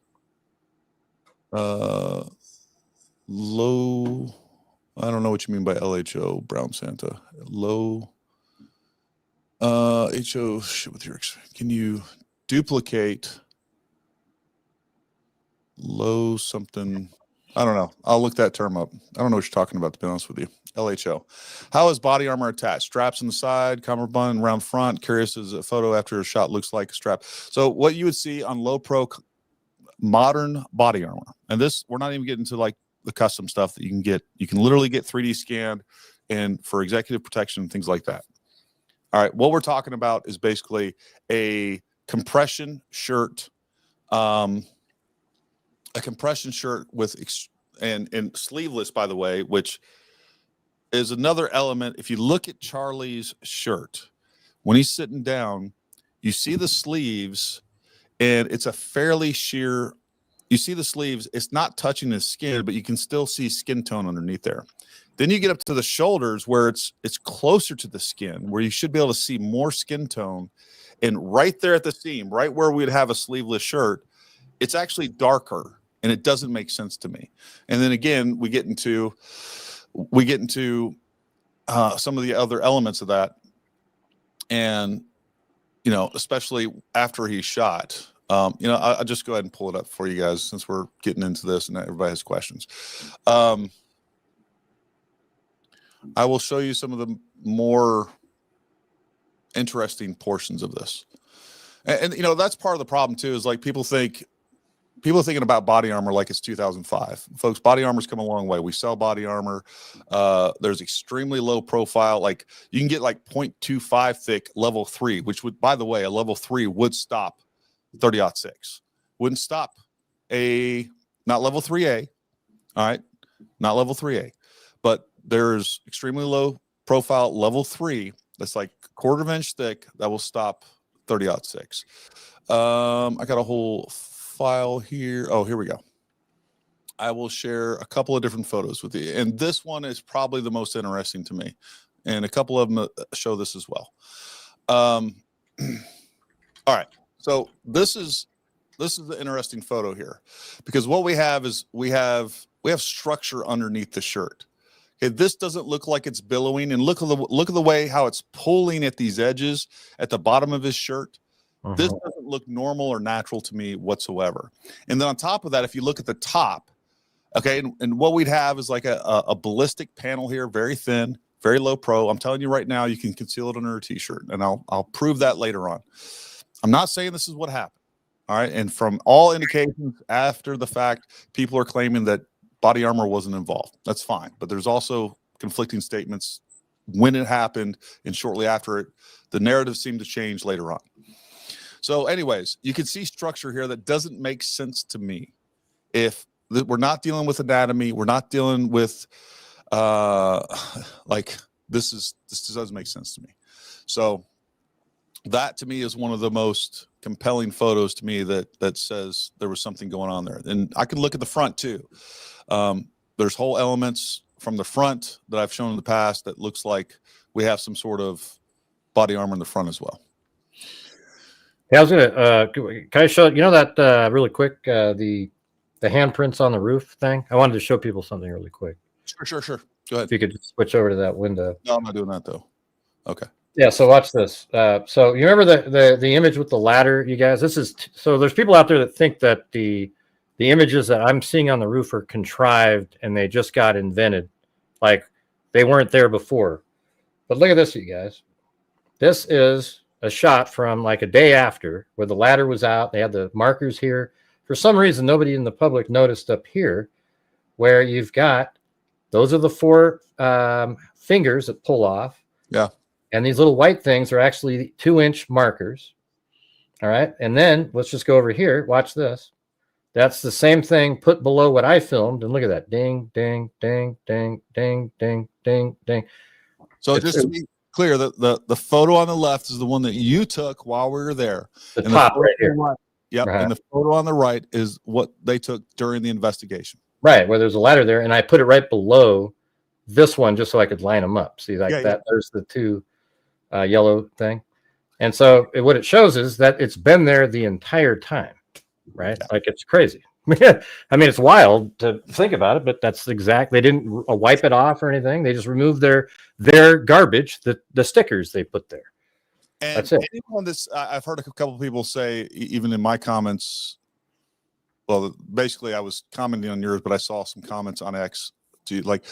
S1: Low, I don't know what you mean by LHO, Brown Santa. Low HO shit with your experience. Can you duplicate low something? I don't know. I'll look that term up. I don't know what you're talking about, to be honest with you. LHO. How is body armor attached? Straps on the side, cummerbund around front. Curious as a photo after a shot looks like a strap. So what you would see on low pro modern body armor, and this, we're not even getting to like the custom stuff that you can get. You can literally get 3D scanned and for executive protection and things like that. All right. What we're talking about is basically a compression shirt, with and sleeveless, by the way, which is another element. If you look at Charlie's shirt, when he's sitting down, you see the sleeves, and it's a fairly sheer. You see the sleeves, it's not touching his skin, but you can still see skin tone underneath there. Then you get up to the shoulders where it's closer to the skin, where you should be able to see more skin tone. And right there at the seam, right where we'd have a sleeveless shirt, it's actually darker. and it doesn't make sense to me. And then again, we get into some of the other elements of that, and especially after he's shot. I'll just go ahead and pull it up for you guys since we're getting into this and everybody has questions. I will show you some of the more interesting portions of this. And that's part of the problem too, is like people thinking about body armor like it's 2005. Folks, body armor's come a long way. We sell body armor. There's extremely low profile. Like you can get like 0.25 thick level 3, which would, by the way, a level 3 would stop 30-06. Wouldn't stop not level 3A. All right. Not level 3A, but there's extremely low profile level 3 that's like 1/4 inch thick that will stop 30-06. I got a whole file here. Oh, here we go. I will share a couple of different photos with you, and this one is probably the most interesting to me, and a couple of them show this as well. All right, so this is the interesting photo here, because what we have is we have structure underneath the shirt. Okay, this doesn't look like it's billowing, and look at the way how it's pulling at these edges at the bottom of his shirt. This doesn't look normal or natural to me whatsoever. And then on top of that, if you look at the top, okay, and what we'd have is like a ballistic panel here, very thin, very low pro. I'm telling you right now, you can conceal it under a t-shirt, and I'll prove that later on. I'm not saying this is what happened. All right, and from all indications after the fact, people are claiming that body armor wasn't involved. That's fine, but there's also conflicting statements when it happened and shortly after it. The narrative seemed to change later on. So anyways, you can see structure here that doesn't make sense to me. If we're not dealing with anatomy, we're not dealing with like this doesn't make sense to me. So that to me is one of the most compelling photos to me that says there was something going on there. And I can look at the front too. There's whole elements from the front that I've shown in the past that looks like we have some sort of body armor in the front as well.
S2: Yeah, I was gonna. Can I show that really quick? The handprints on the roof thing. I wanted to show people something really quick.
S1: Sure. Go ahead.
S2: If you could just switch over to that window.
S1: No, I'm not doing that though. Okay.
S2: Yeah. So watch this. So you remember the image with the ladder, you guys? So there's people out there that think that the images that I'm seeing on the roof are contrived and they just got invented, like they weren't there before. But look at this, you guys. This is a shot from like a day after where the ladder was out. They had the markers here. For some reason, nobody in the public noticed up here where you've got, those are the 4 fingers that pull off.
S1: Yeah.
S2: And these little white things are actually 2-inch markers. All right. And then let's just go over here. Watch this. That's the same thing put below what I filmed. And look at that. Ding, ding, ding, ding, ding, ding, ding, ding.
S1: So just to be clear, the photo on the left is the one that you took while we were there.
S2: The top right here.
S1: Yep.
S2: Right.
S1: And the photo on the right is what they took during the investigation.
S2: Right, where there's a ladder there, and I put it right below this one just so I could line them up. See, like that. There's the 2 yellow thing. And so what it shows is that it's been there the entire time, right? Yeah. Like it's crazy. I mean, it's wild to think about it, but that's exact. They didn't wipe it off or anything. They just removed their garbage, the stickers they put there.
S1: And
S2: that's it.
S1: Anyone that's, I've heard a couple of people say, even in my comments, well, basically I was commenting on yours, but I saw some comments on X, like,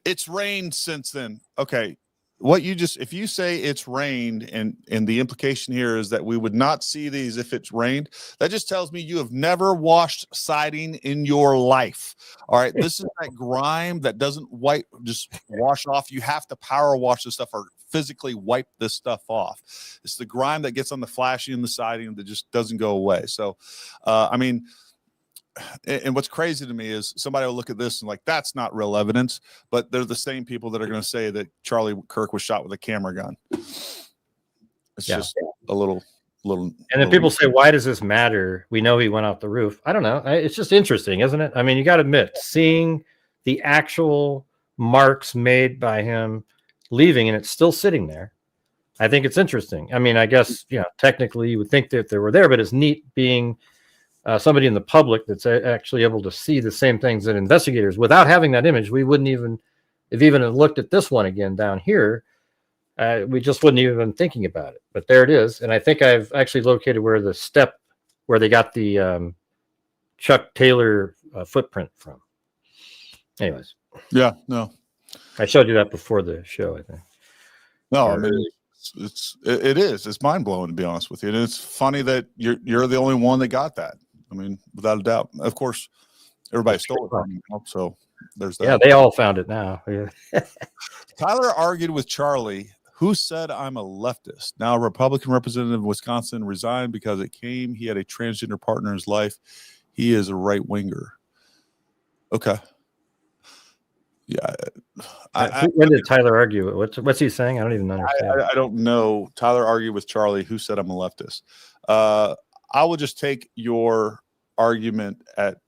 S1: it's rained since then. Okay. If you say it's rained and the implication here is that we would not see these if it's rained, that just tells me you have never washed siding in your life. All right. This is that grime that doesn't just wash off. You have to power wash this stuff or physically wipe this stuff off. It's the grime that gets on the flashing and the siding that just doesn't go away. So, I mean, and what's crazy to me is somebody will look at this and like, that's not real evidence, but they're the same people that are going to say that Charlie Kirk was shot with a camera gun. It's just a little. And
S2: then people say, why does this matter? We know he went off the roof. I don't know. It's just interesting, isn't it? I mean, you got to admit, seeing the actual marks made by him leaving and it's still sitting there. I think it's interesting. I mean, I guess, technically you would think that they were there, but it's neat being somebody in the public that's actually able to see the same things that investigators. Without having that image, we wouldn't even, if even looked at this one again down here, we just wouldn't even been thinking about it. But there it is. And I think I've actually located where the step where they got the Chuck Taylor footprint from. Anyways.
S1: Yeah, no.
S2: I showed you that before the show, I think.
S1: No, I mean, it is. It's mind blowing, to be honest with you. And it's funny that you're the only one that got that. I mean, without a doubt. Of course, everybody stole it from you, so there's that.
S2: Yeah, they all found it now. Yeah.
S1: Tyler argued with Charlie, who said I'm a leftist. Now, a Republican representative of Wisconsin resigned because it came. He had a transgender partner in his life. He is a right winger. Okay. Yeah.
S2: When did Tyler argue? What's he saying? I don't even understand.
S1: I don't know. Tyler argued with Charlie, who said I'm a leftist. I will just take your argument at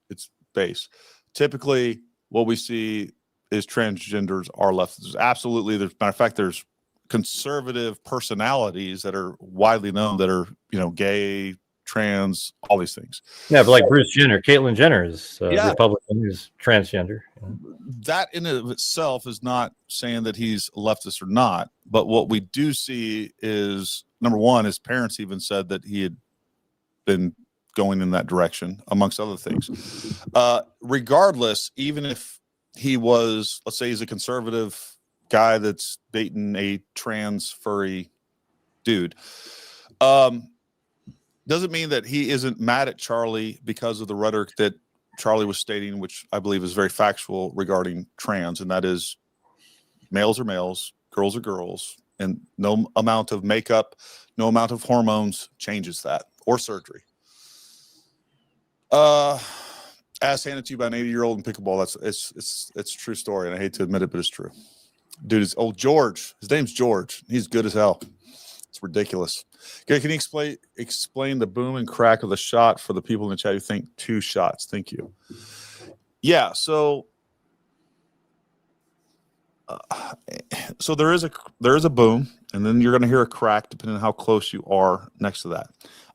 S1: its base. Typically, what we see is transgenders are leftists. Absolutely. There's, matter of fact, there's conservative personalities that are widely known that are, gay, trans, all these things.
S2: Yeah, but like Bruce Jenner, Caitlyn Jenner is Republican, who's transgender.
S1: That in and of itself is not saying that he's leftist or not. But what we do see is, number one, his parents even said that he had been going in that direction, amongst other things. Regardless, even if he was, let's say he's a conservative guy that's dating a trans furry dude, doesn't mean that he isn't mad at Charlie because of the rhetoric that Charlie was stating, which I believe is very factual regarding trans, and that is males are males, girls are girls, and no amount of makeup, no amount of hormones changes that, or surgery. Ass handed to you by an 80-year-old in pickleball. It's a true story, and I hate to admit it, but it's true. Dude, it's old George. His name's George. He's good as hell. It's ridiculous. Okay, can you explain the boom and crack of the shot for the people in the chat who think 2 shots? Thank you. Yeah, so there is a boom, and then you're going to hear a crack depending on how close you are next to that.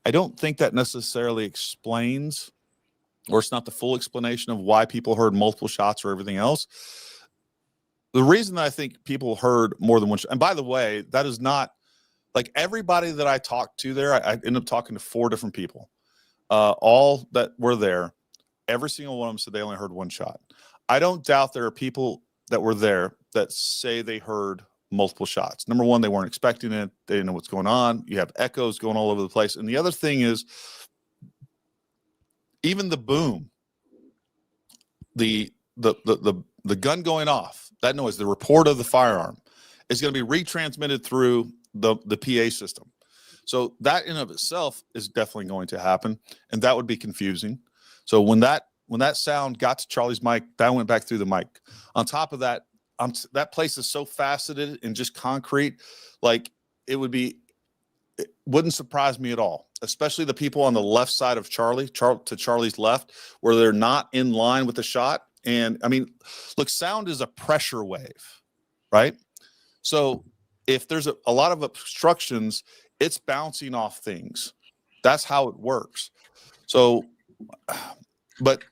S1: I don't think that necessarily explains, or it's not the full explanation of why people heard multiple shots or everything else. The reason that I think people heard more than one shot, and by the way, that is not like everybody that I talked to there. I ended up talking to 4 different people, all that were there. Every single one of them said they only heard 1 shot. I don't doubt there are people that were there that say they heard multiple shots. Number one, they weren't expecting it. They didn't know what's going on. You have echoes going all over the place. And the other thing is, even the boom, the gun going off, that noise, the report of the firearm, is going to be retransmitted through the PA system. So that in of itself is definitely going to happen, and that would be confusing. So when that sound got to Charlie's mic, that went back through the mic. On top of that, that place is so faceted and just concrete, like it wouldn't surprise me at all, especially the people on the left side of to Charlie's left, where they're not in line with the shot. And I mean, look, sound is a pressure wave, right? So if there's a lot of obstructions, it's bouncing off things. That's how it works. So, but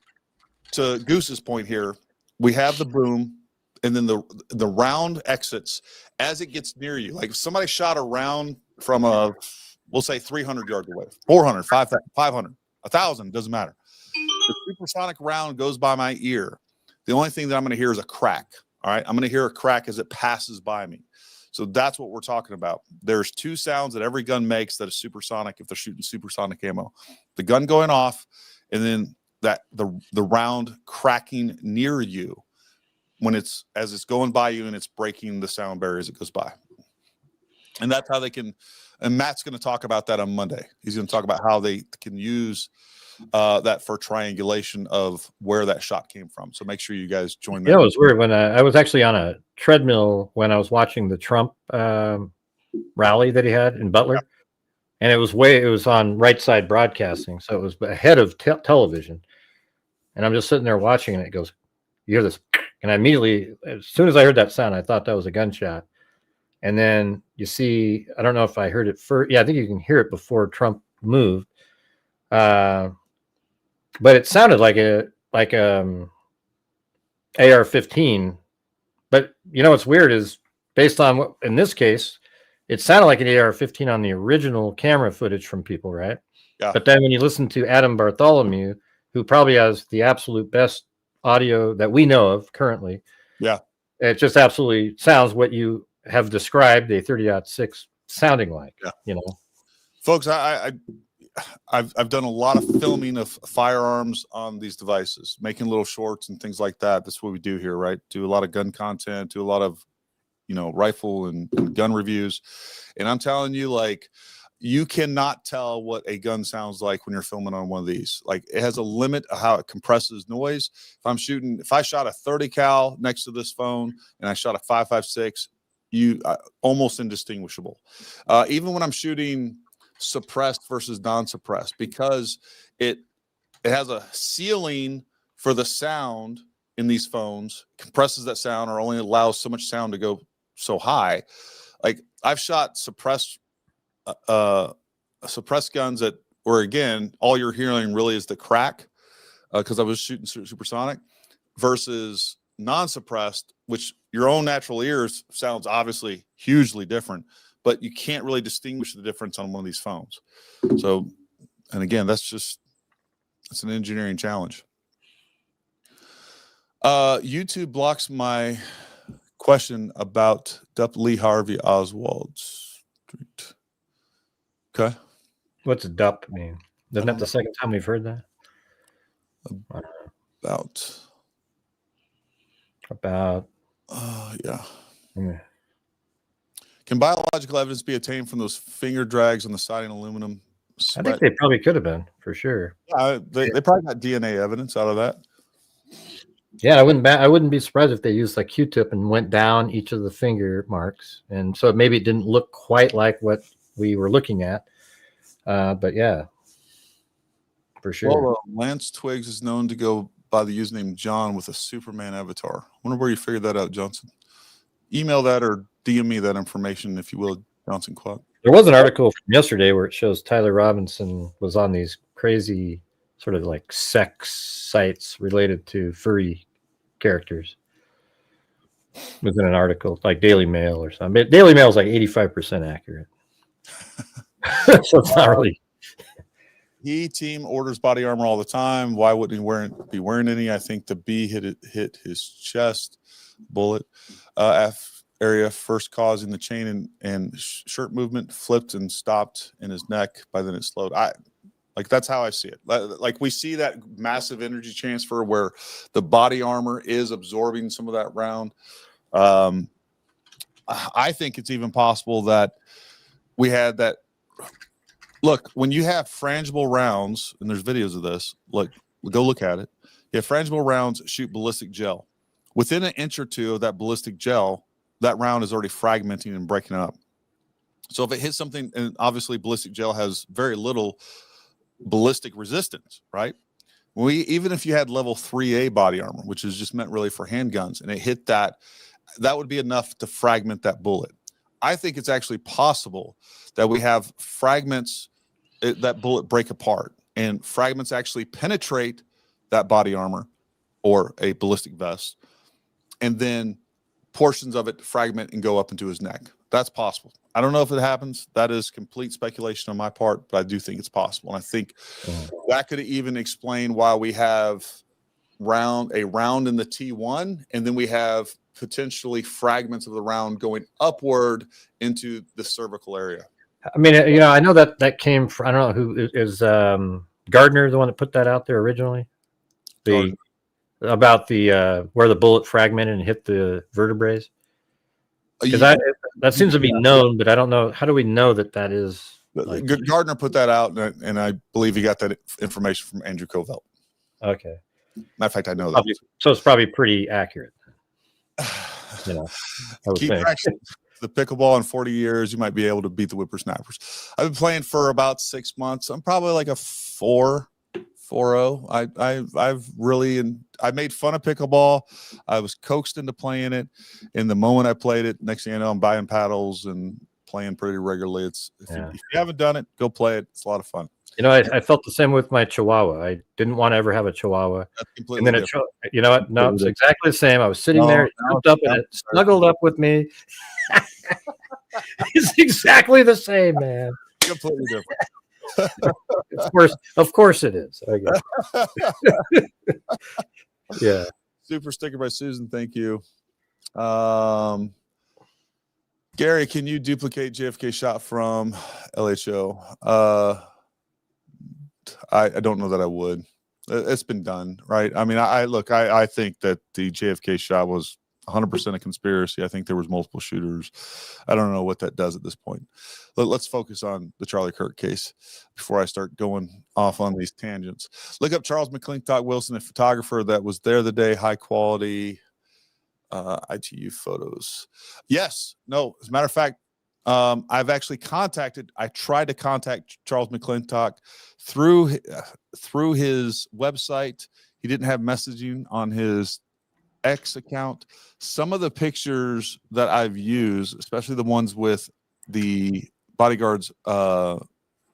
S1: to Goose's point here, we have the boom, and then the round exits as it gets near you. Like if somebody shot a round from we'll say 300 yards away, 400, 500, 1,000, doesn't matter. The supersonic round goes by my ear. The only thing that I'm going to hear is a crack. All right. I'm going to hear a crack as it passes by me. So that's what we're talking about. There's 2 sounds that every gun makes that is supersonic if they're shooting supersonic ammo. The gun going off, and then the round cracking near you as it's going by you and it's breaking the sound barrier as it goes by. And that's how they can, and Matt's going to talk about that on Monday. He's going to talk about how they can use that for triangulation of where that shot came from. So make sure you guys join that.
S2: Yeah, it was weird when I was actually on a treadmill when I was watching the Trump rally that he had in Butler. And it was on right side broadcasting. So it was ahead of television. And I'm just sitting there watching, and it goes, you hear this. And I immediately, as soon as I heard that sound, I thought that was a gunshot. And then you see, I don't know if I heard it first. Yeah, I think you can hear it before Trump moved. but it sounded like AR-15. But you know what's weird is based on what in this case, it sounded like an AR-15 on the original camera footage from people, right?
S1: Yeah.
S2: But then when you listen to Adam Bartholomew, who probably has the absolute best audio that we know of currently,
S1: yeah,
S2: it just absolutely sounds what you have described a 30-06 sounding like.
S1: Yeah.
S2: You know,
S1: folks, I've done a lot of filming of firearms on these devices, making little shorts and things like that. That's what we do here, right? Do a lot of gun content, do a lot of, you know, rifle and gun reviews. And I'm telling you, like, you cannot tell what a gun sounds like when you're filming on one of these. Like, it has a limit of how it compresses noise. If I shot a 30 cal next to this phone and I shot a 5.56, almost indistinguishable. Even when I'm shooting suppressed versus non-suppressed, because it has a ceiling for the sound in these phones, compresses that sound or only allows so much sound to go so high. Like, I've shot suppressed guns where again all you're hearing really is the crack because I was shooting supersonic, versus non-suppressed, which your own natural ears sounds obviously hugely different, but you can't really distinguish the difference on one of these phones. So, and again, it's an engineering challenge. YouTube blocks my question about Lee Harvey Oswald Street. Okay.
S2: what's DUP mean? Isn't that the second time we've heard that? About
S1: yeah.
S2: Yeah.
S1: Can biological evidence be obtained from those finger drags on the siding aluminum?
S2: I think they probably could have been, for sure.
S1: They probably got DNA evidence out of that.
S2: Yeah, I wouldn't be surprised if they used like Q-tip and went down each of the finger marks, and so maybe it didn't look quite like what we were looking at. But yeah, for sure.
S1: Well, Lance Twiggs is known to go by the username John with a Superman avatar. I wonder where you figured that out, Johnson. Email that or DM me that information, if you will, Johnson Quack.
S2: There was an article from yesterday where it shows Tyler Robinson was on these crazy sort of like sex sites related to furry characters. Within an article, like Daily Mail or something. Daily Mail is like 85% accurate. So it's not really.
S1: Team orders body armor all the time. Why wouldn't he be wearing any? I think the B hit his chest bullet. F area first causing the chain and shirt movement, flipped and stopped in his neck. By then it slowed. That's how I see it. Like, we see that massive energy transfer where the body armor is absorbing some of that round. I think it's even possible that we had that. Look, when you have frangible rounds, and there's videos of this, go look at it. You have frangible rounds shoot ballistic gel. Within an inch or two of that ballistic gel, that round is already fragmenting and breaking up. So if it hits something, and obviously ballistic gel has very little ballistic resistance, right? Even if you had level 3A body armor, which is just meant really for handguns, and it hit that would be enough to fragment that bullet. I think it's actually possible that we have fragments that bullet break apart, and fragments actually penetrate that body armor or a ballistic vest, and then portions of it fragment and go up into his neck. That's possible. I don't know if it happens. That is complete speculation on my part, but I do think it's possible. And I think that could even explain why we have a round in the T1, and then we have potentially fragments of the round going upward into the cervical area.
S2: I mean, I know that came from, I don't know who is Gardner, the one that put that out there originally. About the where the bullet fragmented and hit the vertebrae. Because that seems to be known, but I don't know. How do we know that is?
S1: Gardner put that out, and I believe he got that information from Andrew Covelt.
S2: Okay.
S1: Matter of fact, I know that.
S2: So it's probably pretty accurate.
S1: Keep practicing the pickleball in 40 years, you might be able to beat the whippersnappers. I've been playing for about 6 months. I'm probably like a 4.0. I made fun of pickleball. I was coaxed into playing it. And the moment I played it, next thing I know, I'm buying paddles and playing pretty regularly. If you haven't done it, go play it. It's a lot of fun.
S2: You know, I felt the same with my Chihuahua. I didn't want to ever have a Chihuahua.
S1: That's completely
S2: and then you know what? No, it's
S3: Completely
S2: exactly the same. I was sitting there, it jumped up and it snuggled up with me. It's exactly the same, man.
S1: Completely different.
S2: Of course it is. I guess. Yeah.
S1: Super sticker by Susan. Thank you. Gary, can you duplicate JFK shot from LHO? I don't know that I would. It's been done, right? I mean, I think that the JFK shot was 100% a conspiracy. I think there was multiple shooters. I don't know what that does at this point. Let's focus on the Charlie Kirk case before I start going off on these tangents. Look up Charles McClintock Wilson, a photographer that was there the day, high quality ITU photos. Yes. No, as a matter of fact, I've actually I tried to contact Charles McClintock through his website. He didn't have messaging on his X account. Some of the pictures that I've used, especially the ones with the bodyguards blood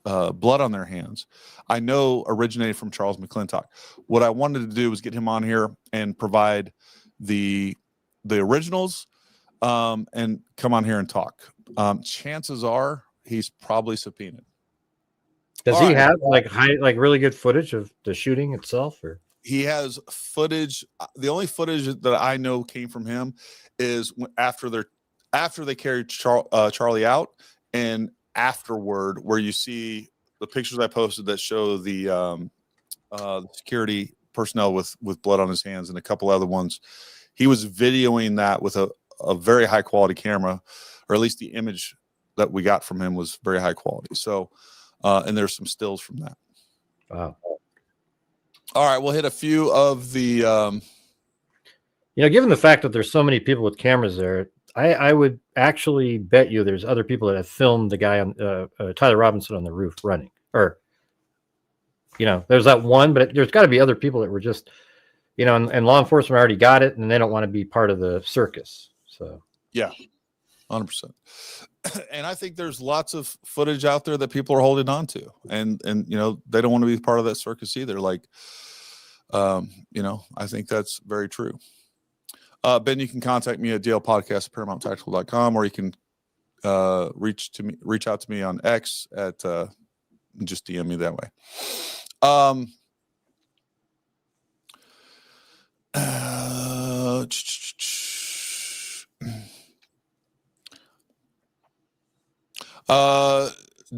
S1: on their hands, I know originated from Charles McClintock. What I wanted to do was get him on here and provide the originals and come on here and talk. Chances are he's probably subpoenaed.
S2: Does he have like really good footage of the shooting itself, or?
S1: He has footage. The only footage that I know came from him is after they carried Charlie out, and afterward, where you see the pictures I posted that show the security personnel with blood on his hands and a couple other ones. He was videoing that with a very high quality camera, or at least the image that we got from him was very high quality. So, and there's some stills from that.
S2: Wow.
S1: All right, we'll hit a few of the.
S2: Given the fact that there's so many people with cameras there, I would actually bet you there's other people that have filmed the guy on Tyler Robinson on the roof running. Or, there's that one, but there's got to be other people that were just, and law enforcement already got it, and they don't want to be part of the circus. So
S1: yeah, 100%. And I think there's lots of footage out there that people are holding on to, and they don't want to be part of that circus either. Like, I think that's very true. Ben, you can contact me at dlpodcast@paramount.tactical.com, or you can reach out to me on X at just DM me that way.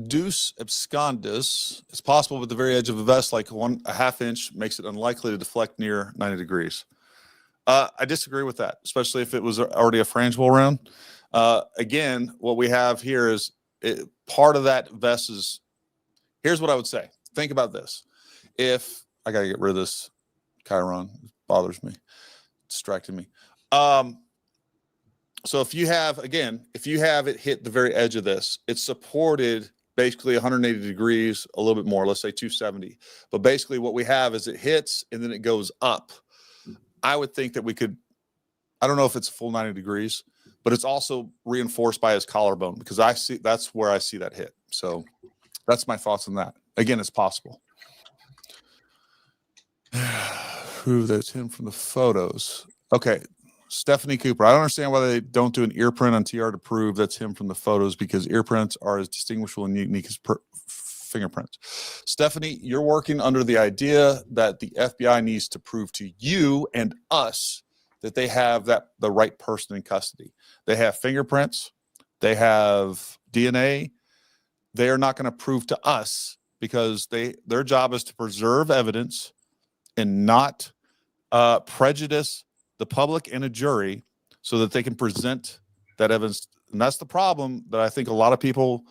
S1: Deuce abscondus. It's possible with the very edge of a vest, like a half inch, makes it unlikely to deflect near 90 degrees. I disagree with that, especially if it was already a frangible round. Again, what we have here is part of that vest is. Here's what I would say. Think about this. If I got to get rid of this Chiron, it bothers me, distracting me. So if you have it hit the very edge of this, it's supported basically 180 degrees, a little bit more, let's say 270. But basically what we have is it hits and then it goes up. I would think that we could, I don't know if it's a full 90 degrees, but it's also reinforced by his collarbone, because that's where I see that hit. So that's my thoughts on that. Again, it's possible. Prove that's him from the photos. Okay. Stephanie Cooper. I don't understand why they don't do an ear print on TR to prove that's him from the photos, because ear prints are as distinguishable and unique as fingerprints. Stephanie, you're working under the idea that the FBI needs to prove to you and us that they have the right person in custody. They have fingerprints. They have DNA. They are not going to prove to us, because their job is to preserve evidence and not prejudice the public and a jury, so that they can present that evidence. And that's the problem that I think a lot of people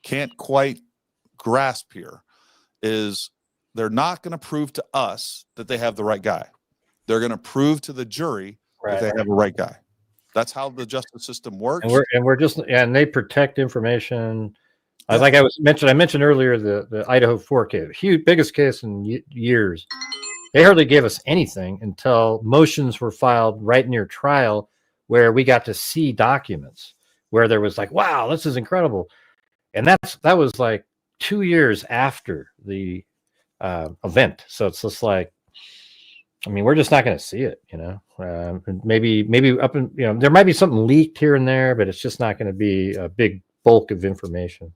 S1: can't quite grasp here, is they're not going to prove to us that they have the right guy. They're going to prove to the jury that they have the right guy. That's how the justice system works.
S2: And they protect information. Yeah. Like I mentioned earlier, the Idaho 4 case, biggest case in years. They hardly gave us anything until motions were filed right near trial, where we got to see documents. where there was like, wow, this is incredible. And that was like 2 years after the event. So it's just like, I mean, we're just not going to see it, you know. Maybe up in, you know, there might be something leaked here and there, but it's just not going to be a big bulk of information.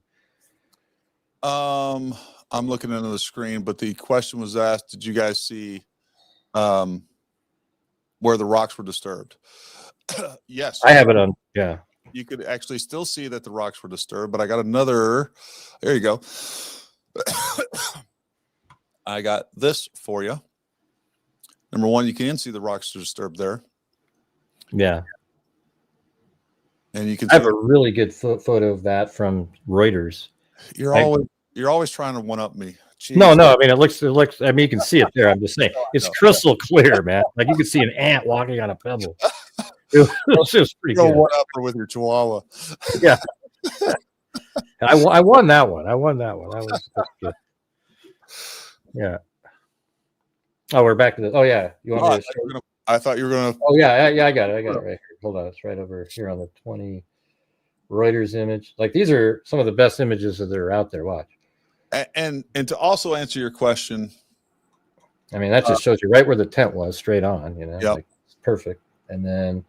S1: I'm looking into the screen, but the question was asked, did you guys see where the rocks were disturbed? Yes.
S2: I have it on, yeah.
S1: You could actually still see that the rocks were disturbed, but I got another, there you go. I got this for you. Number one, you can see the rocks are disturbed there.
S2: Yeah.
S1: And you can
S2: I have a really good photo of that from Reuters.
S1: You're always trying to one up me. Jeez.
S2: No, I mean, it looks, I mean, you can see it there. I'm just saying it's crystal clear, man. Like you can see an ant walking on a pebble. It was just pretty good.
S1: One upper with your chihuahua.
S2: Yeah. I won that one. That was good. Yeah. Oh, we're back to this. Oh, yeah. You want me to show?
S1: I thought you were going to.
S2: Oh, yeah. I got it right here. Hold on. It's right over here on the 20 Reuters image. Like these are some of the best images that are out there. Watch.
S1: And to also answer your question.
S2: I mean, that just shows you right where the tent was, straight on, you know.
S1: Yep.
S2: Like, it's perfect. And then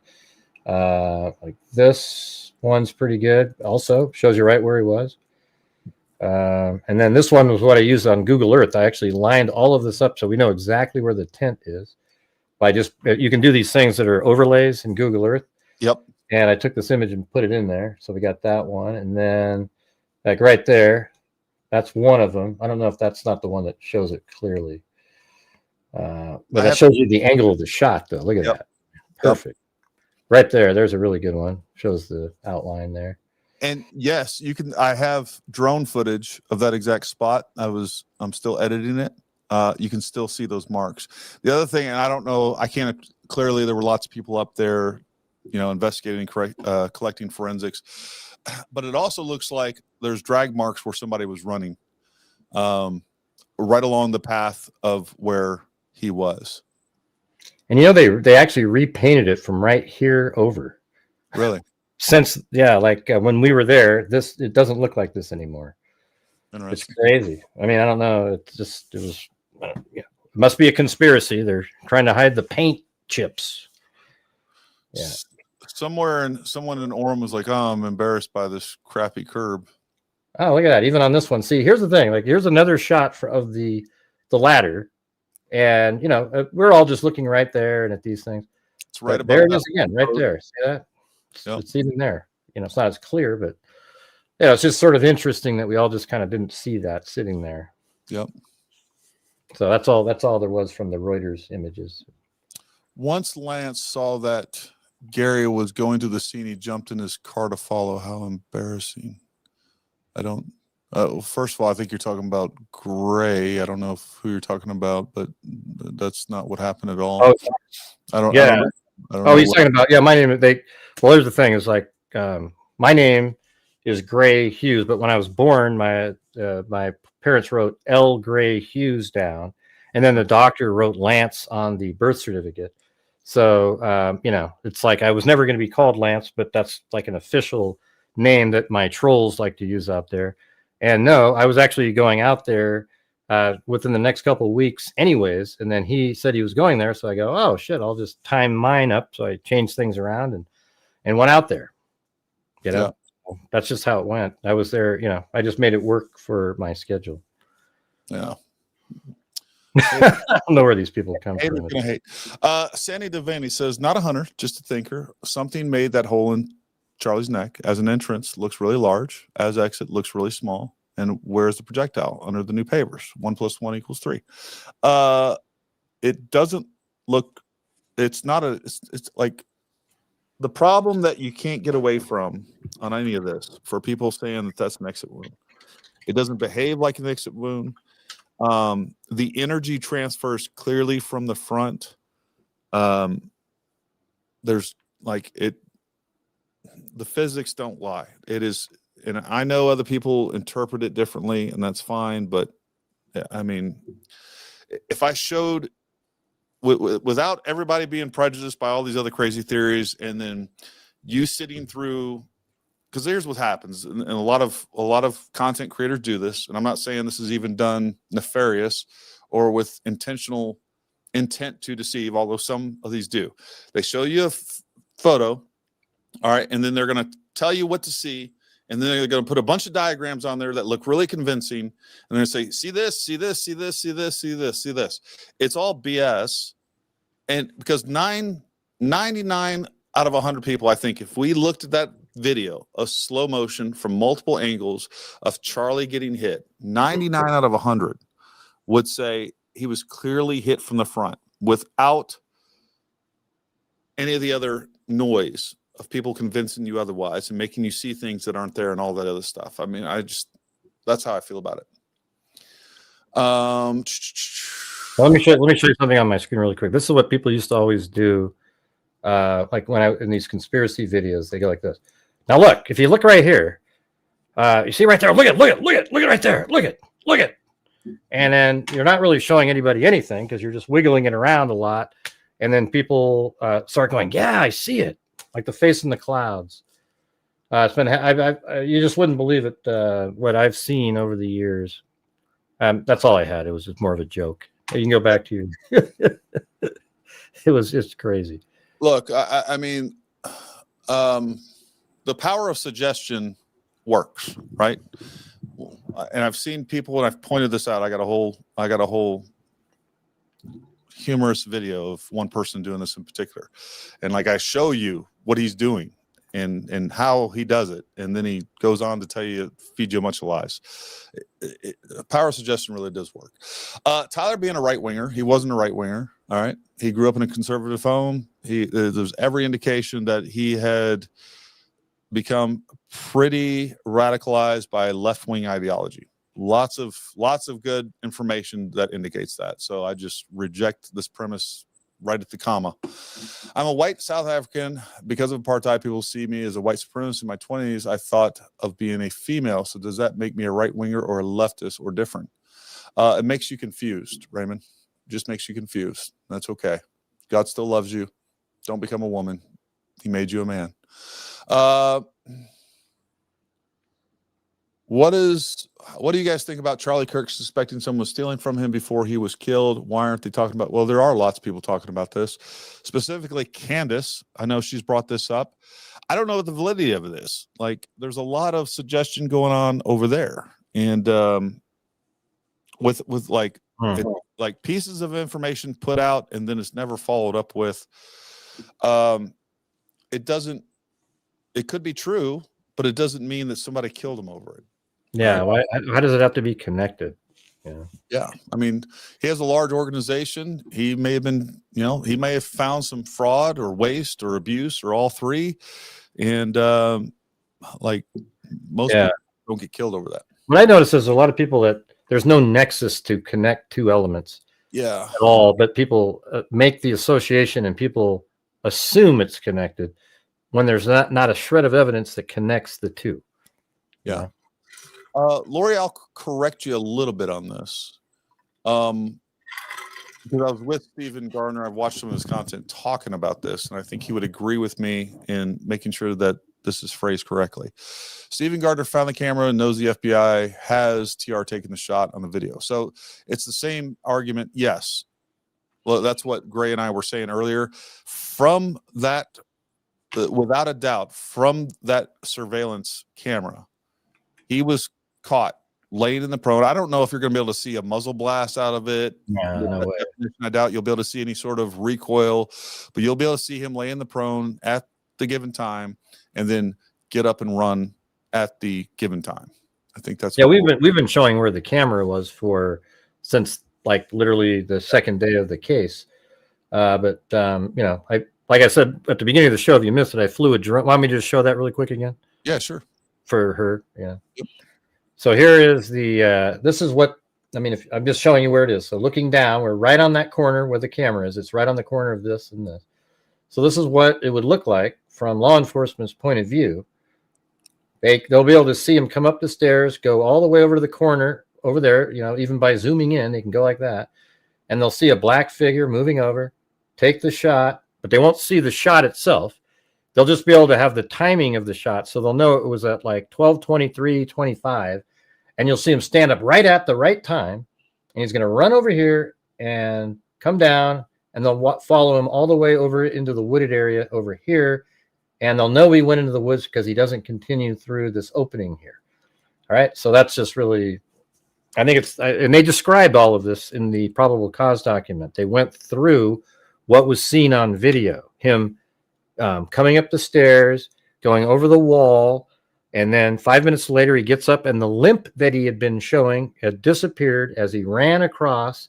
S2: like this one's pretty good. Also shows you right where he was. And then this one was what I used on Google Earth. I actually lined all of this up so we know exactly where the tent is. By just, you can do these things that are overlays in Google Earth.
S1: Yep.
S2: And I took this image and put it in there. So we got that one. And then like right there, that's one of them. I don't know if that's not the one that shows it clearly. But that shows you the angle of the shot though. Look at that. Perfect. Right there. There's a really good one. Shows the outline there.
S1: And yes, you can. I have drone footage of that exact spot. I'm still editing it. You can still see those marks. The other thing, and I don't know, I can't clearly. There were lots of people up there, you know, investigating, collecting forensics. But it also looks like there's drag marks where somebody was running, right along the path of where he was.
S2: And you know they actually repainted it from right here over.
S1: Really?
S2: Since like when we were there, it doesn't look like this anymore. It's crazy. I mean, I don't know. It was it must be a conspiracy. They're trying to hide the paint chips. Yeah.
S1: Someone in Orem was like, "Oh, I'm embarrassed by this crappy curb."
S2: Oh, look at that! Even on this one, see, here's the thing. Like, here's another shot of the ladder, and you know, we're all just looking right there and at these things.
S1: It's right
S2: above. There it is again, right there. See that?
S1: Yep.
S2: It's even there. You know, it's not as clear, but yeah, it's just sort of interesting that we all just kind of didn't see that sitting there.
S1: Yep.
S2: So that's all there was from the Reuters images.
S1: Once Lance saw that Gary was going to the scene, he jumped in his car to follow. How embarrassing. I don't. First of all, I think you're talking about Gray. I don't know who you're talking about, but that's not what happened at all.
S2: Oh,
S1: I don't.
S2: Yeah.
S1: I don't know
S2: He's talking about, my name. Well, here's the thing. Is like my name is Gray Hughes, but when I was born, my parents wrote L. Gray Hughes down, and then the doctor wrote Lance on the birth certificate. So you know, it's like I was never going to be called Lance, but that's like an official name that my trolls like to use out there. And no, I was actually going out there within the next couple of weeks anyways. And then he said he was going there. So I go, oh shit, I'll just time mine up. So I changed things around and went out there, you know. Yeah. That's just how it went. I was there, you know, I just made it work for my schedule.
S1: Yeah.
S2: I don't know where these people come from.
S1: Sandy Devaney says, not a hunter, just a thinker. Something made that hole in Charlie's neck. As an entrance, looks really large. As exit, looks really small. And where's the projectile? Under the new papers. 1 + 1 = 3. It doesn't look. It's not a. It's like the problem that you can't get away from on any of this. For people saying that that's an exit wound, it doesn't behave like an exit wound. The energy transfers clearly from the front. There's like it. The physics don't lie. It is, and I know other people interpret it differently, and that's fine. But I mean, if I showed without everybody being prejudiced by all these other crazy theories, and then you sitting through because here's what happens, and a lot of content creators do this, and I'm not saying this is even done nefarious or with intentional intent to deceive, although some of these do. They show you a photo, all right, and then they're going to tell you what to see, and then they're going to put a bunch of diagrams on there that look really convincing, and they're going to say, see this, see this, see this, see this, see this, see this. It's all BS, and because 99 out of 100 people, I think, if we looked at that video of slow motion from multiple angles of Charlie getting hit, 99 out of 100 would say he was clearly hit from the front without any of the other noise of people convincing you otherwise and making you see things that aren't there and all that other stuff. I mean, that's how I feel about it.
S2: Well, let me show you something on my screen really quick. This is what people used to always do. Like when in these conspiracy videos, they go like this. Now look, if you look right here, you see right there, look at right there, look at. And then you're not really showing anybody anything because you're just wiggling it around a lot. And then people start going, yeah, I see it. Like the face in the clouds. It's been, you just wouldn't believe it, what I've seen over the years. That's all I had. It was just more of a joke. You can go back to it was just crazy.
S1: Look, I mean, the power of suggestion works, right? And I've seen people, and I've pointed this out. I got a whole humorous video of one person doing this in particular, and like I show you what he's doing and how he does it, and then he goes on to tell you, feed you a bunch of lies. Power of suggestion really does work. Tyler being a right winger, he wasn't a right winger. All right, he grew up in a conservative home. There's every indication that he had become pretty radicalized by left-wing ideology. Lots of good information that indicates that. So I just reject this premise right at the comma. I'm a white South African. Because of apartheid, people see me as a white supremacist. In my 20s, I thought of being a female. So does that make me a right winger or a leftist or different? It makes you confused, Raymond. Just makes you confused. That's okay. God still loves you. Don't become a woman. He made you a man. What do you guys think about Charlie Kirk suspecting someone was stealing from him before he was killed? Why aren't they talking about? Well, there are lots of people talking about this, specifically Candace. I know she's brought this up. I don't know the validity of this. Like, there's a lot of suggestion going on over there, and with like like pieces of information put out, and then it's never followed up with. It doesn't. It could be true, but it doesn't mean that somebody killed him over it.
S2: Yeah. Why does it have to be connected? Yeah.
S1: Yeah. I mean, he has a large organization. He may have been, he may have found some fraud or waste or abuse or all three. And like most people don't get killed over that.
S2: What I notice is a lot of people that there's no nexus to connect two elements.
S1: Yeah.
S2: At all, but people make the association and people assume it's connected when there's not a shred of evidence that connects the two.
S1: Yeah. Lori, I'll correct you a little bit on this. Because I was with Stephen Gardner. I've watched some of his content talking about this, and I think he would agree with me in making sure that this is phrased correctly. Stephen Gardner found the camera and knows the FBI has TR taking the shot on the video. So it's the same argument. Yes. Well, that's what Gray and I were saying earlier. From that, without a doubt, from that surveillance camera, he was caught laying in the prone. I don't know if you're going to be able to see a muzzle blast out of it.
S2: No way.
S1: I doubt you'll be able to see any sort of recoil, but you'll be able to see him lay in the prone at the given time and then get up and run at the given time. I think that's
S2: we've been showing where the camera was since like literally the second day of the case. But like I said at the beginning of the show, if you missed it, I flew a drone. Want me to just show that really quick again?
S1: Yeah, sure.
S2: For her, yeah. Yep. So here is this is what, if I'm just showing you where it is. So looking down, we're right on that corner where the camera is. It's right on the corner of this and this. So this is what it would look like from law enforcement's point of view. They'll be able to see him come up the stairs, go all the way over to the corner over there, even by zooming in, they can go like that. And they'll see a black figure moving over, take the shot, but they won't see the shot itself. they'll just be able to have the timing of the shot. So they'll know it was at like 12:23:25, and you'll see him stand up right at the right time. And he's going to run over here and come down, and they'll follow him all the way over into the wooded area over here. And they'll know he went into the woods because he doesn't continue through this opening here. All right. So that's just really, I think it's, and they described all of this in the probable cause document. They went through what was seen on video, him coming up the stairs, going over the wall. And then 5 minutes later, he gets up, and the limp that he had been showing had disappeared as he ran across,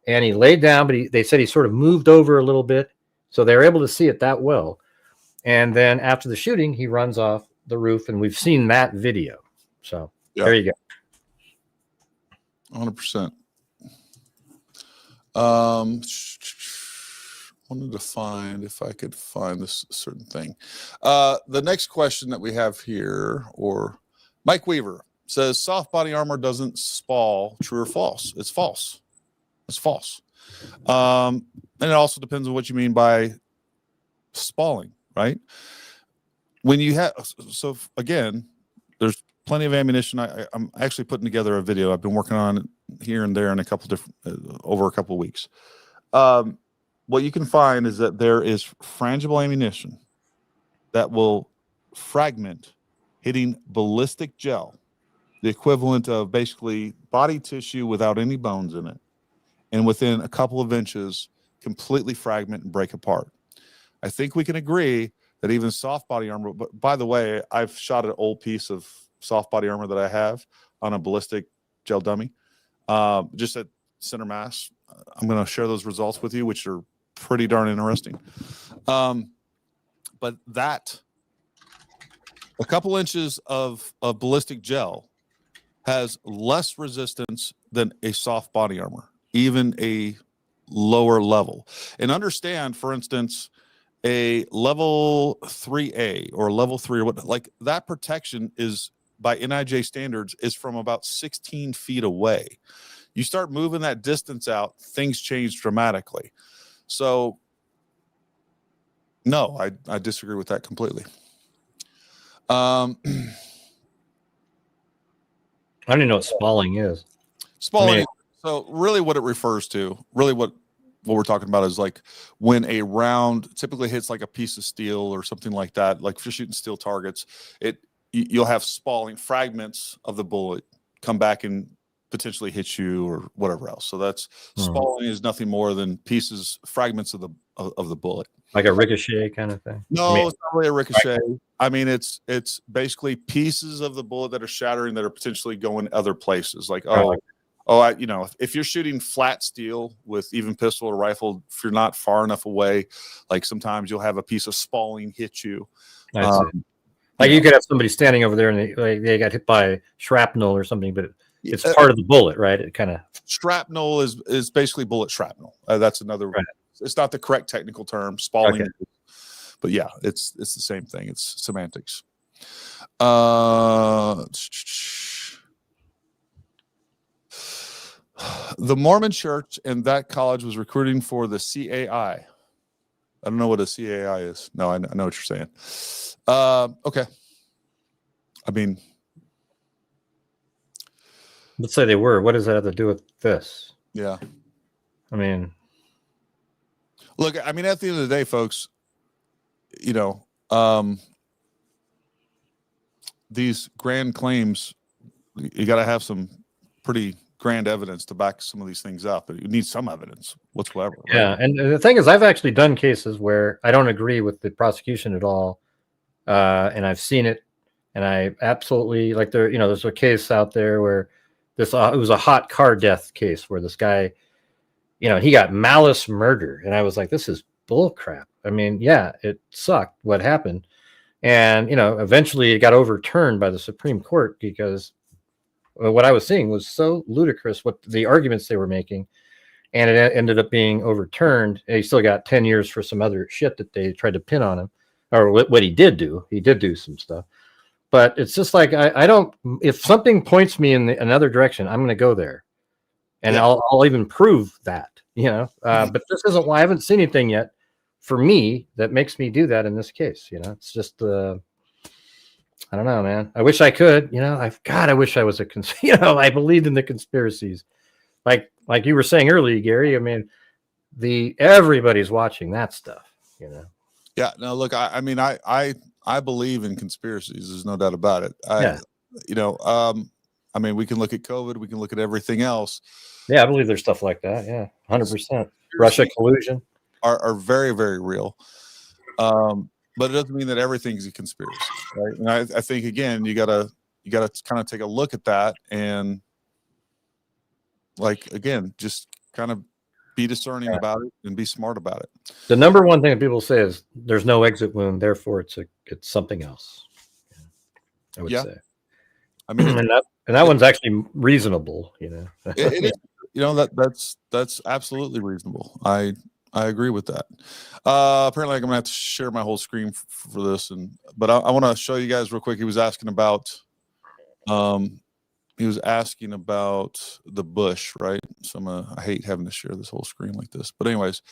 S2: and he laid down, but they said he sort of moved over a little bit. So they were able to see it that well. And then after the shooting, he runs off the roof, and we've seen that video. So there you go.
S1: 100%. Wanted to find if I could find this certain thing. The next question that we have here, or Mike Weaver says, soft body armor doesn't spall. True or false? It's false. It's false. And it also depends on what you mean by spalling, right? When you have, so again, there's plenty of ammunition. I'm actually putting together a video. I've been working on it here and there in a couple different, over a couple of weeks. What you can find is that there is frangible ammunition that will fragment hitting ballistic gel, the equivalent of basically body tissue without any bones in it, and within a couple of inches, completely fragment and break apart. I think we can agree that even soft body armor, but by the way, I've shot an old piece of soft body armor that I have on a ballistic gel dummy, just at center mass. I'm going to share those results with you, which are pretty darn interesting. But that, a couple inches of ballistic gel has less resistance than a soft body armor, even a lower level. And understand, for instance, a level 3A or level 3 or what, like that protection is, by NIJ standards, is from about 16 feet away. You start moving that distance out, things change dramatically. So, no, I disagree with that completely.
S2: I don't even know what spalling is.
S1: Spalling. So really what it refers to, really what we're talking about is like when a round typically hits like a piece of steel or something like that, like if you're shooting steel targets, you'll have spalling, fragments of the bullet come back and potentially hit you or whatever else. So that's spalling is nothing more than pieces, fragments of the bullet.
S2: Like a ricochet kind of thing?
S1: No, it's not really a ricochet. I mean, it's basically pieces of the bullet that are shattering that are potentially going other places. Like, you know, if you're shooting flat steel with even pistol or rifle, if you're not far enough away, like sometimes you'll have a piece of spalling hit you.
S2: Like you could have somebody standing over there and they got hit by shrapnel or something, but it's part of the bullet, right? It kind of
S1: shrapnel is basically bullet shrapnel. That's another. Right. It's not the correct technical term, spalling, but yeah, it's the same thing. It's semantics. The Mormon Church and that college was recruiting for the CAI. I don't know what a CAI is. No, I know what you're saying. Okay. I mean,
S2: let's say they were. What does that have to do with this?
S1: Yeah.
S2: I mean,
S1: look, I mean, at the end of the day, folks, you know, these grand claims, you got to have some pretty grand evidence to back some of these things up. You need some evidence whatsoever. Right?
S2: Yeah. And the thing is, I've actually done cases where I don't agree with the prosecution at all. And I've seen it, and I absolutely, like, there's a case out there where it was a hot car death case where this guy, he got malice murder. And I was like, this is bull crap. I mean, yeah, it sucked what happened. And, eventually it got overturned by the Supreme Court because what I was seeing was so ludicrous, what the arguments they were making. And it ended up being overturned. And he still got 10 years for some other shit that they tried to pin on him, or what he did do. He did do some stuff. But it's just like, I don't, if something points me in another direction, I'm going to go there. And I'll even prove that, but this isn't why I haven't seen anything yet for me that makes me do that in this case. You know, it's just I don't know, man. I wish I could. You know, I wish I was I believed in the conspiracies, like you were saying earlier, Gary. I mean, everybody's watching that stuff. You know.
S1: Yeah. No, look, I mean, I believe in conspiracies. There's no doubt about it. I mean, we can look at COVID. We can look at everything else.
S2: Yeah, I believe there's stuff like that. Yeah, 100%. Russia collusion
S1: are very, very real. But it doesn't mean that everything's a conspiracy, right? And I think again, you gotta kind of take a look at that and, like, again, just kind of be discerning about it and be smart about it.
S2: The number one thing that people say is there's no exit wound, therefore it's something else. I would say. I mean, and that one's actually reasonable. You know,
S1: it is. You know, that's absolutely reasonable. I agree with that. Apparently, I'm gonna have to share my whole screen for this, but I want to show you guys real quick. He was asking about the bush, right? So I hate having to share this whole screen like this, but anyways,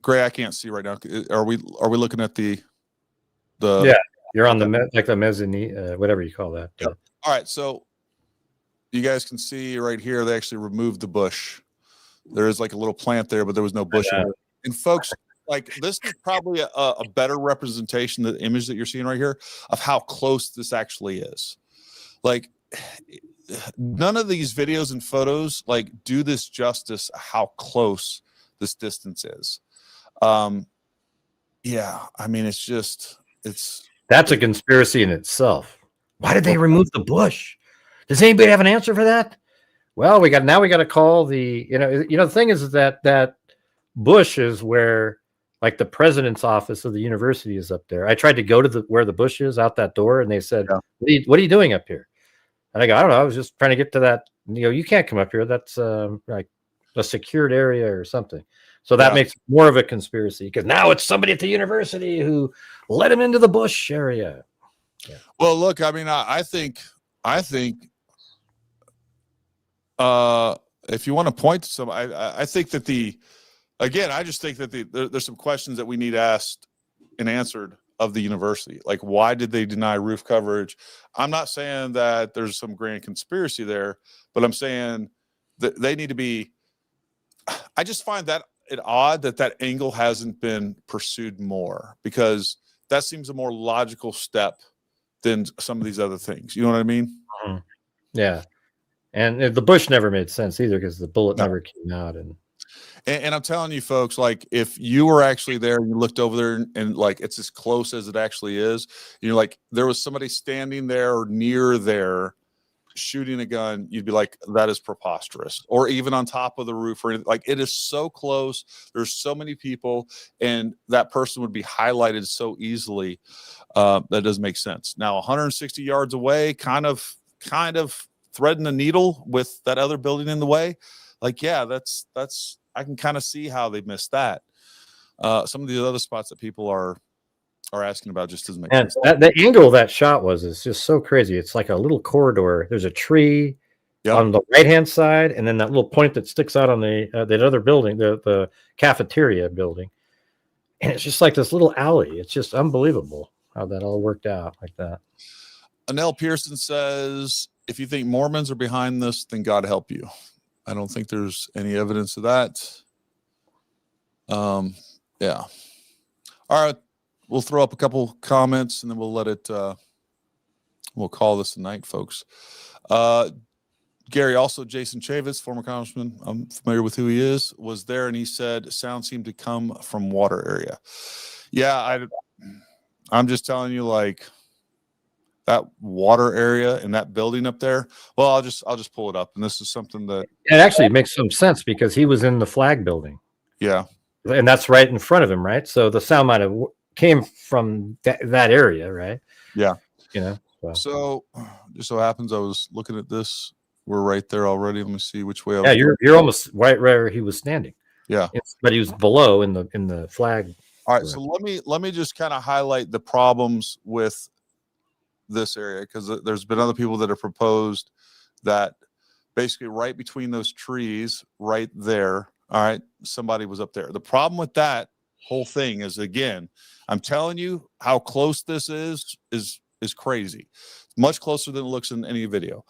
S1: Gray, I can't see right now. Are we looking at the?
S2: Yeah, you're on the mezzanine, whatever you call that.
S1: Yep. All right, so you guys can see right here, they actually removed the bush. There is like a little plant there, but there was no bush in it. And folks, like, this is probably a better representation of the image that you're seeing right here of how close this actually is. Like, none of these videos and photos like do this justice how close this distance is. Yeah, I mean, that's
S2: a conspiracy in itself. Why did they remove the bush? Does anybody have an answer for that? Well, we got to call the, the thing is that bush is where, like, the president's office of the university is up there. I tried to go to where the bush is out that door, and they said, what are you doing up here? And I go, I don't know. I was just trying to get to that. You can't come up here. That's like a secured area or something. So that makes more of a conspiracy, because now it's somebody at the university who let him into the bush area. Yeah.
S1: Well, look, I mean, I think if you want to point to some, I think that I just think that there's some questions that we need asked and answered of the university. Like, why did they deny roof coverage? I'm not saying that there's some grand conspiracy there, but I'm saying that they need to be. I just find that it odd that angle hasn't been pursued more, because that seems a more logical step than some of these other things. You know what I mean?
S2: Mm-hmm. Yeah. And the bush never made sense either, because the bullet never came out. And
S1: I'm telling you, folks, like, if you were actually there and you looked over there and like, it's as close as it actually is, you're like, there was somebody standing there or near there shooting a gun, you'd be like, that is preposterous. Or even on top of the roof, or anything. Like, it is so close. There's so many people, and that person would be highlighted so easily. That doesn't make sense. Now, 160 yards away, kind of threading the needle with that other building in the way. Like, yeah, that's I can kind of see how they missed that. Some of the other spots that people are asking about just doesn't make sense.
S2: The angle that shot is just so crazy. It's like a little corridor. There's a tree on the right hand side, and then that little point that sticks out on the that other building, the cafeteria building, and it's just like this little alley. It's just unbelievable how that all worked out like that.
S1: Anel Pearson says, if you think Mormons are behind this, then God help you. I don't think there's any evidence of that. Yeah. All right. We'll throw up a couple comments, and then we'll let it, we'll call this a night, folks. Gary, also Jason Chavis, former congressman, I'm familiar with who he is, was there, and he said sound seemed to come from water area. Yeah, I'm just telling you, like, that water area in that building up there. Well, I'll just pull it up, and this is something that
S2: it actually makes some sense, because he was in the flag building.
S1: Yeah,
S2: and that's right in front of him, right? So the sound might have came from that area, right?
S1: Yeah,
S2: So
S1: just so happens I was looking at this. We're right there already. Let me see which way.
S2: You're almost right where he was standing.
S1: Yeah,
S2: but he was below in the flag.
S1: All right, so let me just kind of highlight the problems with this area, because there's been other people that have proposed that basically right between those trees right there, All right. Somebody was up there. The problem with that whole thing is, again, I'm telling you how close this is crazy. Much closer than it looks in any video.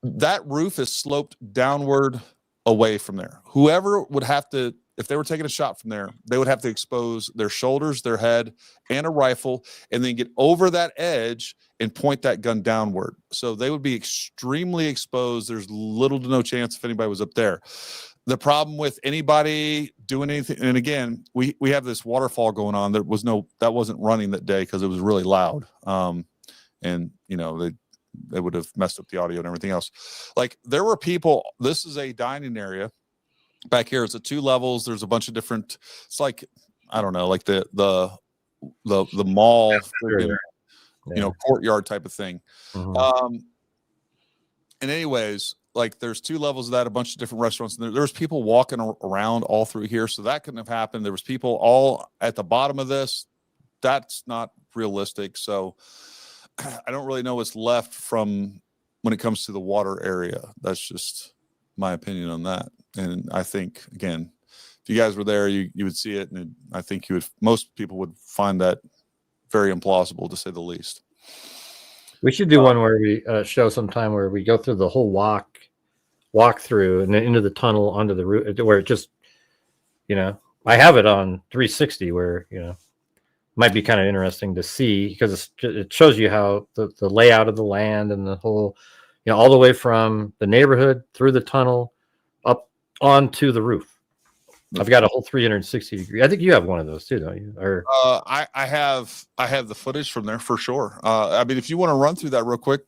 S1: That roof is sloped downward away from there. Whoever would have to, if they were taking a shot from there, they would have to expose their shoulders, their head, and a rifle, and then get over that edge and point that gun downward. So they would be extremely exposed. There's little to no chance if anybody was up there. The problem with anybody doing anything, and again, we have this waterfall going on. That wasn't running that day because it was really loud. And you know, they would have messed up the audio and everything else. Like, there were people, this is a dining area. Back here, it's at 2 levels. There's a bunch of different, it's like, I don't know, like the mall, you know, courtyard type of thing. And anyways, like, there's 2 levels of that, a bunch of different restaurants. And there was people walking around all through here. So that couldn't have happened. There was people all at the bottom of this. That's not realistic. So I don't really know what's left from when it comes to the water area. That's just my opinion on that. And I think, again, if you guys were there, you would see it. And I think most people would find that very implausible, to say the least.
S2: We should do one where we show some time where we go through the whole walk through and then into the tunnel onto the roof, where it just, you know, I have it on 360 where, you know, might be kind of interesting to see, because it shows you how the layout of the land and the whole, you know, all the way from the neighborhood through the tunnel up onto the roof. I've got a whole 360 degree. I think you have one of those too, don't you? Or
S1: I have the footage from there for sure. I mean, if you want to run through that real quick,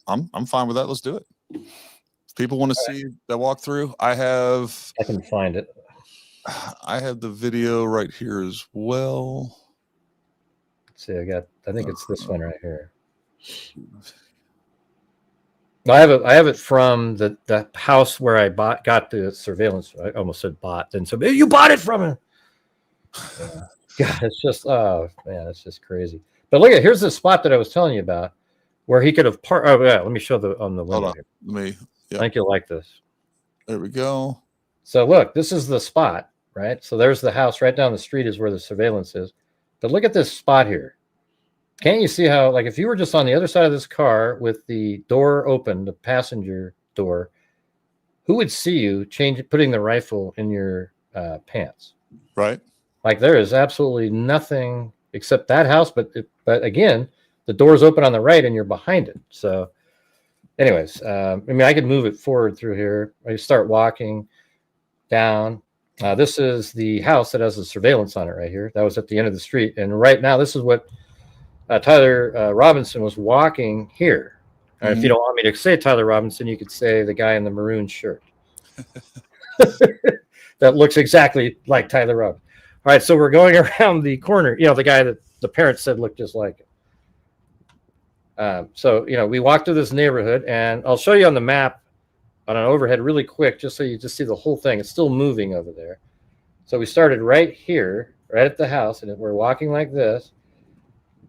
S1: I'm fine with that. Let's do it. If people want to see that walkthrough, I can find it. I have the video right here as well.
S2: Let's see, I think it's this one right here. I have it from the house where I got the surveillance. I almost said bought. And so you bought it from him. God, it's just, oh man, it's just crazy. But look at, here's the spot that I was telling you about where he could have parked. Oh yeah, let me show on the window. I think you'll like this.
S1: There we go.
S2: So look, this is the spot, right? So there's the house right down the street is where the surveillance is. But look at this spot here. Can't you see how, like, if you were just on the other side of this car with the door open, the passenger door, who would see you putting the rifle in your pants?
S1: Right.
S2: Like, there is absolutely nothing except that house. But again, the door's open on the right and you're behind it. So anyways, I mean, I could move it forward through here. I start walking down. This is the house that has the surveillance on it right here. That was at the end of the street. And right now, this is what Tyler Robinson was walking here. If you don't want me to say Tyler Robinson, you could say the guy in the maroon shirt. That looks exactly like Tyler Robinson. All right, so we're going around the corner. You know, the guy that the parents said looked just like him. So, you know, we walked through this neighborhood, and I'll show you on the map on an overhead really quick, just so you just see the whole thing. It's still moving over there. So we started right here, right at the house, and we're walking like this.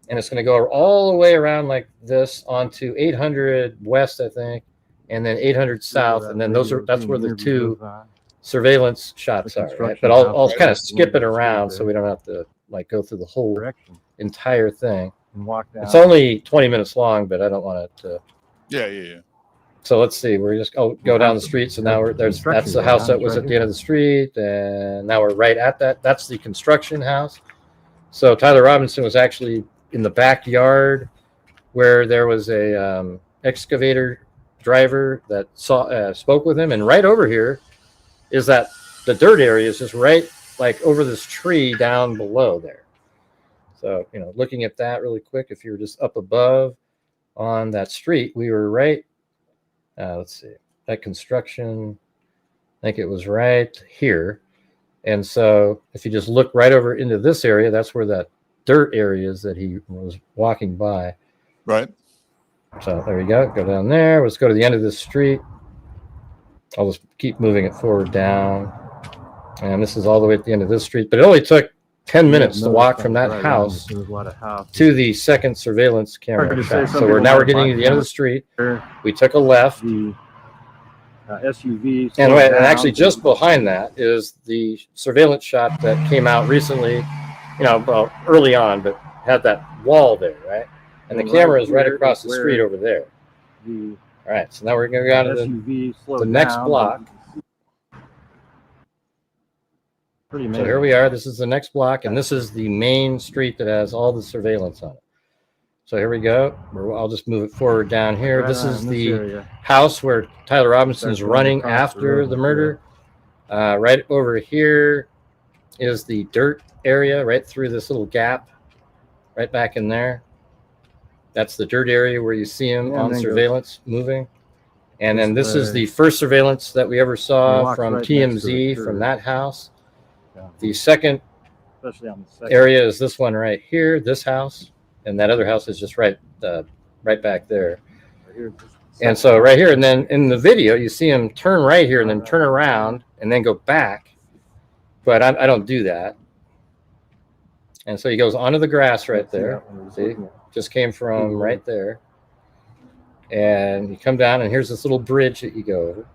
S2: And it's going to go all the way around like this onto 800 west, I think, and then 800 south, and then that's where the 2 surveillance shots are. Right? But I'll kind of skip it around so we don't have to like go through the whole entire thing.
S3: And walk down.
S2: It's only 20 minutes long, but I don't want it to.
S1: Yeah.
S2: So let's see. We're just go down the street. So now that's the house that was at the end of the street, and now we're right at that. That's the construction house. So Tyler Robinson was actually in the backyard where there was a excavator driver that spoke with him. And right over here is that the dirt area is just right like over this tree down below there. So, you know, looking at that really quick, if you were just up above on that street, we were right. Let's see, that construction, I think it was right here. And so if you just look right over into this area, that's where that dirt areas that he was walking by.
S1: Right.
S2: So there you go. Go down there. Let's go to the end of this street. I'll just keep moving it forward down. And this is all the way at the end of this street. But it only took 10 minutes to walk from that house to the second surveillance camera shot. So we're getting to the end of the street. We took a left.
S3: SUV.
S2: And actually, just behind that is the surveillance shot that came out recently, well, early on, but had that wall there, right? And the camera is right across the street over there. All right, so now we're going to go on to the next block.
S3: Pretty
S2: amazing. So here we are. This is the next block, and this is the main street that has all the surveillance on it. So here we go. I'll just move it forward down here. Right, this is the house where Tyler Robinson's running after the murder. Right over here is the dirt area, right through this little gap, right back in there. That's the dirt area where you see him on surveillance moving. And then this is the first surveillance that we ever saw from TMZ from that house. The second area is this one right here, this house, and that other house is just right back there. And so right here, and then in the video, you see him turn right here and then turn around and then go back. But I don't do that. And so he goes onto the grass right there. See, just came from right there. And you come down, and here's this little bridge that you go over.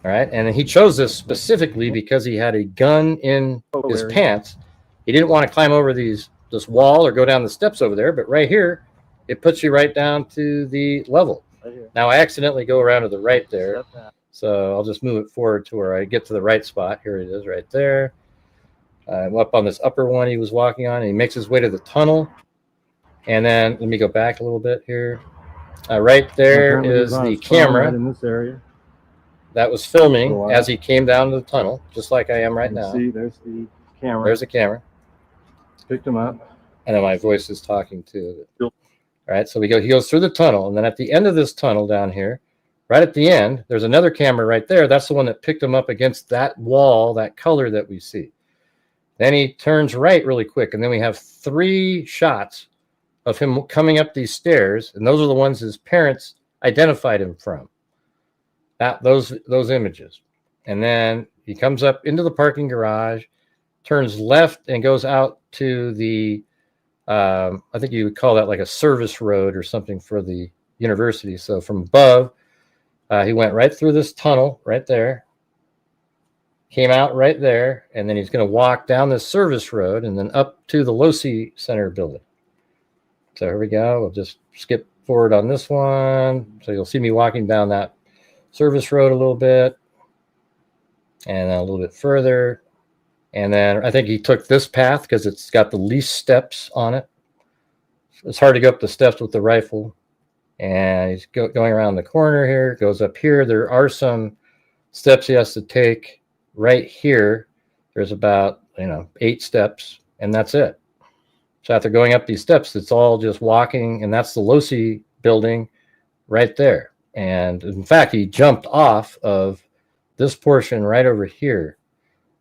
S2: All right, and he chose this specifically because he had a gun in his pants. He didn't want to climb over this wall or go down the steps over there, but right here, it puts you right down to the level. Now, I accidentally go around to the right there, so I'll just move it forward to where I get to the right spot. Here it is right there. I'm up on this upper one he was walking on, and he makes his way to the tunnel. And then, let me go back a little bit here. Right there is the camera.
S3: In this area.
S2: That was filming as he came down the tunnel, just like I am right now.
S3: See, there's the camera.
S2: There's the camera.
S3: Picked him up.
S2: And then my voice is talking too. All right, so he goes through the tunnel, and then at the end of this tunnel down here, right at the end, there's another camera right there. That's the one that picked him up against that wall, that color that we see. Then he turns right really quick, and then we have 3 shots of him coming up these stairs, and those are the ones his parents identified him from. Those images. And then he comes up into the parking garage, turns left and goes out to the I think you would call that like a service road or something for the university. So from above, he went right through this tunnel right there, came out right there, and then he's going to walk down this service road and then up to the Losi Center building. So here we go. We'll just skip forward on this one. So you'll see me walking down that service road a little bit, and then a little bit further, and then I think he took this path because it's got the least steps on it. It's hard to go up the steps with the rifle, and he's going around the corner here, goes up here. There are some steps he has to take right here. There's about 8 steps, and that's it. So after going up these steps, it's all just walking, and that's the Losi building right there. And in fact, he jumped off of this portion right over here.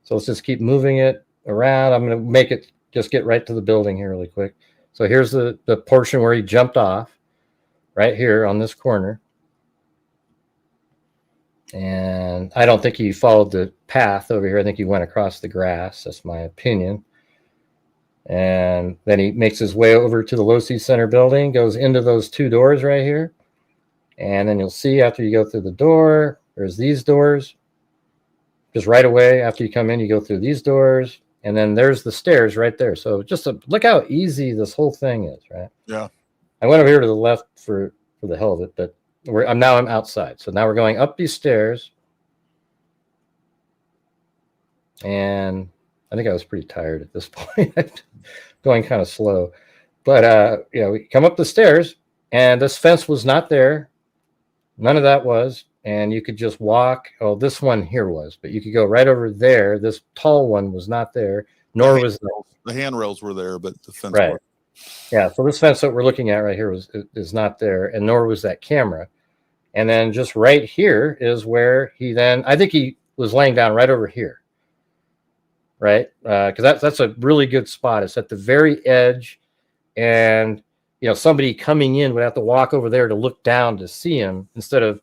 S2: So let's just keep moving it around. I'm going to make it just get right to the building here really quick. So here's the portion where he jumped off right here on this corner. And I don't think he followed the path over here. I think he went across the grass. That's my opinion. And then he makes his way over to the Losi Center building, goes into those 2 doors right here. And then you'll see after you go through the door, there's these doors. Just right away after you come in, you go through these doors. And then there's the stairs right there. So just look how easy this whole thing is, right?
S1: Yeah.
S2: I went over here to the left for the hell of it, but I'm outside. So now we're going up these stairs. And I think I was pretty tired at this point, going kind of slow. But, we come up the stairs, and this fence was not there. None of that was, and you could just walk. Oh, this one here was, but you could go right over there. This tall one was not there, nor was
S1: the handrails were there, but the fence.
S2: Right. Yeah. So this fence that we're looking at right here is not there, and nor was that camera. And then just right here is where I think he was laying down right over here. Right, because that's a really good spot. It's at the very edge, and somebody coming in would have to walk over there to look down to see him instead of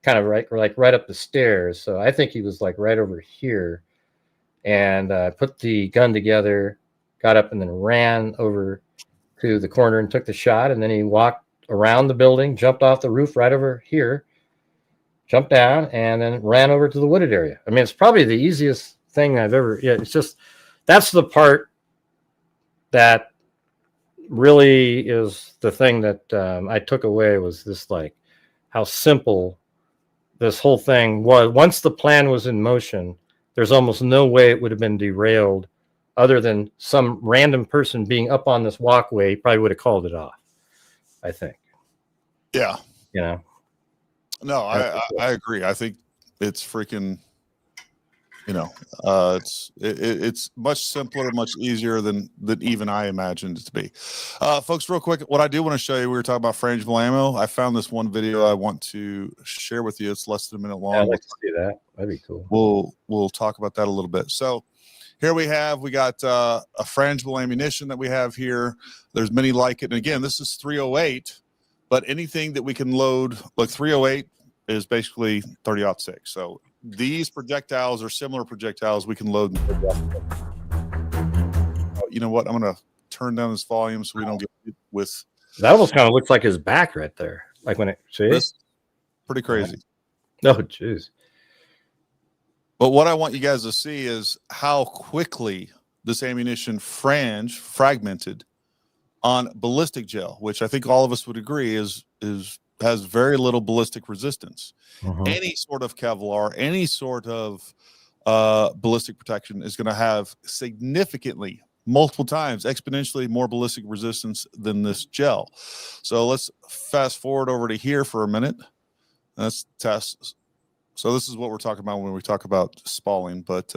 S2: kind of right up the stairs. So I think he was like right over here, and put the gun together, got up, and then ran over to the corner and took the shot. And then he walked around the building, jumped off the roof right over here, jumped down, and then ran over to the wooded area. I mean, it's probably the easiest thing I've ever. Yeah, it's just that's the part that really is the thing that I took away was this, like, how simple this whole thing was. Once the plan was in motion, there's almost no way it would have been derailed other than some random person being up on this walkway probably would have called it off, I think.
S1: Yeah.
S2: You know?
S1: No, I agree. I think it's freaking, you know, it's much simpler, much easier than even I imagined it to be. Folks, real quick, what I do want to show you, we were talking about frangible ammo. I found this one video I want to share with you. It's less than a minute long.
S2: Yeah, I'd like to see that. That'd be cool.
S1: We'll talk about that a little bit. So here we got a frangible ammunition that we have here. There's many like it. And again, this is 308, but anything that we can load, like 308 is basically 30-06. So these projectiles are similar projectiles we can load. You know what? I'm going to turn down this volume so we don't get with.
S2: That almost kind of looks like his back right there. Like when it, see?
S1: This, pretty crazy.
S2: Oh, jeez.
S1: But what I want you guys to see is how quickly this ammunition fragmented on ballistic gel, which I think all of us would agree has very little ballistic resistance. Any sort of Kevlar, any sort of ballistic protection is going to have significantly, multiple times, exponentially more ballistic resistance than this gel. So let's fast forward over to here for a minute. Let's test. So this is what we're talking about when we talk about spalling, but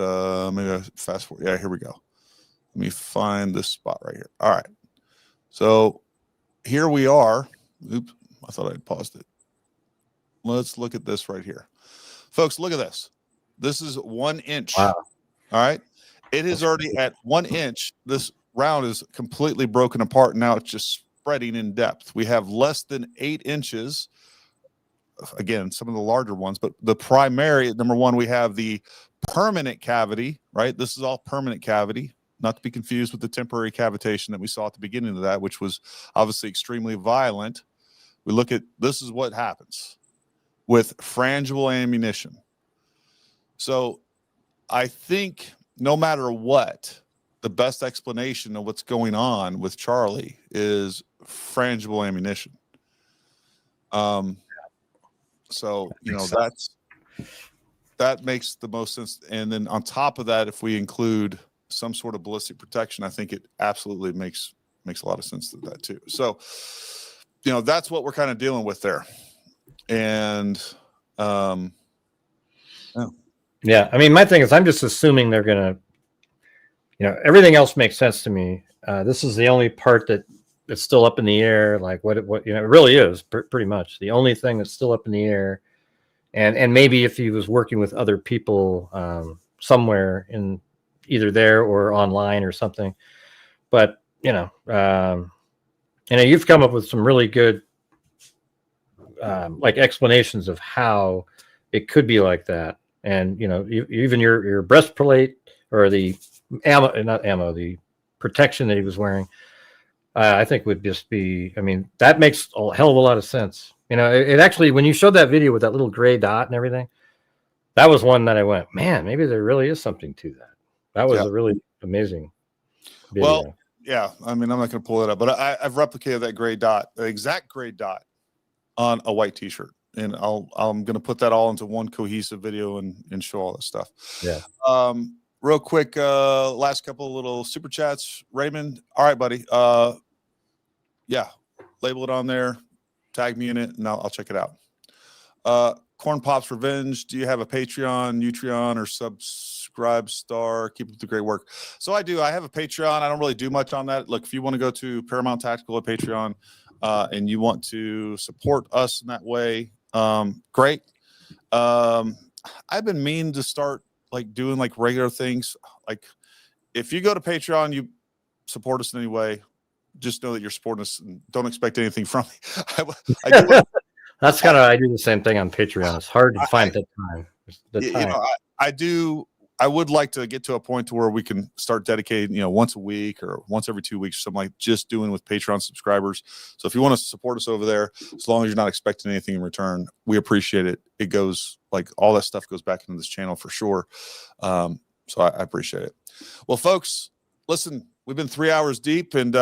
S1: maybe I fast forward. Yeah, here we go. Let me find this spot right here. All right. So here we are. Oops, I thought I'd paused it. Let's look at this right here. Folks, look at this. This is 1 inch.
S2: Wow.
S1: All right. It is already at 1 inch. This round is completely broken apart. Now it's just spreading in depth. We have less than 8 inches. Again, some of the larger ones, but the primary, number one, we have the permanent cavity, right? This is all permanent cavity, not to be confused with the temporary cavitation that we saw at the beginning of that, which was obviously extremely violent. We look at, this is what happens with frangible ammunition. So I think no matter what, the best explanation of what's going on with Charlie is frangible ammunition. So, you know, that makes the most sense. And then on top of that, if we include some sort of ballistic protection, I think it absolutely makes a lot of sense to that too. So, you know, that's what we're kind of dealing with there. And,
S2: yeah, I mean, my thing is I'm just assuming they're going to, you know, everything else makes sense to me. This is the only part that's still up in the air. Like what, you know, it really is pretty much the only thing that's still up in the air. And maybe if he was working with other people somewhere in either there or online or something, but you know, you've come up with some really good like explanations of how it could be like that. And, you know, even your breastplate or the the protection that he was wearing, I think would just be, I mean, that makes a hell of a lot of sense. You know, it actually, when you showed that video with that little gray dot and everything, that was one that I went, man, maybe there really is something to that. That was a really amazing video.
S1: Well, yeah, I mean, I'm not going to pull it up, but I've replicated that gray dot, the exact gray dot on a white t-shirt. And I'm going to put that all into one cohesive video and show all this stuff.
S2: Yeah.
S1: Real quick, last couple of little super chats. Raymond, all right, buddy. Yeah, label it on there, tag me in it, and I'll check it out. Corn Pops Revenge, do you have a Patreon, Utreon, or subscribe star? Keep up the great work. So I do. I have a Patreon. I don't really do much on that. Look, if you want to go to Paramount Tactical at Patreon and you want to support us in that way, great. I've been meaning to start like doing like regular things. Like if you go to Patreon, you support us in any way, just know that you're supporting us and don't expect anything from me.
S2: That's kind of, I do the same thing on Patreon. It's hard to find the time.
S1: You know, I do I would like to get to a point to where we can start dedicating, once a week or once every 2 weeks or something, like just doing with Patreon subscribers. So if you want to support us over there, as long as you're not expecting anything in return, we appreciate it. It goes, like, all that stuff goes back into this channel for sure. So I appreciate it. Well, folks, listen, we've been 3 hours deep, and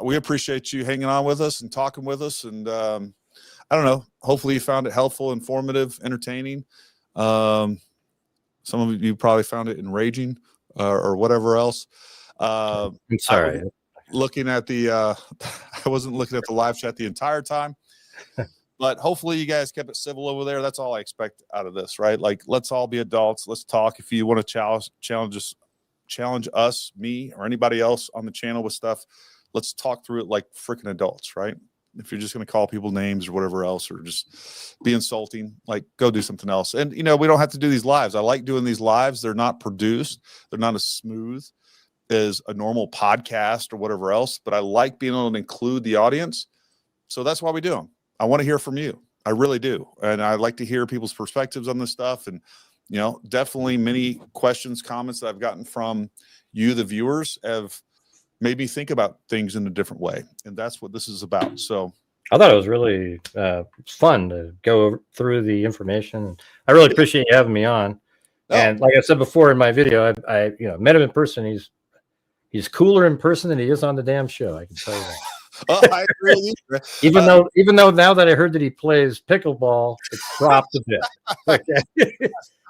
S1: we appreciate you hanging on with us and talking with us. And I don't know, hopefully you found it helpful, informative, entertaining. Some of you probably found it enraging or whatever else.
S2: I'm sorry.
S1: Looking at the, I wasn't looking at the live chat the entire time, but hopefully you guys kept it civil over there. That's all I expect out of this, right? Like, let's all be adults. Let's talk. If you want to challenge us, me, or anybody else on the channel with stuff, let's talk through it like freaking adults, right? If you're just going to call people names or whatever else, or just be insulting, like, go do something else. And, we don't have to do these lives. I like doing these lives. They're not produced. They're not as smooth as a normal podcast or whatever else, but I like being able to include the audience. So that's why we do them. I want to hear from you. I really do. And I like to hear people's perspectives on this stuff. And, definitely many questions, comments that I've gotten from you, the viewers, have made me think about things in a different way. And that's what this is about. So
S2: I thought it was really fun to go through the information. I really appreciate you having me on.
S1: Oh.
S2: And like I said before in my video, I met him in person. He's cooler in person than he is on the damn show. I can tell you that.
S1: I agree with you.
S2: Even though now that I heard that he plays pickleball, it's dropped a bit. Okay.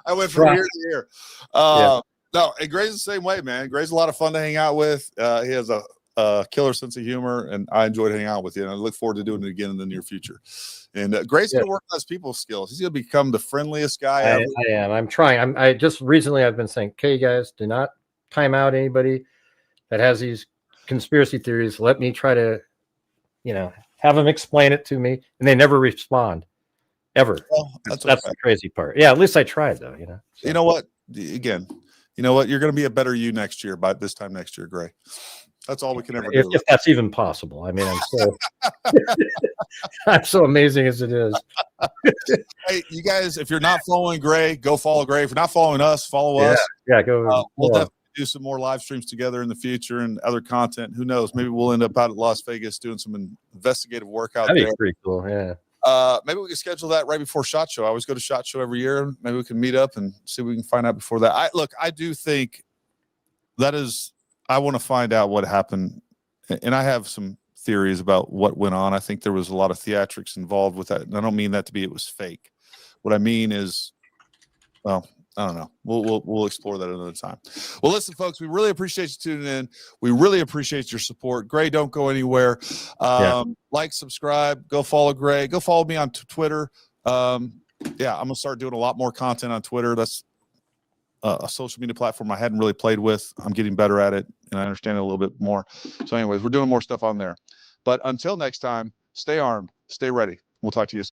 S1: I went from here to here. No, and Gray's the same way, man. Gray's a lot of fun to hang out with. He has a killer sense of humor, and I enjoyed hanging out with you. And I look forward to doing it again in the near future. And Gray's going to work on his people skills. He's going to become the friendliest guy ever.
S2: I am. I'm trying. I just recently I've been saying, okay, guys, do not time out anybody that has these conspiracy theories. Let me try to, have them explain it to me, and they never respond, ever. Well, that's the crazy part. Yeah, at least I tried, though.
S1: So. You know what? Again, you know what? You're going to be a better you next year. By this time next year, Gray. That's all we can ever do.
S2: If that's even possible. I mean, I'm so amazing as it is.
S1: Hey, you guys, if you're not following Gray, go follow Gray. If you're not following us, follow us.
S2: Yeah, go.
S1: We'll definitely do some more live streams together in the future and other content. Who knows? Maybe we'll end up out at Las Vegas doing some investigative work out there.
S2: That'd be pretty cool. Yeah.
S1: Maybe we can schedule that right before SHOT Show. I always go to SHOT Show every year. Maybe we can meet up and see what we can find out before that. I do think that is. I want to find out what happened, and I have some theories about what went on. I think there was a lot of theatrics involved with that, and I don't mean that to be it was fake. What I mean is, well, I don't know. We'll explore that another time. Well, listen, folks, we really appreciate you tuning in. We really appreciate your support. Gray, don't go anywhere. Like, subscribe, go follow Gray. Go follow me on Twitter. I'm going to start doing a lot more content on Twitter. That's a social media platform I hadn't really played with. I'm getting better at it, and I understand it a little bit more. So anyways, we're doing more stuff on there. But until next time, stay armed, stay ready. We'll talk to you soon.